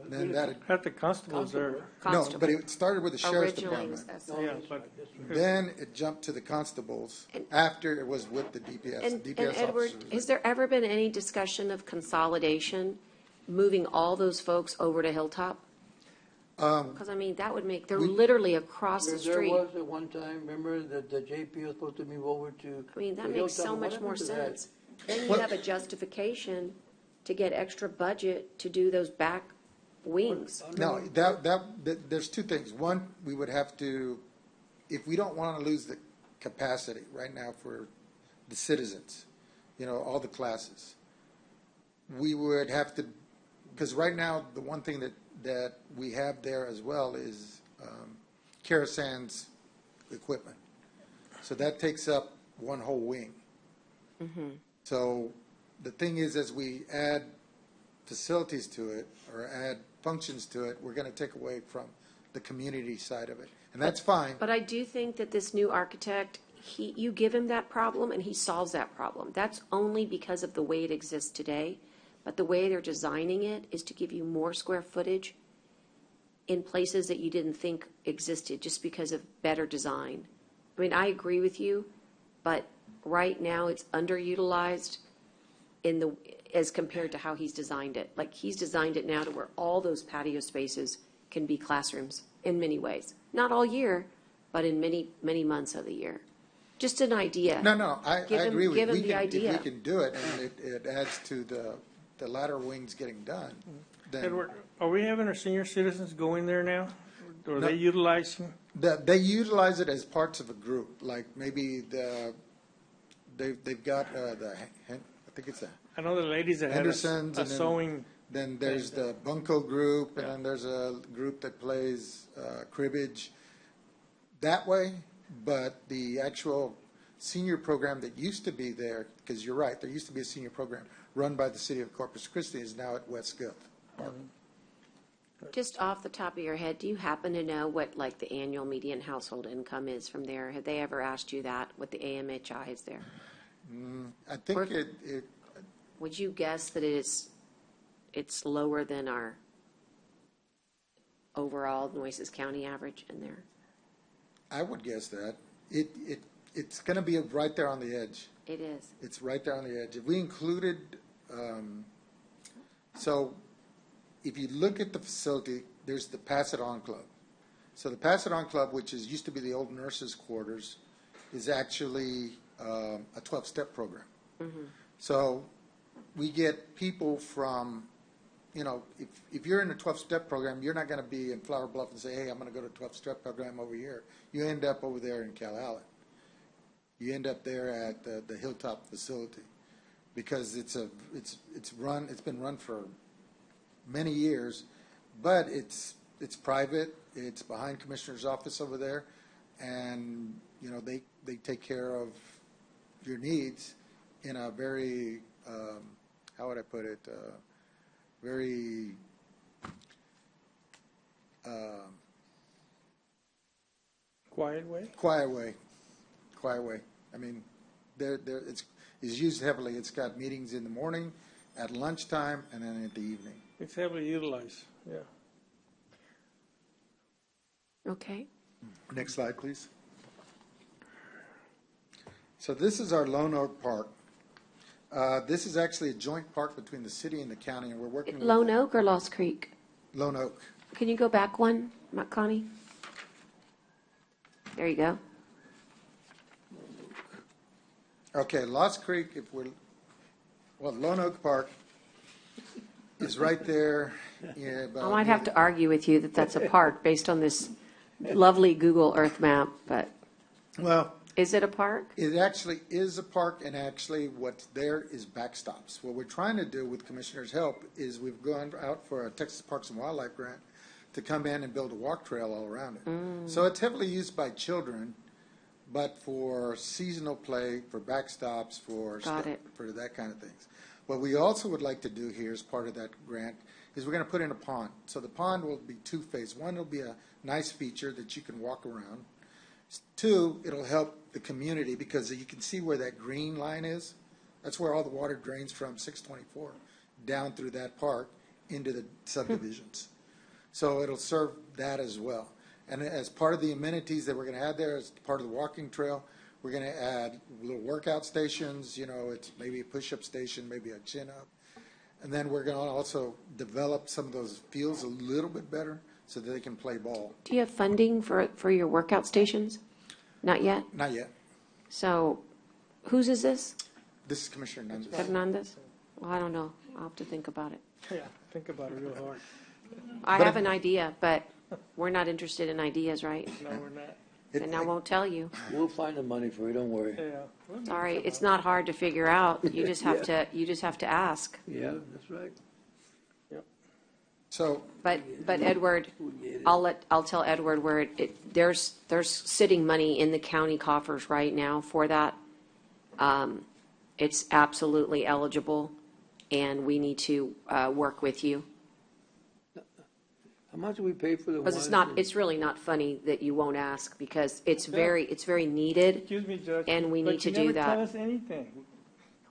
Then that Had the constables there. no, but it started with the sheriff's Originally, department. Yeah, but Then it jumped to the constables after it was with the DPS. And DPS Edward, officers. has there ever been any discussion of consolidation, moving all those folks over to Hilltop? Because, I mean, that would make, they're literally across the There street. was at one time, remember, that the JP was supposed to move over to. I mean, that to makes Hilltop. so What much happened more to that? sense. Then you have a justification to get extra budget to do those back wings. No, there's two things. One, we would have to, if we don't want to lose the capacity right now for the citizens, all the classes, we would have to, because right now, the one thing that we have there as well is Karasan's equipment. So that takes up one whole wing. Mm-hmm. So the thing is, as we add facilities to it or add functions to it, we're going to take away from the community side of it. And that's fine. But I do think that this new architect, you give him that problem and he solves that problem. That's only because of the way it exists today. But the way they're designing it is to give you more square footage in places that you didn't think existed just because of better design. I mean, I agree with you, but right now it's underutilized as compared to how he's designed it. Like, he's designed it now to where all those patio spaces can be classrooms in many ways. Not all year, but in many, many months of the year. Just an idea. No, I agree with you. Give him the idea. If we can do it and it adds to the latter wings getting done, then. Edward, are we having our senior citizens go in there now? Or are No. they utilizing? They utilize it as parts of a group, like maybe they've got I think it's I know the ladies that had Henderson's a and then- sewing. Then there's the Bunko group, and then there's a group that plays cribbage that way. But the actual senior program that used to be there, because you're right, there used to be a senior program run by the city of Corpus Christi, is now at West Guth. Just off the top of your head, do you happen to know what, like, the annual median household income is from there? Have they ever asked you that, what the AMHI is there? I think Or- it Would you guess that it's lower than our overall Nueces County average in there? I would guess that. It's going to be right there on the edge. It is. It's right there on the edge. If we included, so if you look at the facility, there's the Pass It On Club. So the Pass It On Club, which used to be the old nurses' quarters, is actually a 12-step program. Mm-hmm. So we get people from, you know, if you're in a 12-step program, you're not going to be in Flower Bluff and say, hey, I'm going to go to a 12-step program over here. You end up over there in Cal Allen. You end up there at the Hilltop facility because it's been run for many years, but it's private. It's behind Commissioner's office over there, and you know they take care of your needs in a very how would I put it? Very Quiet way? Quiet way. I mean, it's used heavily. It's got meetings in the morning, at lunchtime, and then at the evening. It's heavily utilized, yeah. Okay. Next slide, please. So this is our Lone Oak Park. This is actually a joint park between the city and the county, and we're working with Lone Oak or Lost Creek? Lone Oak. Can you go back one, Connie? There you go. Okay, Lost Creek, Lone Oak Park is right there. Yeah, I might have to argue with you that that's a park based on this lovely Google Earth map, but well, is it a park? It actually is a park, and actually what's there is backstops. What we're trying to do with Commissioner's help is we've gone out for a Texas Parks and Wildlife grant to come in and build a walk trail all around it. So it's heavily used by children, but for seasonal play, for backstops, for that kind of things. What we also would like to do here as part of that grant is we're going to put in a pond. So the pond will be two-phase. One will be a nice feature that you can walk around. Two, it'll help the community because you can see where that green line is. That's where all the water drains from 624 down through that park into the subdivisions. So it'll serve that as well. And as part of the amenities that we're going to add there, as part of the walking trail, we're going to add little workout stations. You know, it's maybe a push-up station, maybe a chin-up. And then we're going to also develop some of those fields a little bit better so that they can play ball. Do you have funding for your workout stations? Not yet? Not yet. So whose is this? This is Commissioner Hernandez. Hernandez? Well, I don't know. I'll have to think about it. Yeah, think about it real hard. I have an idea, but we're not interested in ideas, right? No, we're not. And I won't tell you. We'll find the money for you, don't worry. Yeah. Sorry, it's not hard to figure out. You just have to ask. Yeah, that's right. So, but Edward, I'll tell Edward where there's sitting money in the county coffers right now for that. It's absolutely eligible, and we need to work with you. How much do we pay for the? Because it's really not funny that you won't ask because it's very needed. Excuse me, Judge. And we need to do But you that. never tell us anything.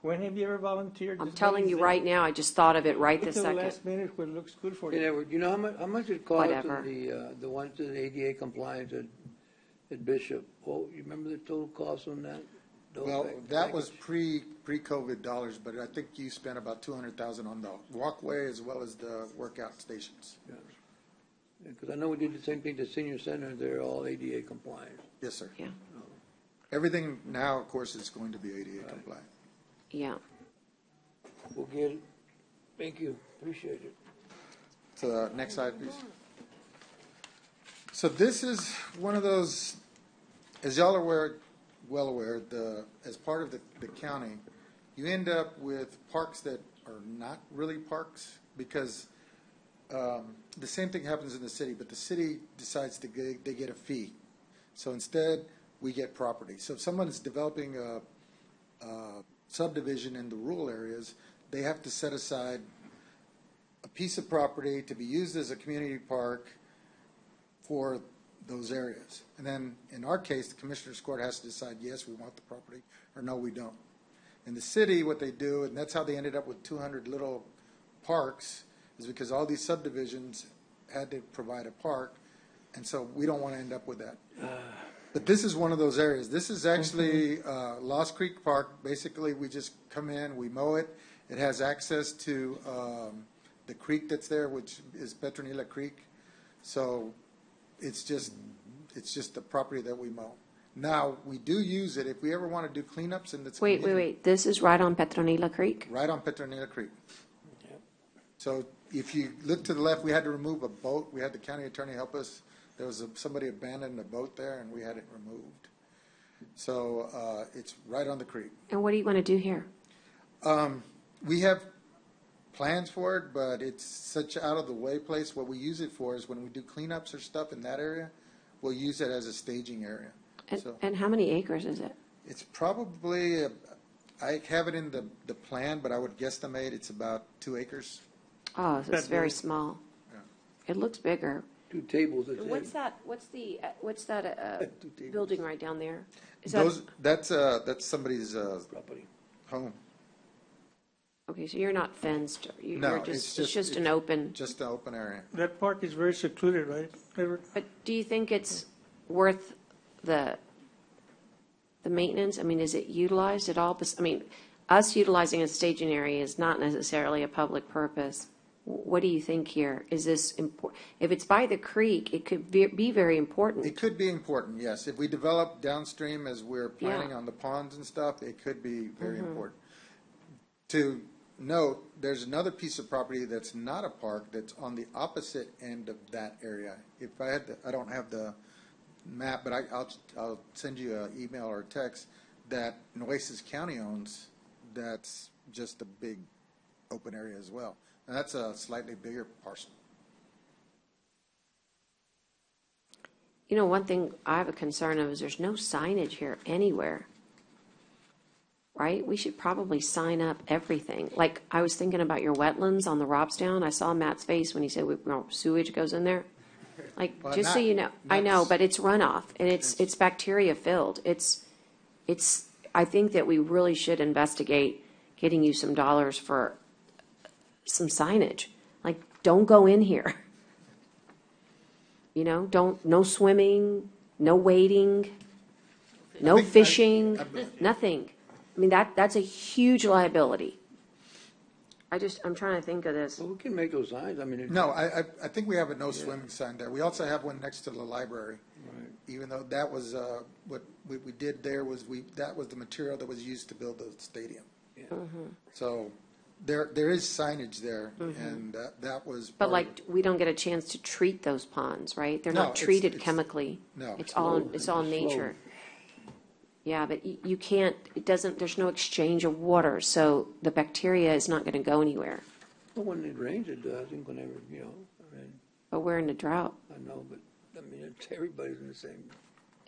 When have you ever volunteered? I'm telling you right now, I just thought of it right this Until the second. last minute when it looks good for you. Hey, Edward, you know how much it costs Whatever. the ones that ADA compliance at Bishop? Oh, you remember the total cost on that? well, that was pre-COVID dollars, but I think you spent about $200,000 on the walkway as well as the workout stations. Because I know we did the same thing at the senior center. They're all ADA compliant. Yes, sir. Yeah. Everything now, of course, is going to be ADA compliant. Yeah. We'll get it. Thank you. Appreciate it. So next slide, please. So this is one of those, as y'all are well aware, as part of the county, you end up with parks that are not really parks because the same thing happens in the city, but the city decides they get a fee. So instead, we get property. So if someone is developing a subdivision in the rural areas, they have to set aside a piece of property to be used as a community park for those areas. And then in our case, the Commissioner's Court has to decide, yes, we want the property, or no, we don't. In the city, what they do, and that's how they ended up with 200 little parks, is because all these subdivisions had to provide a park, and so we don't want to end up with that. But this is one of those areas. This is actually Lost Creek Park. Basically, we just come in, we mow it. It has access to the creek that's there, which is Petronila Creek. So it's just the property that we mow. Now, we do use it if we ever want to do cleanups in the Wait. This is right on Petronila Creek? Right on Petronila Creek. So if you look to the left, we had to remove a boat. We had the county attorney help us. There was somebody abandoned a boat there, and we had it removed. So it's right on the creek. And what do you want to do here? We have plans for it, but it's such out of the way place. What we use it for is when we do cleanups or stuff in that area, we'll use it as a staging area. And how many acres is it? It's probably, I have it in the plan, but I would guesstimate it's about 2 acres. Oh, so it's very small. Yeah. It looks bigger. 2 tables. What's that? What's that building right down there? Is that's somebody's property home. Okay, so you're not fenced. No, You're it's just an open. Just an open area. That park is very secluded, right, Edward? But do you think it's worth the maintenance? I mean, is it utilized at all? I mean, us utilizing a staging area is not necessarily a public purpose. What do you think here? Is this important? If it's by the creek, it could be very important. It could be important, yes. If we develop downstream as we're planning on the ponds and stuff, it could be very important. To note, there's another piece of property that's not a park that's on the opposite end of that area. If I had, I don't have the map, but I'll send you an email or a text that Nueces County owns. That's just a big open area as well. And that's a slightly bigger parcel. You know, one thing I have a concern of is there's no signage here anywhere, right? We should probably sign up everything. Like, I was thinking about your wetlands on the Robstown. I saw Matt's face when he said sewage goes in there. Like, well, just so you know, I know, but it's runoff, and it's bacteria filled. I think that we really should investigate getting you some dollars for some signage. Like, don't go in here. You know, no swimming, no wading, no fishing, nothing. I mean, that's a huge liability. I'm trying to think of this. Well, we can make those signs. I mean, no, I think we have a no swimming sign there. We also have one next to the library. Right. Even though that was what we did there was that was the material that was used to build the stadium. Yeah. So there is signage there, and that was. But like, we don't get a chance to treat those ponds, right? They're not treated chemically. No, it's all nature. Yeah, but you can't. There's no exchange of water, so the bacteria is not going to go anywhere. Well, when it rains, it does. And whenever I mean. But we're in a drought. I know, but I mean, everybody's in the same.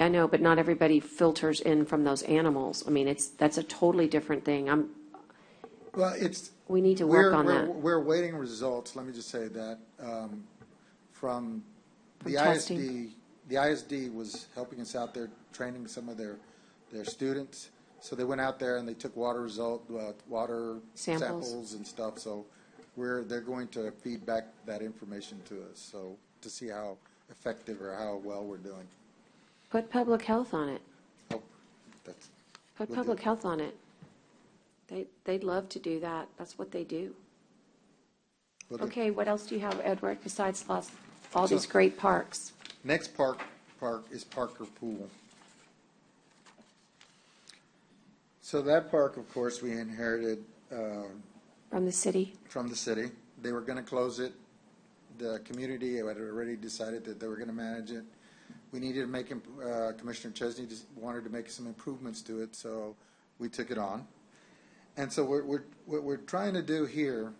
I know, but not everybody filters in from those animals. I mean, that's a totally different thing. Well, we need to work on that. We're awaiting results. Let me just say that from the testing. ISD. The ISD was helping us out there, training some of their students. So they went out there and they took water samples and stuff. So they're going to feed back that information to us. So to see how effective or how well we're doing. Put public health on it. Oh, Put public health on it. They'd love to do that. That's what they do. Okay, what else do you have, Edward, besides all these great parks? Next park is Parker Pool. So that park, of course, we inherited from the city. From the city. They were going to close it. The community had already decided that they were going to manage it. We needed to make Commissioner Chesney wanted to make some improvements to it, so we took it on. And so what we're trying to do here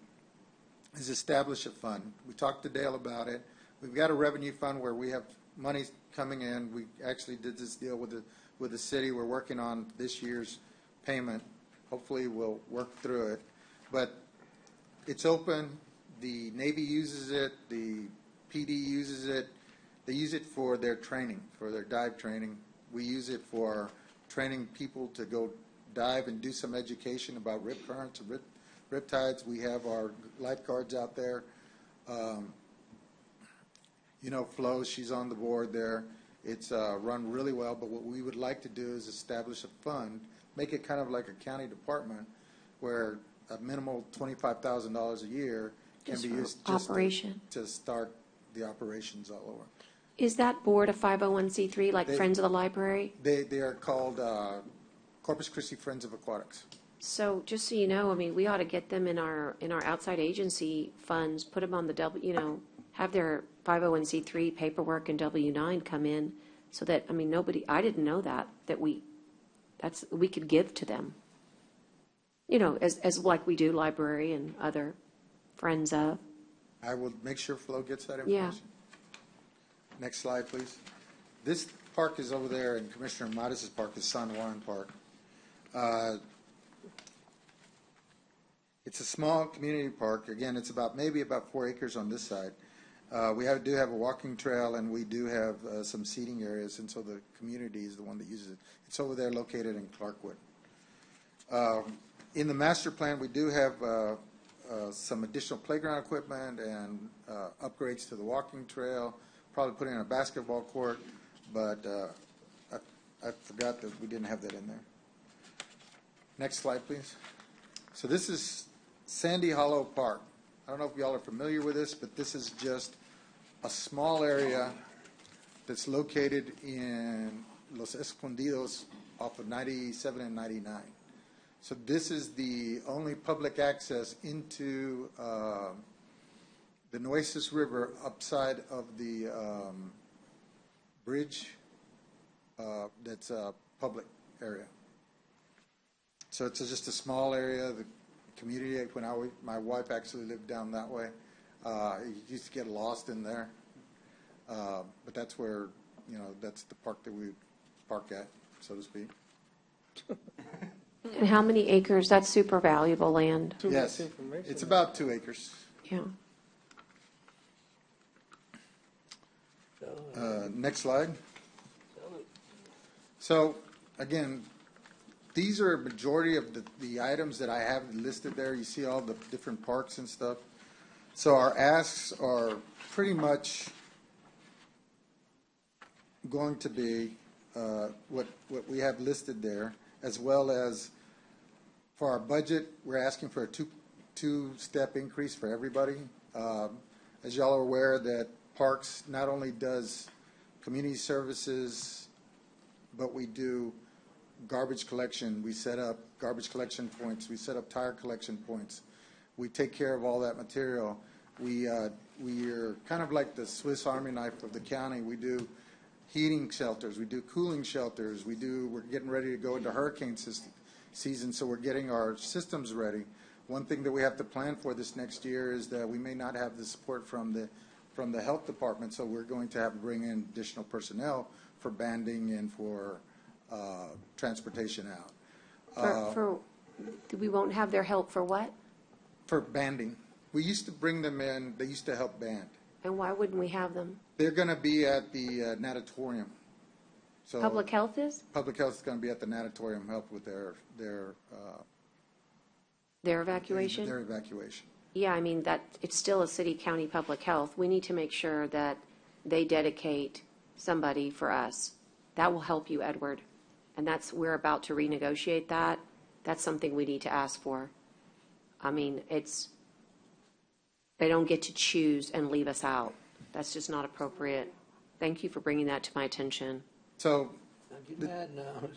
is establish a fund. We talked to Dale about it. We've got a revenue fund where we have money coming in. We actually did this deal with the city. We're working on this year's payment. Hopefully we'll work through it. But it's open. The Navy uses it. The PD uses it. They use it for their training, for their dive training. We use it for training people to go dive and do some education about rip currents and rip tides. We have our lifeguards out there. Flo, she's on the board there. It's run really well, but what we would like to do is establish a fund, make it kind of like a county department where a minimal $25,000 a year can be used just to start the operations all over. Is that board a 501c3 like Friends of the Library? They are called Corpus Christi Friends of Aquatics. So just so you know, I mean, we ought to get them in our outside agency funds, put them on the have their 501c3 paperwork and W-9 come in so that, I mean, I didn't know that we could give to them. As like we do library and other friends of. I will make sure Flo gets that information. Yeah. Next slide, please. This park is over there, and Commissioner Mattis' park is San Juan Park. It's a small community park. Again, it's maybe about 4 acres on this side. We do have a walking trail, and we do have some seating areas, and so the community is the one that uses it. It's over there located in Clarkwood. In the master plan, we do have some additional playground equipment and upgrades to the walking trail, probably putting in a basketball court, but I forgot that we didn't have that in there. Next slide, please. So this is Sandy Hollow Park. I don't know if y'all are familiar with this, but this is just a small area that's located in Los Escondidos off of 97 and 99. So this is the only public access into the Nueces River upside of the bridge that's a public area. So it's just a small area. The community, when my wife actually lived down that way, you used to get lost in there. But that's where, that's the park that we park at, so to speak. And how many acres? That's super valuable land. Yes, it's about 2 acres. Yeah. Next slide. So, again, these are a majority of the items that I have listed there. You see all the different parks and stuff. So our asks are pretty much going to be what we have listed there, as well as for our budget, we're asking for a two-step increase for everybody. As y'all are aware, that Parks not only does community services, but we do garbage collection. We set up garbage collection points. We set up tire collection points. We take care of all that material. We are kind of like the Swiss Army knife of the county. We do heating shelters. We do cooling shelters. We're getting ready to go into hurricane season, so we're getting our systems ready. One thing that we have to plan for this next year is that we may not have the support from the health department, so we're going to have to bring in additional personnel for banding and for transportation out. We won't have their help for what? For banding. We used to bring them in. They used to help band. And why wouldn't we have them? They're going to be at the natatorium. So Public health is? Public health is going to be at the natatorium, help with their evacuation? Their evacuation. Yeah, I mean, it's still a city county public health. We need to make sure that they dedicate somebody for us. That will help you, Edward. And we're about to renegotiate that. That's something we need to ask for. I mean, they don't get to choose and leave us out. That's just not appropriate. Thank you for bringing that to my attention. So, Don't get mad now.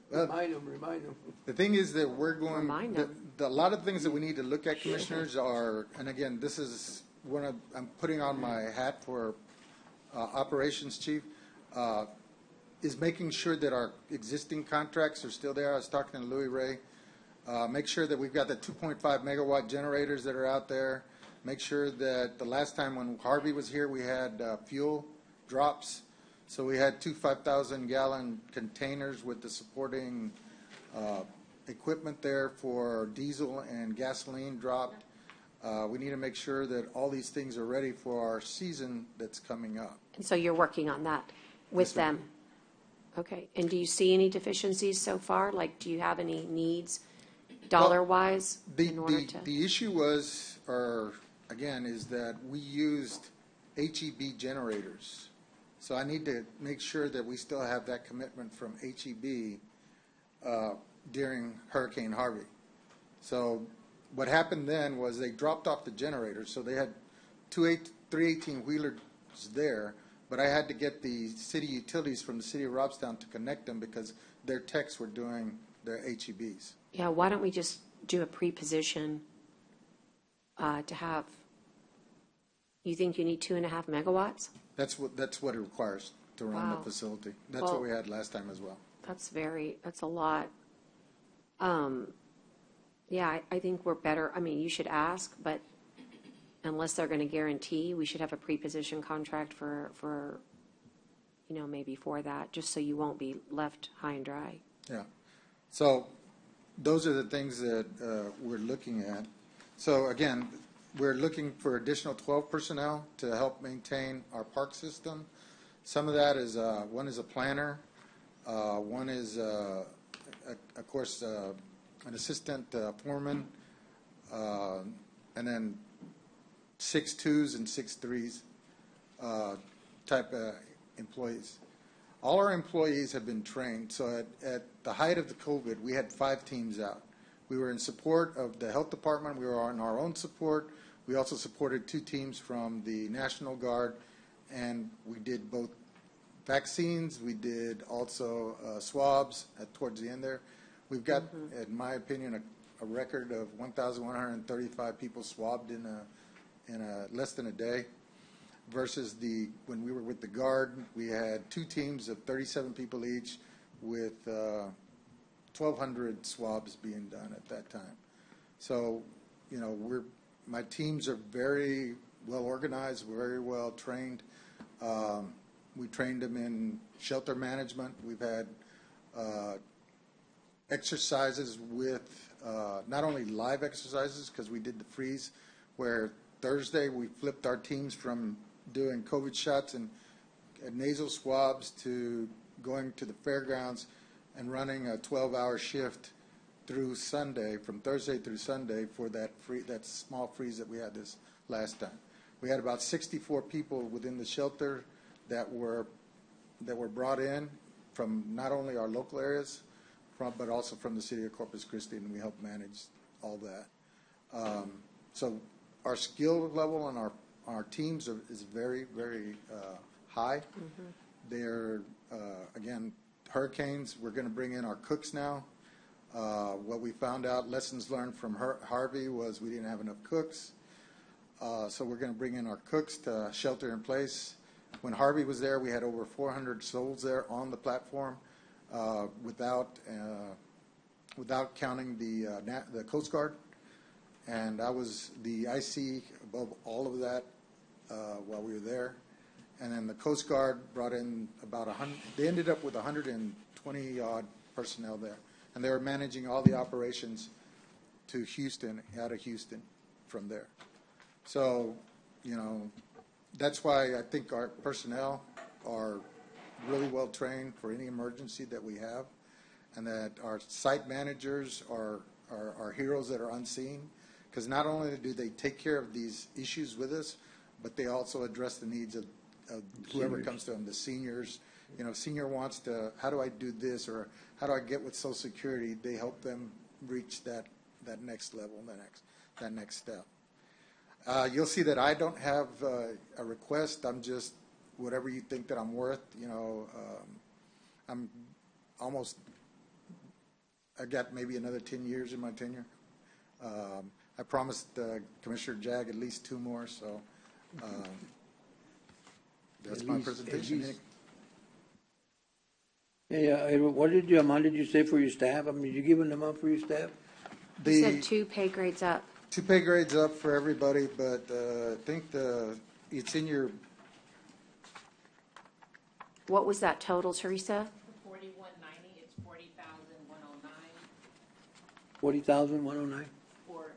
Remind them. The thing is that we're going, a lot of things that we need to look at, commissioners, are, and again, this is I'm putting on my hat for operations chief, is making sure that our existing contracts are still there. I was talking to Louis Ray. Make sure that we've got the 2.5 megawatt generators that are out there. Make sure that the last time when Harvey was here, we had fuel drops. So we had 2 5,000-gallon containers with the supporting equipment there for diesel and gasoline dropped. We need to make sure that all these things are ready for our season that's coming up. And so you're working on that with them? Okay. And do you see any deficiencies so far? Like, do you have any needs dollar-wise in order to? The issue was, is that we used HEB generators. So I need to make sure that we still have that commitment from HEB during Hurricane Harvey. So what happened then was they dropped off the generators. So they had 3 18-wheelers there, but I had to get the city utilities from the city of Robstown to connect them because their techs were doing They're HEBs. Yeah, why don't we just do a pre-position to have, you think you need 2.5 megawatts? That's what it requires to run the Wow. facility. That's Well, what we had last time as well. That's a lot. Yeah, I think we're better, I mean, you should ask, but unless they're going to guarantee, we should have a pre-position contract for, maybe for that, just so you won't be left high and dry. Yeah. So those are the things that we're looking at. So again, we're looking for additional 12 personnel to help maintain our park system. Some of that is, one is a planner, one is, of course, an assistant foreman, and then 6 2s and 6 3s type employees. All our employees have been trained. So at the height of the COVID, we had 5 teams out. We were in support of the health department. We were on our own support. We also supported 2 teams from the National Guard, and we did both vaccines. We did also swabs towards the end there. We've got, in my opinion, a record of 1,135 people swabbed in less than a day. Versus when we were with the Guard, we had 2 teams of 37 people each with 1,200 swabs being done at that time. So, my teams are very well organized, very well trained. We trained them in shelter management. We've had exercises with not only live exercises, because we did the freeze, where Thursday we flipped our teams from doing COVID shots and nasal swabs to going to the fairgrounds and running a 12-hour shift through Sunday, from Thursday through Sunday, for that small freeze that we had this last time. We had about 64 people within the shelter that were brought in from not only our local areas, but also from the city of Corpus Christi, and we helped manage all that. So our skill level on our teams is very, very high. They're, again, hurricanes. We're going to bring in our cooks now. What we found out, lessons learned from Harvey, was we didn't have enough cooks. So we're going to bring in our cooks to shelter in place. When Harvey was there, we had over 400 souls there on the platform, without counting the Coast Guard. And I was the IC above all of that while we were there. And then the Coast Guard brought in about 100. They ended up with 120-odd personnel there. And they were managing all the operations to Houston, out of Houston from there. So, that's why I think our personnel are really well trained for any emergency that we have, and that our site managers are heroes that are unseen, because not only do they take care of these issues with us, but they also address the needs of whoever comes to them, the seniors. If senior wants to, how do I do this, or how do I get with Social Security, they help them reach that next level, that next step. You'll see that I don't have a request. I'm just whatever you think that I'm worth. I'm almost, I got maybe another 10 years in my tenure. I promised Commissioner Jag at least 2 more, so that's my presentation. Yeah, what amount did you say for your staff? I mean, did you give an amount for your staff? You said 2 pay grades up. 2 pay grades up for everybody, but I think it's in your. What was that total, Teresa? 4190, it's 40,109 40,109. for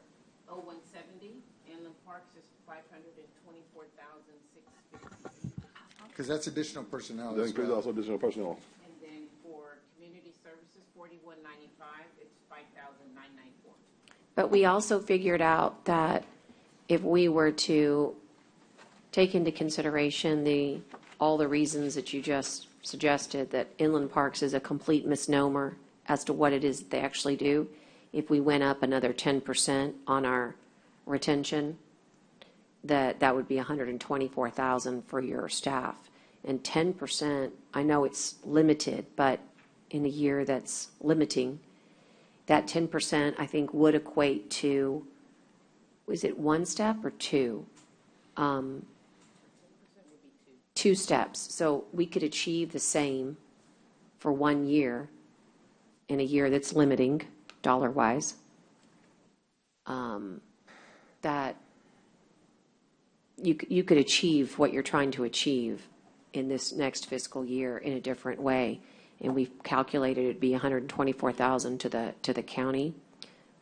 0170, and the parks is 524,650. Because that's additional personnel. That includes also additional personnel. And then for community services, 4195, it's 5,994. But we also figured out that if we were to take into consideration all the reasons that you just suggested, that inland parks is a complete misnomer as to what it is that they actually do, if we went up another 10% on our retention, that would be $124,000 for your staff. And 10%, I know it's limited, but in a year that's limiting, that 10%, I think, would equate to, was it one step or two? 2 steps. So we could achieve the same for 1 year in a year that's limiting dollar-wise. That you could achieve what you're trying to achieve in this next fiscal year in a different way. And we've calculated it'd be $124,000 to the county,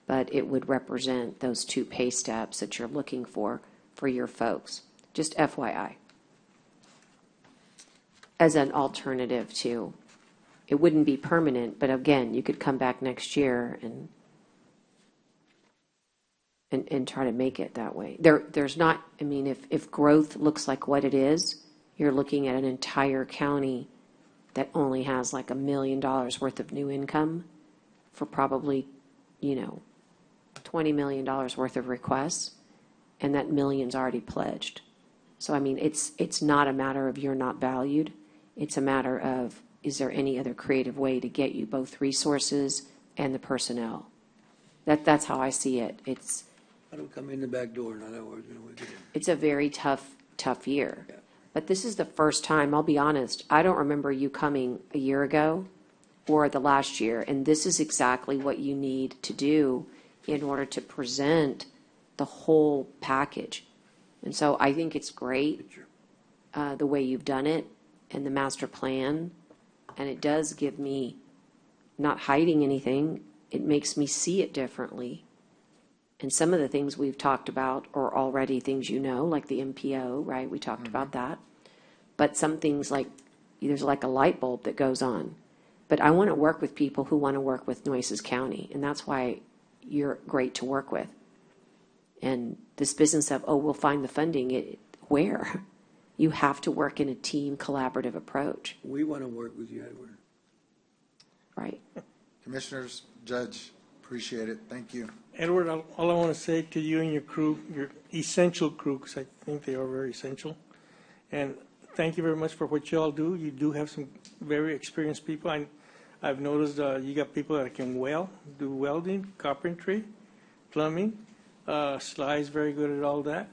but it would represent those 2 pay steps that you're looking for your folks. Just FYI. As an alternative to, it wouldn't be permanent, but again, you could come back next year and try to make it that way. There's not, I mean, if growth looks like what it is, you're looking at an entire county that only has like $1 million worth of new income for probably, $20 million worth of requests, and that million's already pledged. So, I mean, it's not a matter of you're not valued. It's a matter of, is there any other creative way to get you both resources and the personnel? That's how I see it. I don't come in the back door, in other words. It's a very tough year. Yeah. But this is the first time, I'll be honest, I don't remember you coming a year ago or the last year, and this is exactly what you need to do in order to present the whole package. And so I think it's great the way you've done it and the master plan, and it does give me, not hiding anything, it makes me see it differently. And some of the things we've talked about are already things like the MPO, right? We talked about that. But some things like, there's like a light bulb that goes on. But I want to work with people who want to work with Nueces County, and that's why you're great to work with. And this business of, we'll find the funding, where? You have to work in a team collaborative approach. We want to work with you, Edward. Right. Commissioners, Judge, appreciate it. Thank you. Edward, all I want to say to you and your crew, your essential crew, because I think they are very essential, and thank you very much for what you all do. You do have some very experienced people. I've noticed you got people that can do welding, carpentry, plumbing. Sly is very good at all that.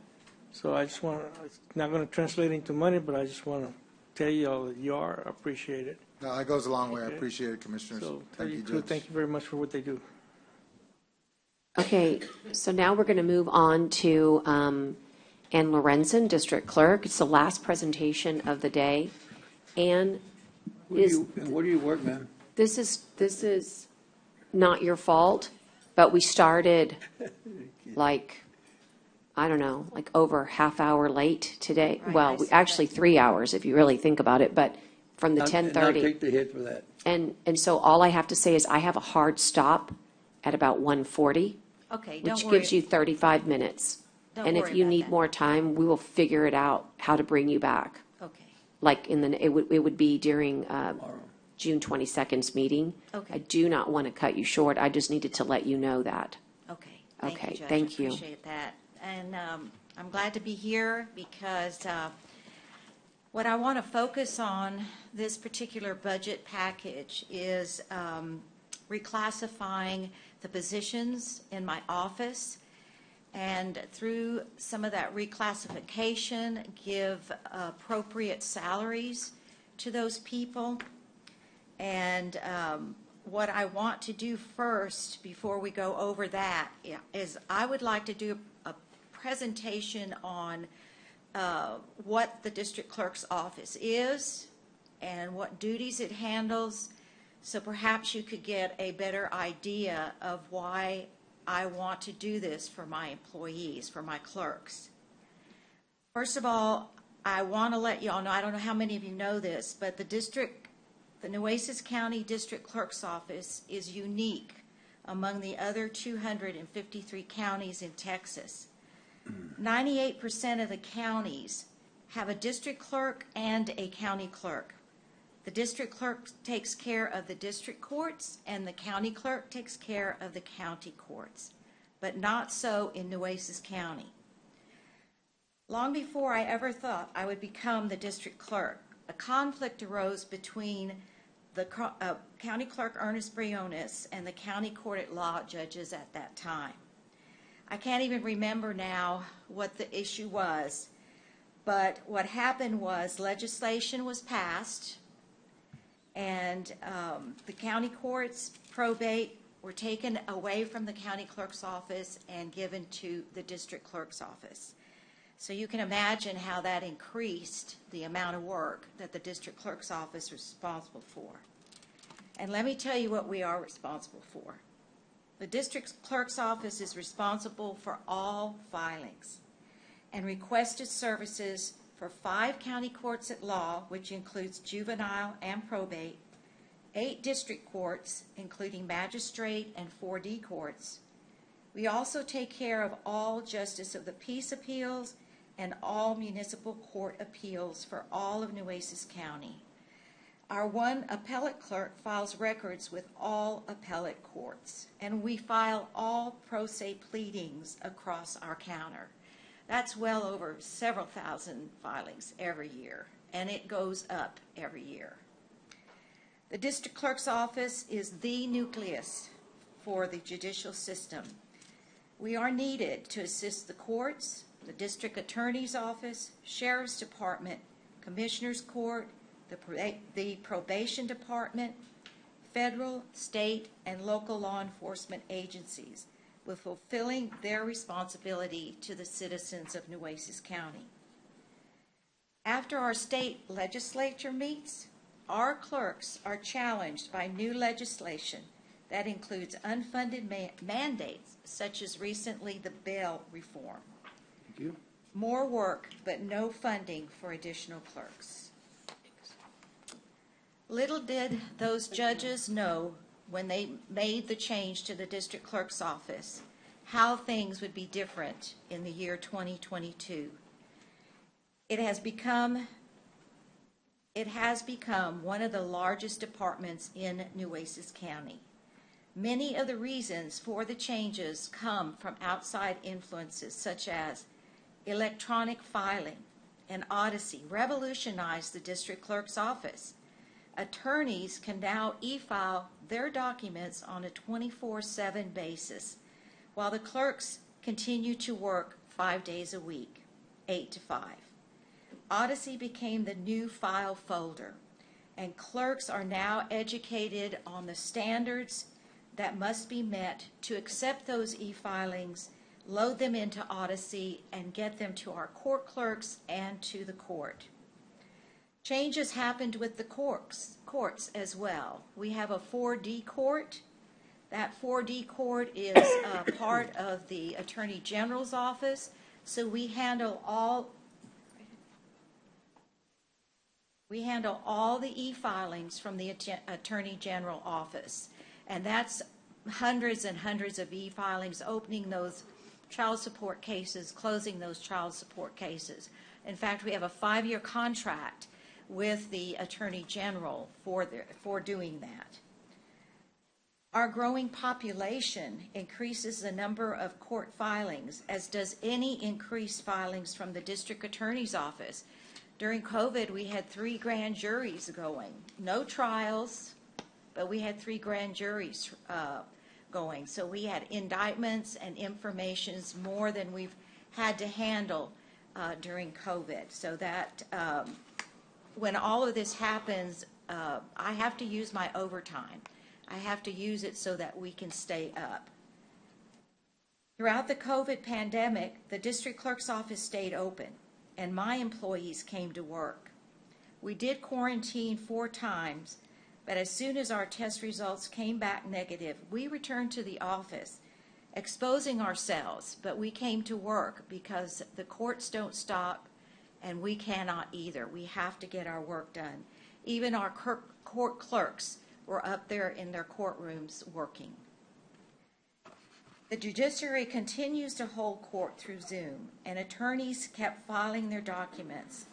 So I just want to, it's not going to translate into money, but I just want to tell you all that you are appreciated. No, that goes a long way. I appreciate it, Commissioners. So thank you, Judge. Thank you very much for what they do. Okay, so now we're going to move on to Ann Lorenzen, District Clerk. It's the last presentation of the day. Ann, Where do you work, ma'am? This is not your fault, but we started like, I don't know, like over half hour late today. Right, well, actually 3 hours if you really think about it, but from the 10:30. I'll take the hit for that. And so all I have to say is I have a hard stop at about 1:40. Okay, don't which worry. gives you 35 minutes. Don't and if worry you about need that. more time, we will figure it out how to bring you back. Okay, Like it would be during June 22nd's meeting. Okay. I do not want to cut you short. I just needed to let you know that. okay. Okay, You, Judge. thank you. I appreciate that. And I'm glad to be here because what I want to focus on this particular budget package is reclassifying the positions in my office, and through some of that reclassification, give appropriate salaries to those people. And what I want to do first, before we go over that, is I would like to do a presentation on what the district clerk's office is and what duties it handles. So perhaps you could get a better idea of why I want to do this for my employees, for my clerks. First of all, I want to let you all know, I don't know how many of you know this, but the Nueces County District Clerk's Office is unique among the other 253 counties in Texas. 98% of the counties have a district clerk and a county clerk. The district clerk takes care of the district courts, and the county clerk takes care of the county courts, but not so in Nueces County. Long before I ever thought I would become the district clerk, a conflict arose between County Clerk Ernest Briones and the County Court at Law judges at that time. I can't even remember now what the issue was, but what happened was legislation was passed, and the county courts probate were taken away from the county clerk's office and given to the district clerk's office. So you can imagine how that increased the amount of work that the district clerk's office was responsible for. And let me tell you what we are responsible for. The district clerk's office is responsible for all filings and requested services for 5 county courts at law, which includes juvenile and probate, 8 district courts, including magistrate and 4D courts. We also take care of all justice of the peace appeals and all municipal court appeals for all of Nueces County. Our one appellate clerk files records with all appellate courts, and we file all pro se pleadings across our counter. That's well over several thousand filings every year, and it goes up every year. The district clerk's office is the nucleus for the judicial system. We are needed to assist the courts, the district attorney's office, sheriff's department, commissioner's court, the probation department, federal, state, and local law enforcement agencies with fulfilling their responsibility to the citizens of Nueces County. After our state legislature meets, our clerks are challenged by new legislation that includes unfunded mandates, such as recently the bail reform. Thank you. More work, but no funding for additional clerks. Little did those judges know when they made the change to the district clerk's office how things would be different in the year 2022. It has become one of the largest departments in Nueces County. Many of the reasons for the changes come from outside influences such as electronic filing and Odyssey revolutionized the district clerk's office. Attorneys can now e-file their documents on a 24/7 basis, while the clerks continue to work 5 days a week, 8 to 5. Odyssey became the new file folder, and clerks are now educated on the standards that must be met to accept those e-filings, load them into Odyssey, and get them to our court clerks and to the court. Changes happened with the courts as well. We have a 4D court. That 4D court is part of the Attorney General's office, so we handle all the e-filings from the Attorney General office, and that's hundreds and hundreds of e-filings, opening those child support cases, closing those child support cases. In fact, we have a 5-year contract with the Attorney General for doing that. Our growing population increases the number of court filings, as does any increased filings from the district attorney's office. During COVID, we had 3 grand juries going. No trials, but we had 3 grand juries going. So we had indictments and informations more than we've had to handle during COVID. So that when all of this happens, I have to use my overtime. I have to use it so that we can stay up. Throughout the COVID pandemic, the district clerk's office stayed open, and my employees came to work. We did quarantine 4 times, but as soon as our test results came back negative, we returned to the office, exposing ourselves, but we came to work because the courts don't stop, and we cannot either. We have to get our work done. Even our court clerks were up there in their courtrooms working. The judiciary continues to hold court through Zoom, and attorneys kept filing their documents.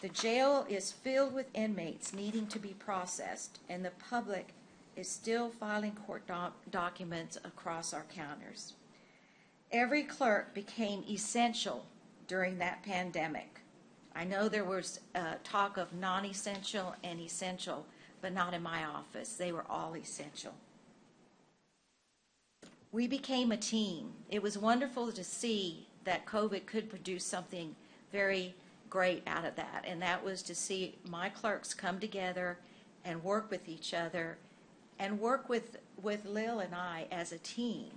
The jail is filled with inmates needing to be processed, and the public is still filing court documents across our counters. Every clerk became essential during that pandemic. I know there was talk of non-essential and essential, but not in my office. They were all essential. We became a team. It was wonderful to see that COVID could produce something very great out of that, and that was to see my clerks come together and work with each other and work with Lil and I as a team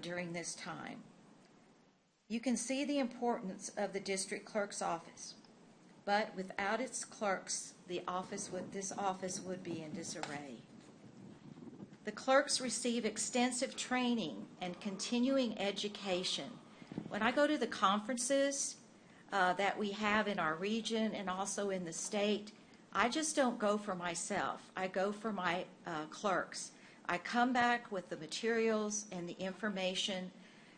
during this time. You can see the importance of the district clerk's office, but without its clerks, this office would be in disarray. The clerks receive extensive training and continuing education. When I go to the conferences that we have in our region and also in the state, I just don't go for myself. I go for my clerks. I come back with the materials and the information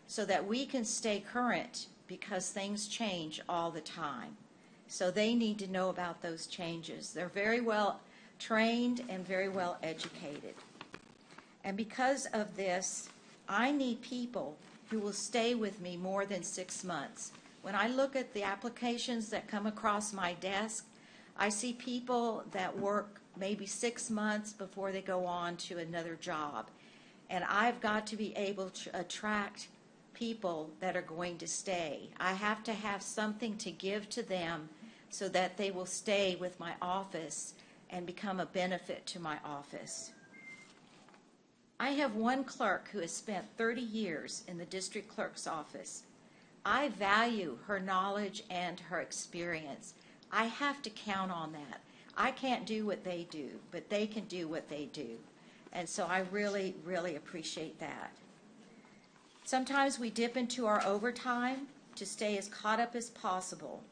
so that we can stay current, because things change all the time. So they need to know about those changes. They're very well trained and very well educated. And because of this, I need people who will stay with me more than 6 months. When I look at the applications that come across my desk, I see people that work maybe 6 months before they go on to another job. And I've got to be able to attract people that are going to stay. I have to have something to give to them so that they will stay with my office and become a benefit to my office. I have one clerk who has spent 30 years in the district clerk's office. I value her knowledge and her experience. I have to count on that. I can't do what they do, but they can do what they do. And so I really, really appreciate that. Sometimes we dip into our overtime to stay as caught up as possible.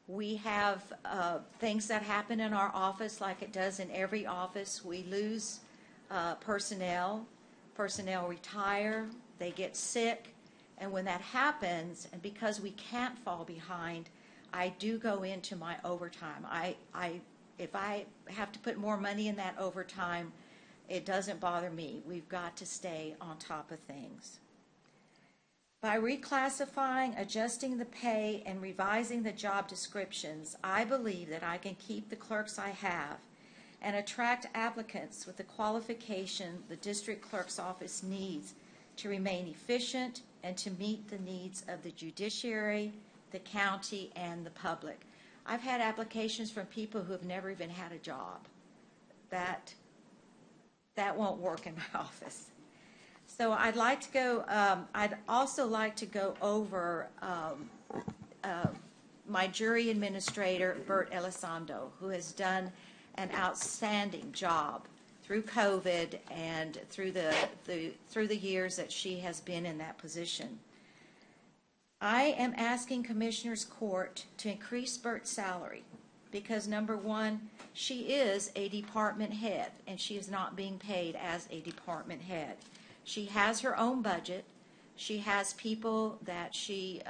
We have things that happen in our office like it does in every office. We lose personnel retire, they get sick, and when that happens, and because we can't fall behind, I do go into my overtime. If I have to put more money in that overtime, it doesn't bother me. We've got to stay on top of things. By reclassifying, adjusting the pay, and revising the job descriptions, I believe that I can keep the clerks I have and attract applicants with the qualification the district clerk's office needs to remain efficient and to meet the needs of the judiciary, the county, and the public. I've had applications from people who have never even had a job. That won't work in my office. So I'd also like to go over my jury administrator, Bert Elizondo, who has done an outstanding job through COVID and through the years that she has been in that position. I am asking Commissioners Court to increase Bert's salary because, number one, she is a department head and she is not being paid as a department head. She has her own budget. She has people that she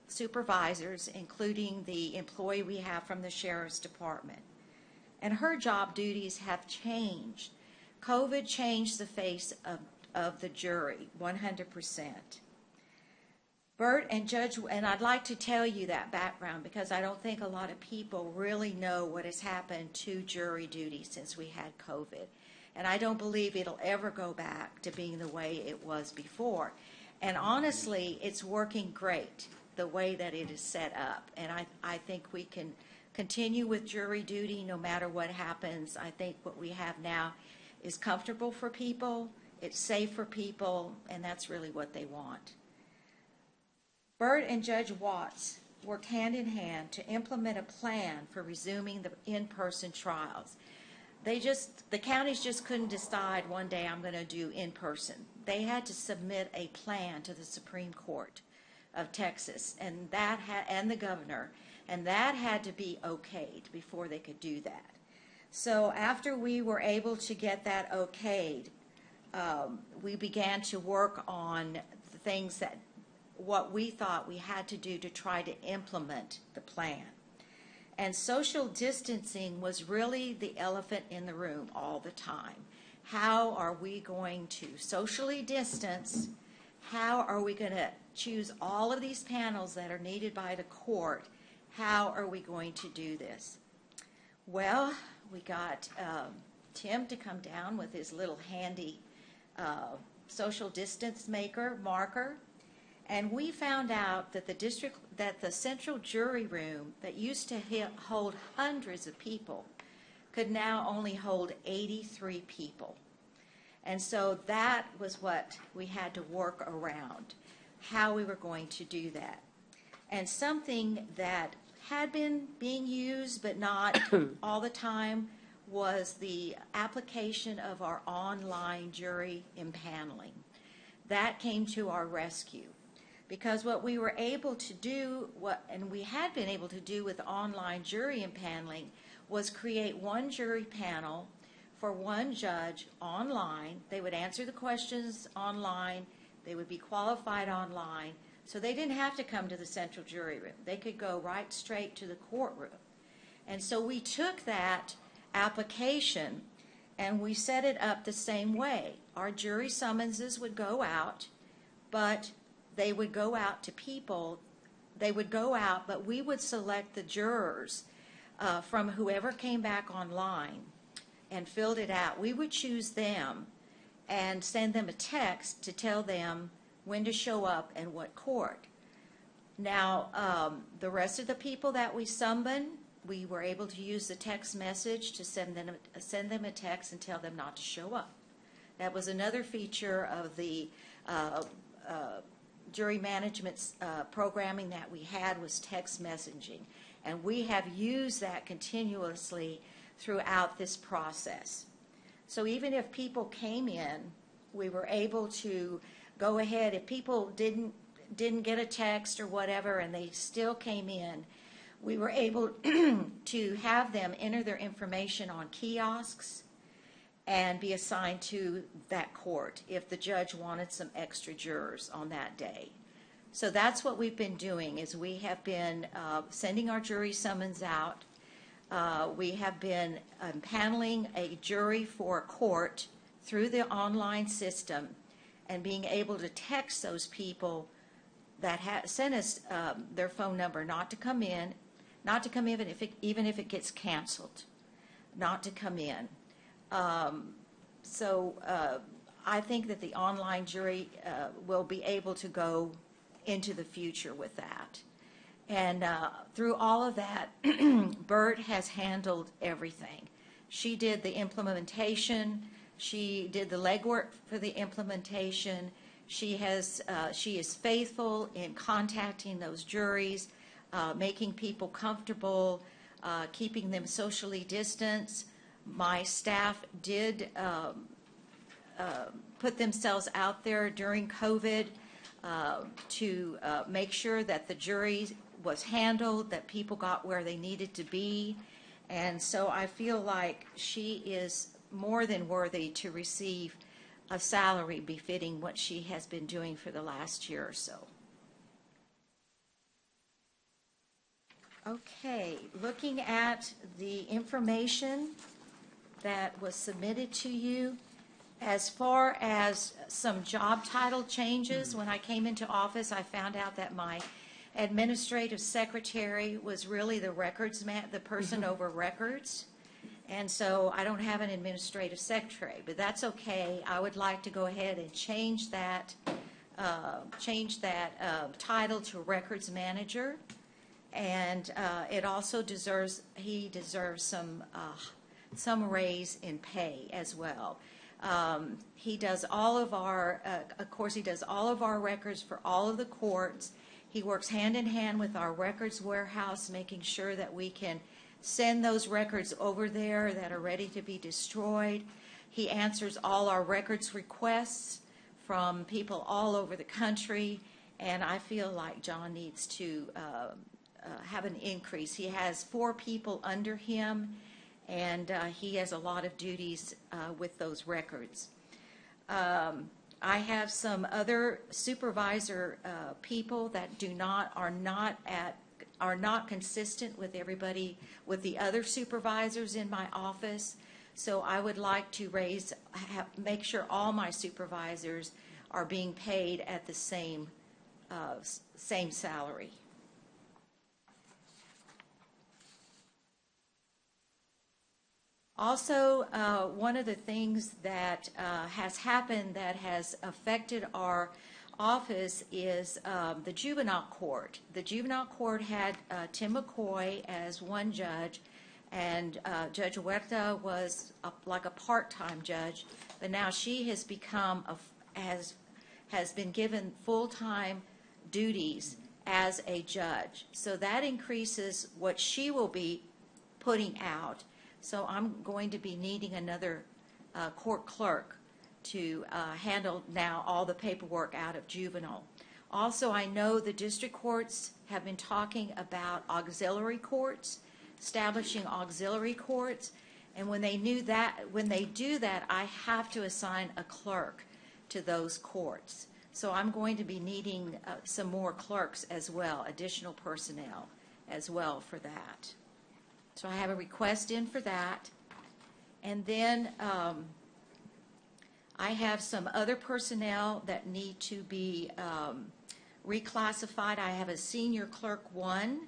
supervisors, including the employee we have from the Sheriff's Department. And her job duties have changed. COVID changed the face of the jury 100%. Bert and Judge, and I'd like to tell you that background because I don't think a lot of people really know what has happened to jury duty since we had COVID. And I don't believe it'll ever go back to being the way it was before. And honestly, it's working great the way that it is set up. And I think we can continue with jury duty no matter what happens. I think what we have now is comfortable for people, it's safe for people, and that's really what they want. Bert and Judge Watts worked hand in hand to implement a plan for resuming the in-person trials. The counties just couldn't decide one day I'm going to do in-person. They had to submit a plan to the Supreme Court of Texas and the governor, and that had to be okayed before they could do that. So after we were able to get that okayed, we began to work on the things what we thought we had to do to try to implement the plan. And social distancing was really the elephant in the room all the time. How are we going to socially distance? How are we going to choose all of these panels that are needed by the court? How are we going to do this? Well, We got Tim to come down with his little handy social distance marker, and we found out that the central jury room that used to hold hundreds of people could now only hold 83 people. And so that was what we had to work around, how we were going to do that. And something that had been being used but not all the time was the application of our online jury impaneling. That came to our rescue, because what we were able to do, and we had been able to do with online jury impaneling, was create one jury panel for one judge online. They would answer the questions online. They would be qualified online. So they didn't have to come to the central jury room. They could go right straight to the courtroom. And so we took that application and we set it up the same way. Our jury summonses would go out, but they would go out to people. They would go out, but we would select the jurors from whoever came back online and filled it out. We would choose them and send them a text to tell them when to show up and what court. Now, the rest of the people that we summoned, we were able to use the text message to send them a text and tell them not to show up. That was another feature of the jury management programming that we had, was text messaging. And we have used that continuously throughout this process. So even if people came in, we were able to go ahead. If people didn't get a text or whatever and they still came in, we were able to have them enter their information on kiosks and be assigned to that court if the judge wanted some extra jurors on that day. So that's what we've been doing, is we have been sending our jury summons out. We have been paneling a jury for a court through the online system and being able to text those people that sent us their phone number not to come in, even if it gets canceled, not to come in. So I think that the online jury will be able to go into the future with that. And through all of that, Bert has handled everything. She did the implementation. She did the legwork for the implementation. She is faithful in contacting those juries, making people comfortable, keeping them socially distanced. My staff did put themselves out there during COVID to make sure that the jury was handled, that people got where they needed to be. And so I feel like she is more than worthy to receive a salary befitting what she has been doing for the last year or so. Okay, looking at the information that was submitted to you, as far as some job title changes, when I came into office, I found out that my administrative secretary was really the the person over records. And so I don't have an administrative secretary, but that's okay. I would like to go ahead and change that title to records manager. And it also he deserves some raise in pay as well. He does all of our, of course, he does all of our records for all of the courts. He works hand in hand with our records warehouse, making sure that we can send those records over there that are ready to be destroyed. He answers all our records requests from people all over the country, and I feel like John needs to have an increase. He has 4 people under him, and he has a lot of duties with those records. I have some other supervisor people that are not consistent with everybody, with the other supervisors in my office. So I would like to make sure all my supervisors are being paid at the same salary. Also, one of the things that has happened that has affected our office is the juvenile court. The juvenile court had Tim McCoy as one judge, and Judge Huerta was like a part-time judge, but now she has become has been given full-time duties as a judge. So that increases what she will be putting out. So I'm going to be needing another court clerk to handle now all the paperwork out of juvenile. Also, I know the district courts have been talking about auxiliary courts, establishing auxiliary courts, and when they do that, I have to assign a clerk to those courts. So I'm going to be needing some more clerks as well, additional personnel as well for that. So I have a request in for that. And then I have some other personnel that need to be reclassified. I have a senior clerk 1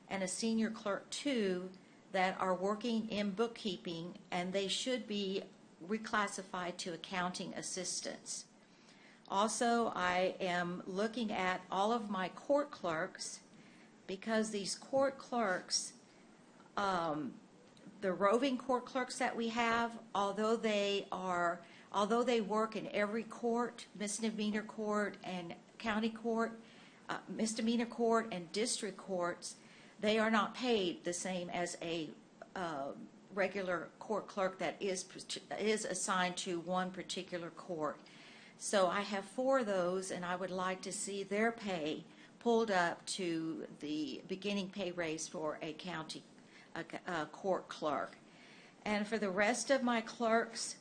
and a senior clerk 2 that are working in bookkeeping, and they should be reclassified to accounting assistants. Also, I am looking at all of my court clerks, because these court clerks, the roving court clerks that we have, although they work in every court, misdemeanor court and county court, misdemeanor court and district courts, they are not paid the same as a regular court clerk that is assigned to one particular court. So I have 4 of those, and I would like to see their pay pulled up to the beginning pay raise for a county court clerk. And for the rest of my clerks,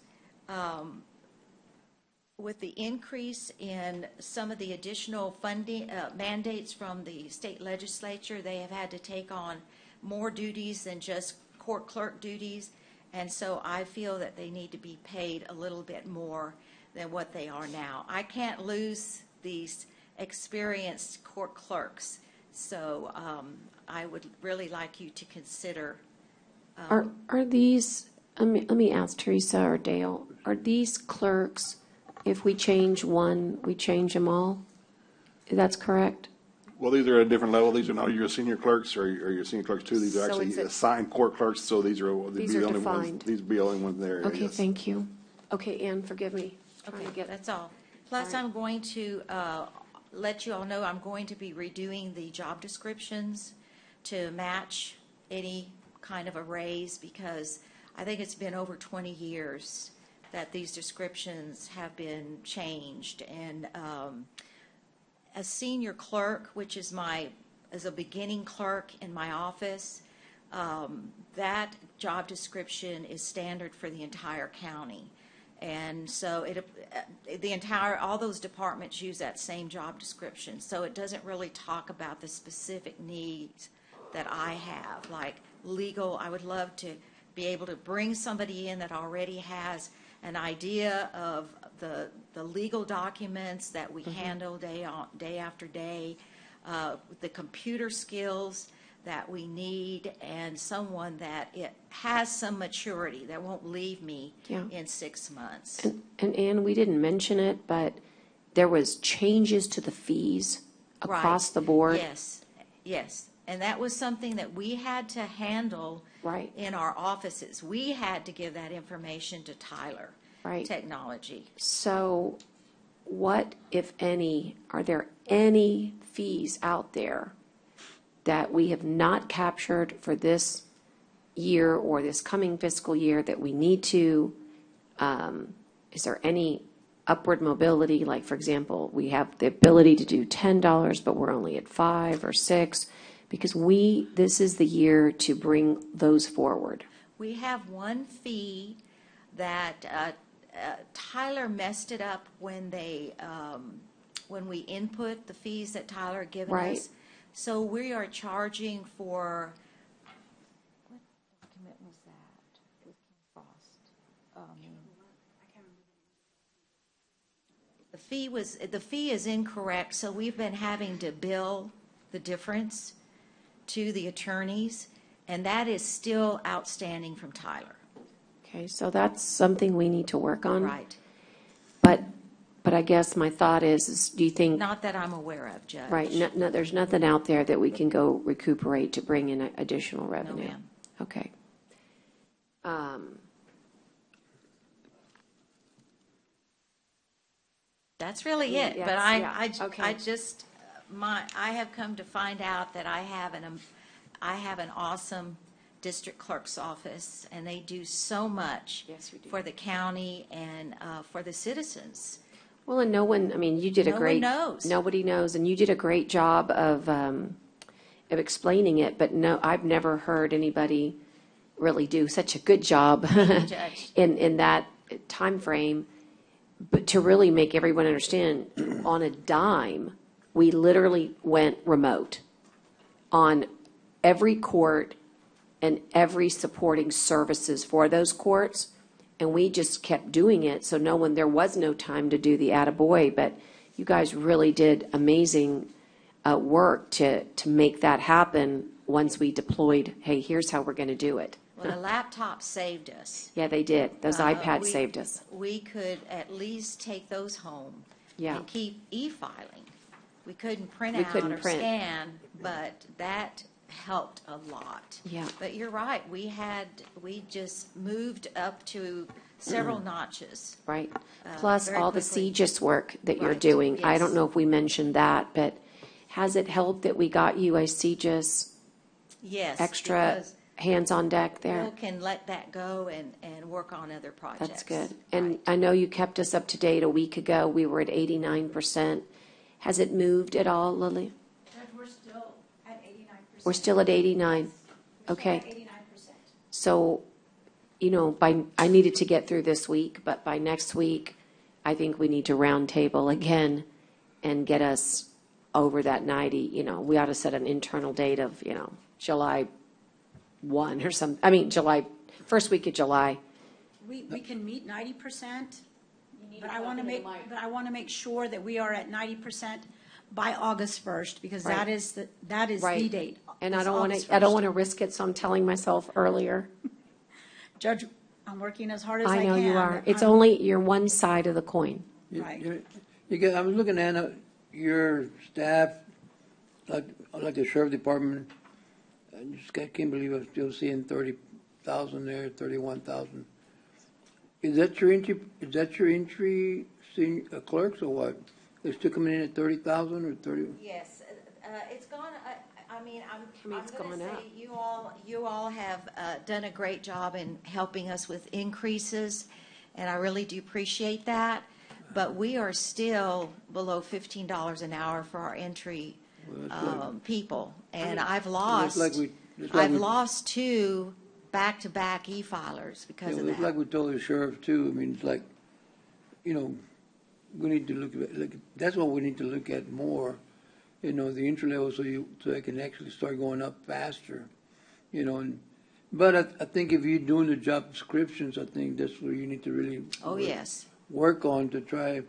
with the increase in some of the additional funding mandates from the state legislature, they have had to take on more duties than just court clerk duties, and so I feel that they need to be paid a little bit more than what they are now. I can't lose these experienced court clerks, so I would really like you to consider. Are these, let me ask Teresa or Dale, are these clerks, if we change one, we change them all? That's correct? Well, these are at a different level. These are not your senior clerks or your senior clerks too. These are So actually it's a- assigned court clerks, so these are the only ones. defined. These would be the only ones there. Okay, yes. thank you. Okay, Ann, forgive me. Okay, that's all. Plus, I'm going to let you all know I'm going to be redoing the job descriptions to match any kind of a raise, because I think it's been over 20 years that these descriptions have been changed. And a senior clerk, which is as a beginning clerk in my office, that job description is standard for the entire county. And so all those departments use that same job description. So it doesn't really talk about the specific needs that I have. Like legal, I would love to be able to bring somebody in that already has an idea of the legal documents that we handle day after day, the computer skills that we need, and someone that it has some maturity that won't leave me in 6 months. And Ann, we didn't mention it, but there was changes to the fees across the board. Yes. And that was something that we had to handle in our offices. We had to give that information to Tyler Technology. So what, if any, are there any fees out there that we have not captured for this year or this coming fiscal year that we need to? Is there any upward mobility? Like, for example, we have the ability to do $10, but we're only at $5 or $6, because this is the year to bring those forward. We have one fee that Tyler messed it up when we input the fees that Tyler had given us. So we are charging for, what document was that with Frost? The fee is incorrect, so we've been having to bill the difference to the attorneys, and that is still outstanding from Tyler. Okay, so that's something we need to work on. Right. But I guess my thought is do you think? Not that I'm aware of, Judge. Right, no, there's nothing out there that we can go recuperate to bring in additional revenue? ma'am. Okay. That's really Yeah, it, yes, but yeah, okay. I have come to find out that I have an awesome district clerk's office, and they do so much Yes, you do. for the county and for the citizens. Well, and no one, I mean, you did a No one great. knows. Nobody knows, and you did a great job of explaining it, but no, I've never heard anybody really do such a good job Judge. in that time frame. But to really make everyone understand, on a dime, we literally went remote on every court and every supporting services for those courts. And we just kept doing it. So there was no time to do the attaboy, but you guys really did amazing work to make that happen once we deployed, hey, here's how we're going to do it. Well, the laptop saved us. Yeah, they did. Those iPads We- saved us. We could at least take those home Yeah. and keep e-filing. We couldn't print We out couldn't or print. scan, but that helped a lot. Yeah. But you're right, we just moved up to several notches. Right. Plus very all the quickly. CGIS work that you're Right, doing. I yes. don't know if we mentioned that, but has it helped that we got you a CGIS Yes. extra because hands on deck there? Bill can let that go and work on other projects. That's good. And Right. I know you kept us up to date a week ago. We were at 89%. Has it moved at all, Lily? Judge, we're still at 89%. We're still at 89? Okay. 89%. So, I needed to get through this week, but by next week, I think we need to round table again and get us over that 90. We ought to set an internal date of, July 1 or first week of July. We can meet 90%, but I want to make sure that we are at 90% by August 1st, because Right. that is the Right. date. And I is don't want August to, I don't 1st. want to risk it, so I'm telling myself earlier. Judge, I'm working as hard as I I can. know you are. It's I'm- only, you're one side of the coin. Right. I was looking at your staff, like the sheriff department. I can't believe I'm still seeing 30,000 there, 31,000. Is that your entry clerks or what? They're still coming in at 30,000 or 30? Yes, it's gone, I'm it's going gone to up. say, you all have done a great job in helping us with increases, and I really do appreciate that. But we are still below $15 an hour for our entry people. And I've lost, lost two back-to-back e-filers because of It's that. like we told the sheriff too. I mean, it's like, we need to look, that's what we need to look at more, the entry level, so they can actually start going up faster, but I think if you're doing the job descriptions, I think that's where you need to really Oh, yes. work on to try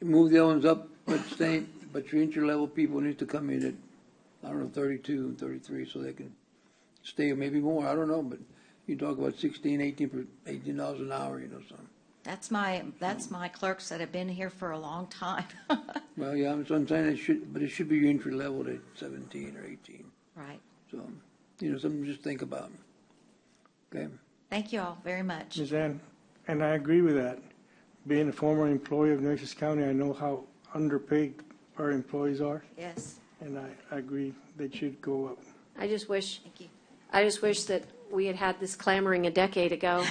move the other ones up, but your entry level people need to come in at, 32, 33, so they can stay, or maybe more, I don't know, but you talk about $18 an hour, so. That's my clerks that have been here for a long time. Well, yeah, so I'm saying it should be your entry level at 17 or 18. Right. So, something to just think about. Okay. Thank you all very much. Ms. Ann, and I agree with that. Being a former employee of Nueces County, I know how underpaid our employees are, Yes. and I agree they should go up. I just wish Thank you. that we had this clamoring a decade ago,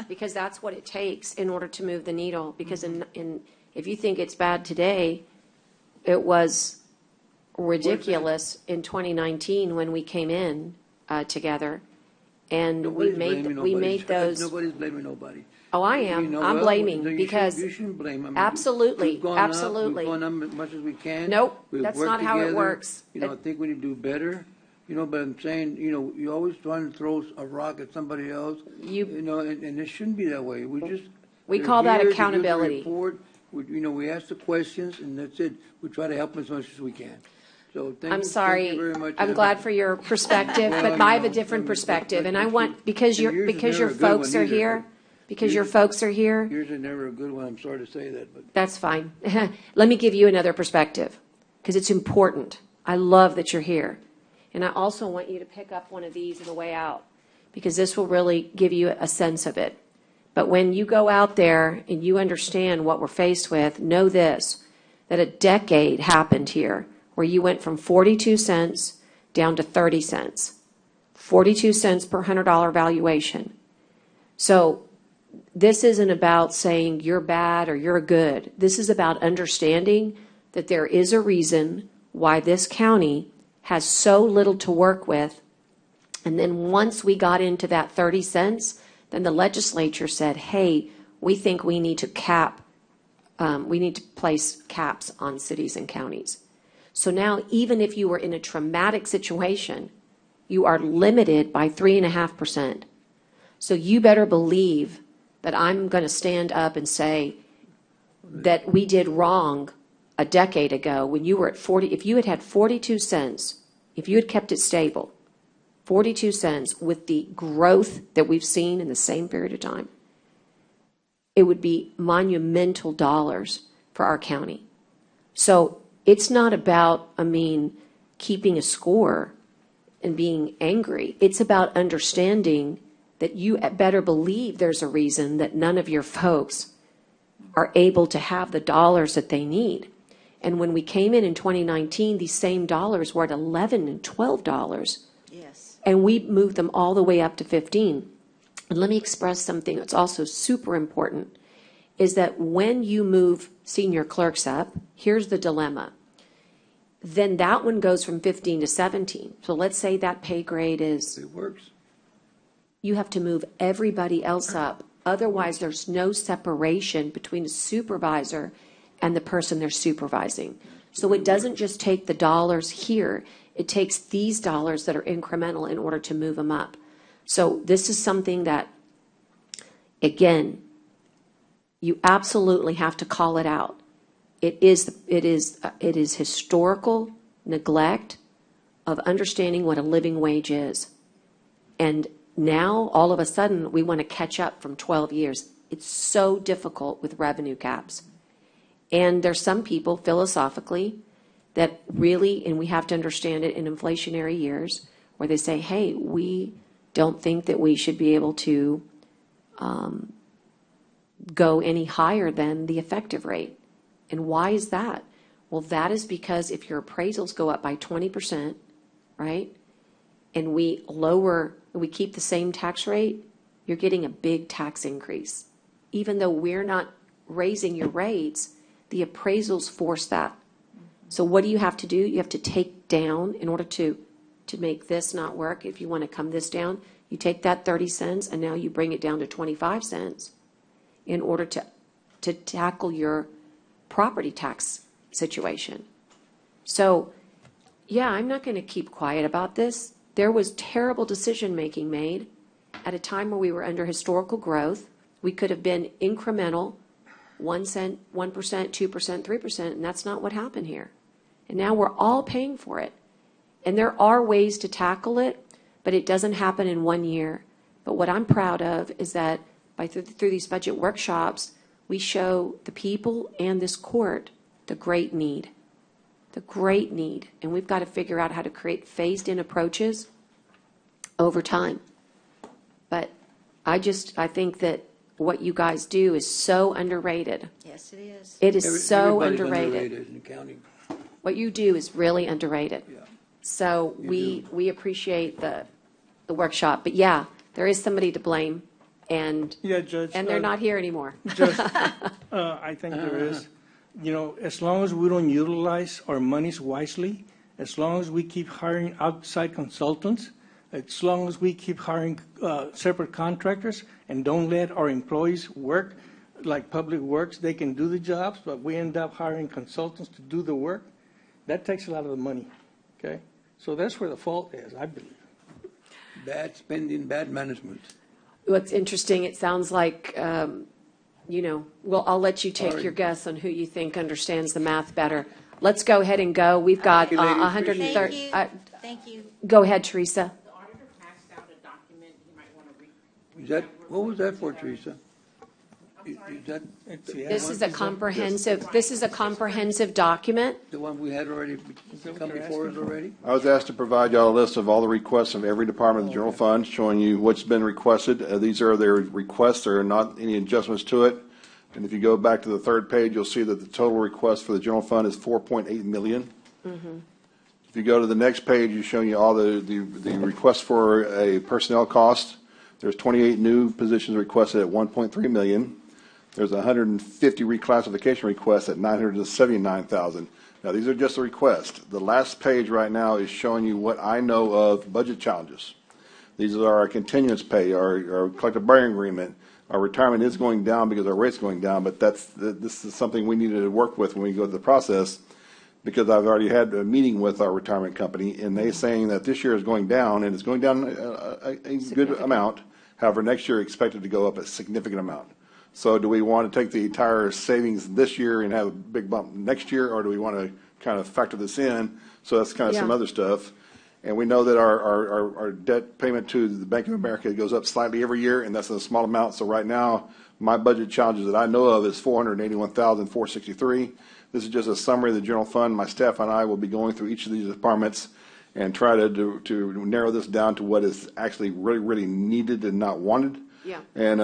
because that's what it takes in order to move the needle. Because if you think it's bad today, it was ridiculous in 2019 when we came in together, and we made those. Nobody's blaming nobody. Oh, I am. I'm blaming because you shouldn't blame. I mean, absolutely, we've gone absolutely. Up, we've gone up as much as we can. Nope, We've that's worked not how it together. works. I think we need to do better. But I'm saying, you're always trying to throw a rock at somebody else. And it shouldn't be that way. We call that here to do the accountability. report. We ask the questions, and that's it. We try to help as much as we can. So I'm thank sorry. you very much. I'm glad for your perspective, but I have a different perspective, and I want, because your folks are here, Yours is never a good one, I'm sorry to say that, but. that's fine. Let me give you another perspective, because it's important. I love that you're here. And I also want you to pick up one of these on the way out, because this will really give you a sense of it. But when you go out there and you understand what we're faced with, know this, that a decade happened here where you went from 42 cents down to 30 cents. 42 cents per $100 valuation. So this isn't about saying you're bad or you're good. This is about understanding that there is a reason why this county has so little to work with. And then once we got into that 30 cents, then the legislature said, hey, we think we need to we need to place caps on cities and counties. So now, even if you were in a traumatic situation, you are limited by 3.5%. So you better believe that I'm going to stand up and say that we did wrong a decade ago when you were at 40. If you had had 42 cents, if you had kept it stable, 42 cents with the growth that we've seen in the same period of time, it would be monumental dollars for our county. So it's not about, keeping a score and being angry. It's about understanding that you better believe there's a reason that none of your folks are able to have the dollars that they need. And when we came in 2019, these same dollars were at $11 and $12. Yes. And we moved them all the way up to 15. And let me express something that's also super important, is that when you move senior clerks up, here's the dilemma. Then that one goes from 15 to 17. So let's say that pay grade is... It works. You have to move everybody else up. Otherwise, there's no separation between the supervisor and the person they're supervising. So it doesn't just take the dollars here. It takes these dollars that are incremental in order to move them up. So this is something that, again, you absolutely have to call it out. It is historical neglect of understanding what a living wage is. And now, all of a sudden, we want to catch up from 12 years. It's so difficult with revenue caps. And there's some people, philosophically, that really, and we have to understand it in inflationary years, where they say, hey, we don't think that we should be able to go any higher than the effective rate. And why is that? Well, that is because if your appraisals go up by 20%, right, and we keep the same tax rate, you're getting a big tax increase. Even though we're not raising your rates, the appraisals force that. So what do you have to do? You have to take down, in order to make this not work, if you want to come this down, you take that 30 cents and now you bring it down to 25 cents in order to tackle your property tax situation. So, yeah, I'm not going to keep quiet about this. There was terrible decision-making made at a time where we were under historical growth. We could have been incremental, 1 cent, 1%, 2%, 3%, and that's not what happened here. And now we're all paying for it. And there are ways to tackle it, but it doesn't happen in 1 year. But what I'm proud of is that through these budget workshops, we show the people and this court the great need. The great need. And we've got to figure out how to create phased-in approaches over time. But I think that what you guys do is so underrated. Yes, it is. It is so Everybody's underrated. in the county. What you do is really underrated. Yeah. So we appreciate the workshop. But yeah, there is somebody to blame. And Yeah, Judge. and they're not here anymore. Judge, I think there is. As long as we don't utilize our monies wisely, as long as we keep hiring outside consultants, as long as we keep hiring separate contractors and don't let our employees work like Public Works, they can do the jobs, but we end up hiring consultants to do the work. That takes a lot of the money, okay? So that's where the fault is, I believe. Bad spending, bad management. What's interesting, it sounds like, well, I'll let you take your guess on who you think understands the math better. let's go ahead and go. We've got Thank you, ladies. 130. Thank you. Go ahead, Teresa. The auditor passed out a document, you might want to read. Is that, what was that for, Teresa? Is that This is a comprehensive document. the one we had already come before us already? I was asked to provide y'all a list of all the requests of every department of the general fund, showing you what's been requested. These are their requests. There are not any adjustments to it. And if you go back to the third page, you'll see that the total request for the general fund is $4.8 million. If you go to the next page, it's showing you all the requests for a personnel cost. There's 28 new positions requested at $1.3 million. There's 150 reclassification requests at $979,000. Now, these are just a request. The last page right now is showing you what I know of budget challenges. These are our continuance pay, our collective bargaining agreement. Our retirement is going down because our rate's going down, but this is something we needed to work with when we go through the process, because I've already had a meeting with our retirement company, and they're saying that this year is going down, and it's going down a good amount. However, next year expected to go up a significant amount. So do we want to take the entire savings this year and have a big bump next year, or do we want to kind of factor this in? So that's kind of some other stuff. And we know that our debt payment to the Bank of America goes up slightly every year, and that's a small amount. So right now, my budget challenges that I know of is $481,463. This is just a summary of the general fund. My staff and I will be going through each of these departments and try to narrow this down to what is actually really, really needed and not wanted. Yeah. And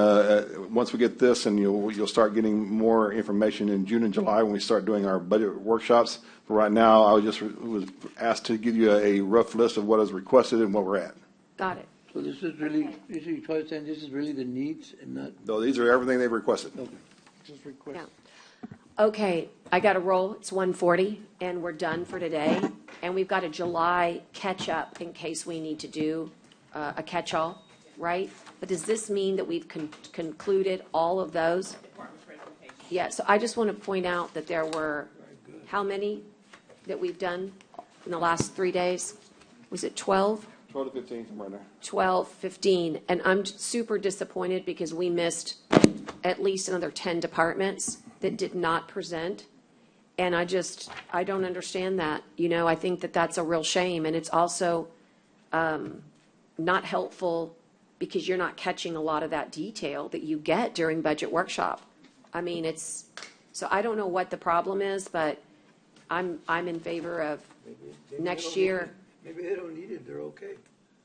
once we get this, and you'll start getting more information in June and July when we start doing our budget workshops. But right now, I was asked to give you a rough list of what is requested and what we're at. Got it. So this is really, this is really the needs and not. No, these are everything they've requested. Okay. Just request. Yeah. Okay, I got to roll. It's 1:40, and we're done for today. And we've got a July catch-up in case we need to do a catch-all, right? But does this mean that we've concluded all of those? Yeah, so I just want to point out that there were, how many that we've done in the last 3 days? Was it 12? 12 to 15, somewhere in there. 12, 15. And I'm super disappointed because we missed at least another 10 departments that did not present. And I don't understand that. I think that that's a real shame. And it's also not helpful because you're not catching a lot of that detail that you get during budget workshop. I mean, so I don't know what the problem is, but I'm in favor of next year. Maybe they don't need it, they're okay.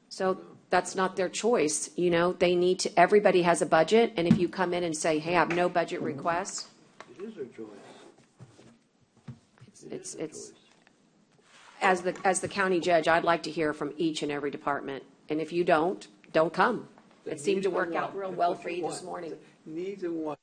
So that's not their choice, they need to, everybody has a budget, and if you come in and say, hey, I have no budget requests. It is their choice. It's as the county judge, I'd like to hear from each and every department, and if you don't come. It seemed to work out real well for you this morning. Needs and wants.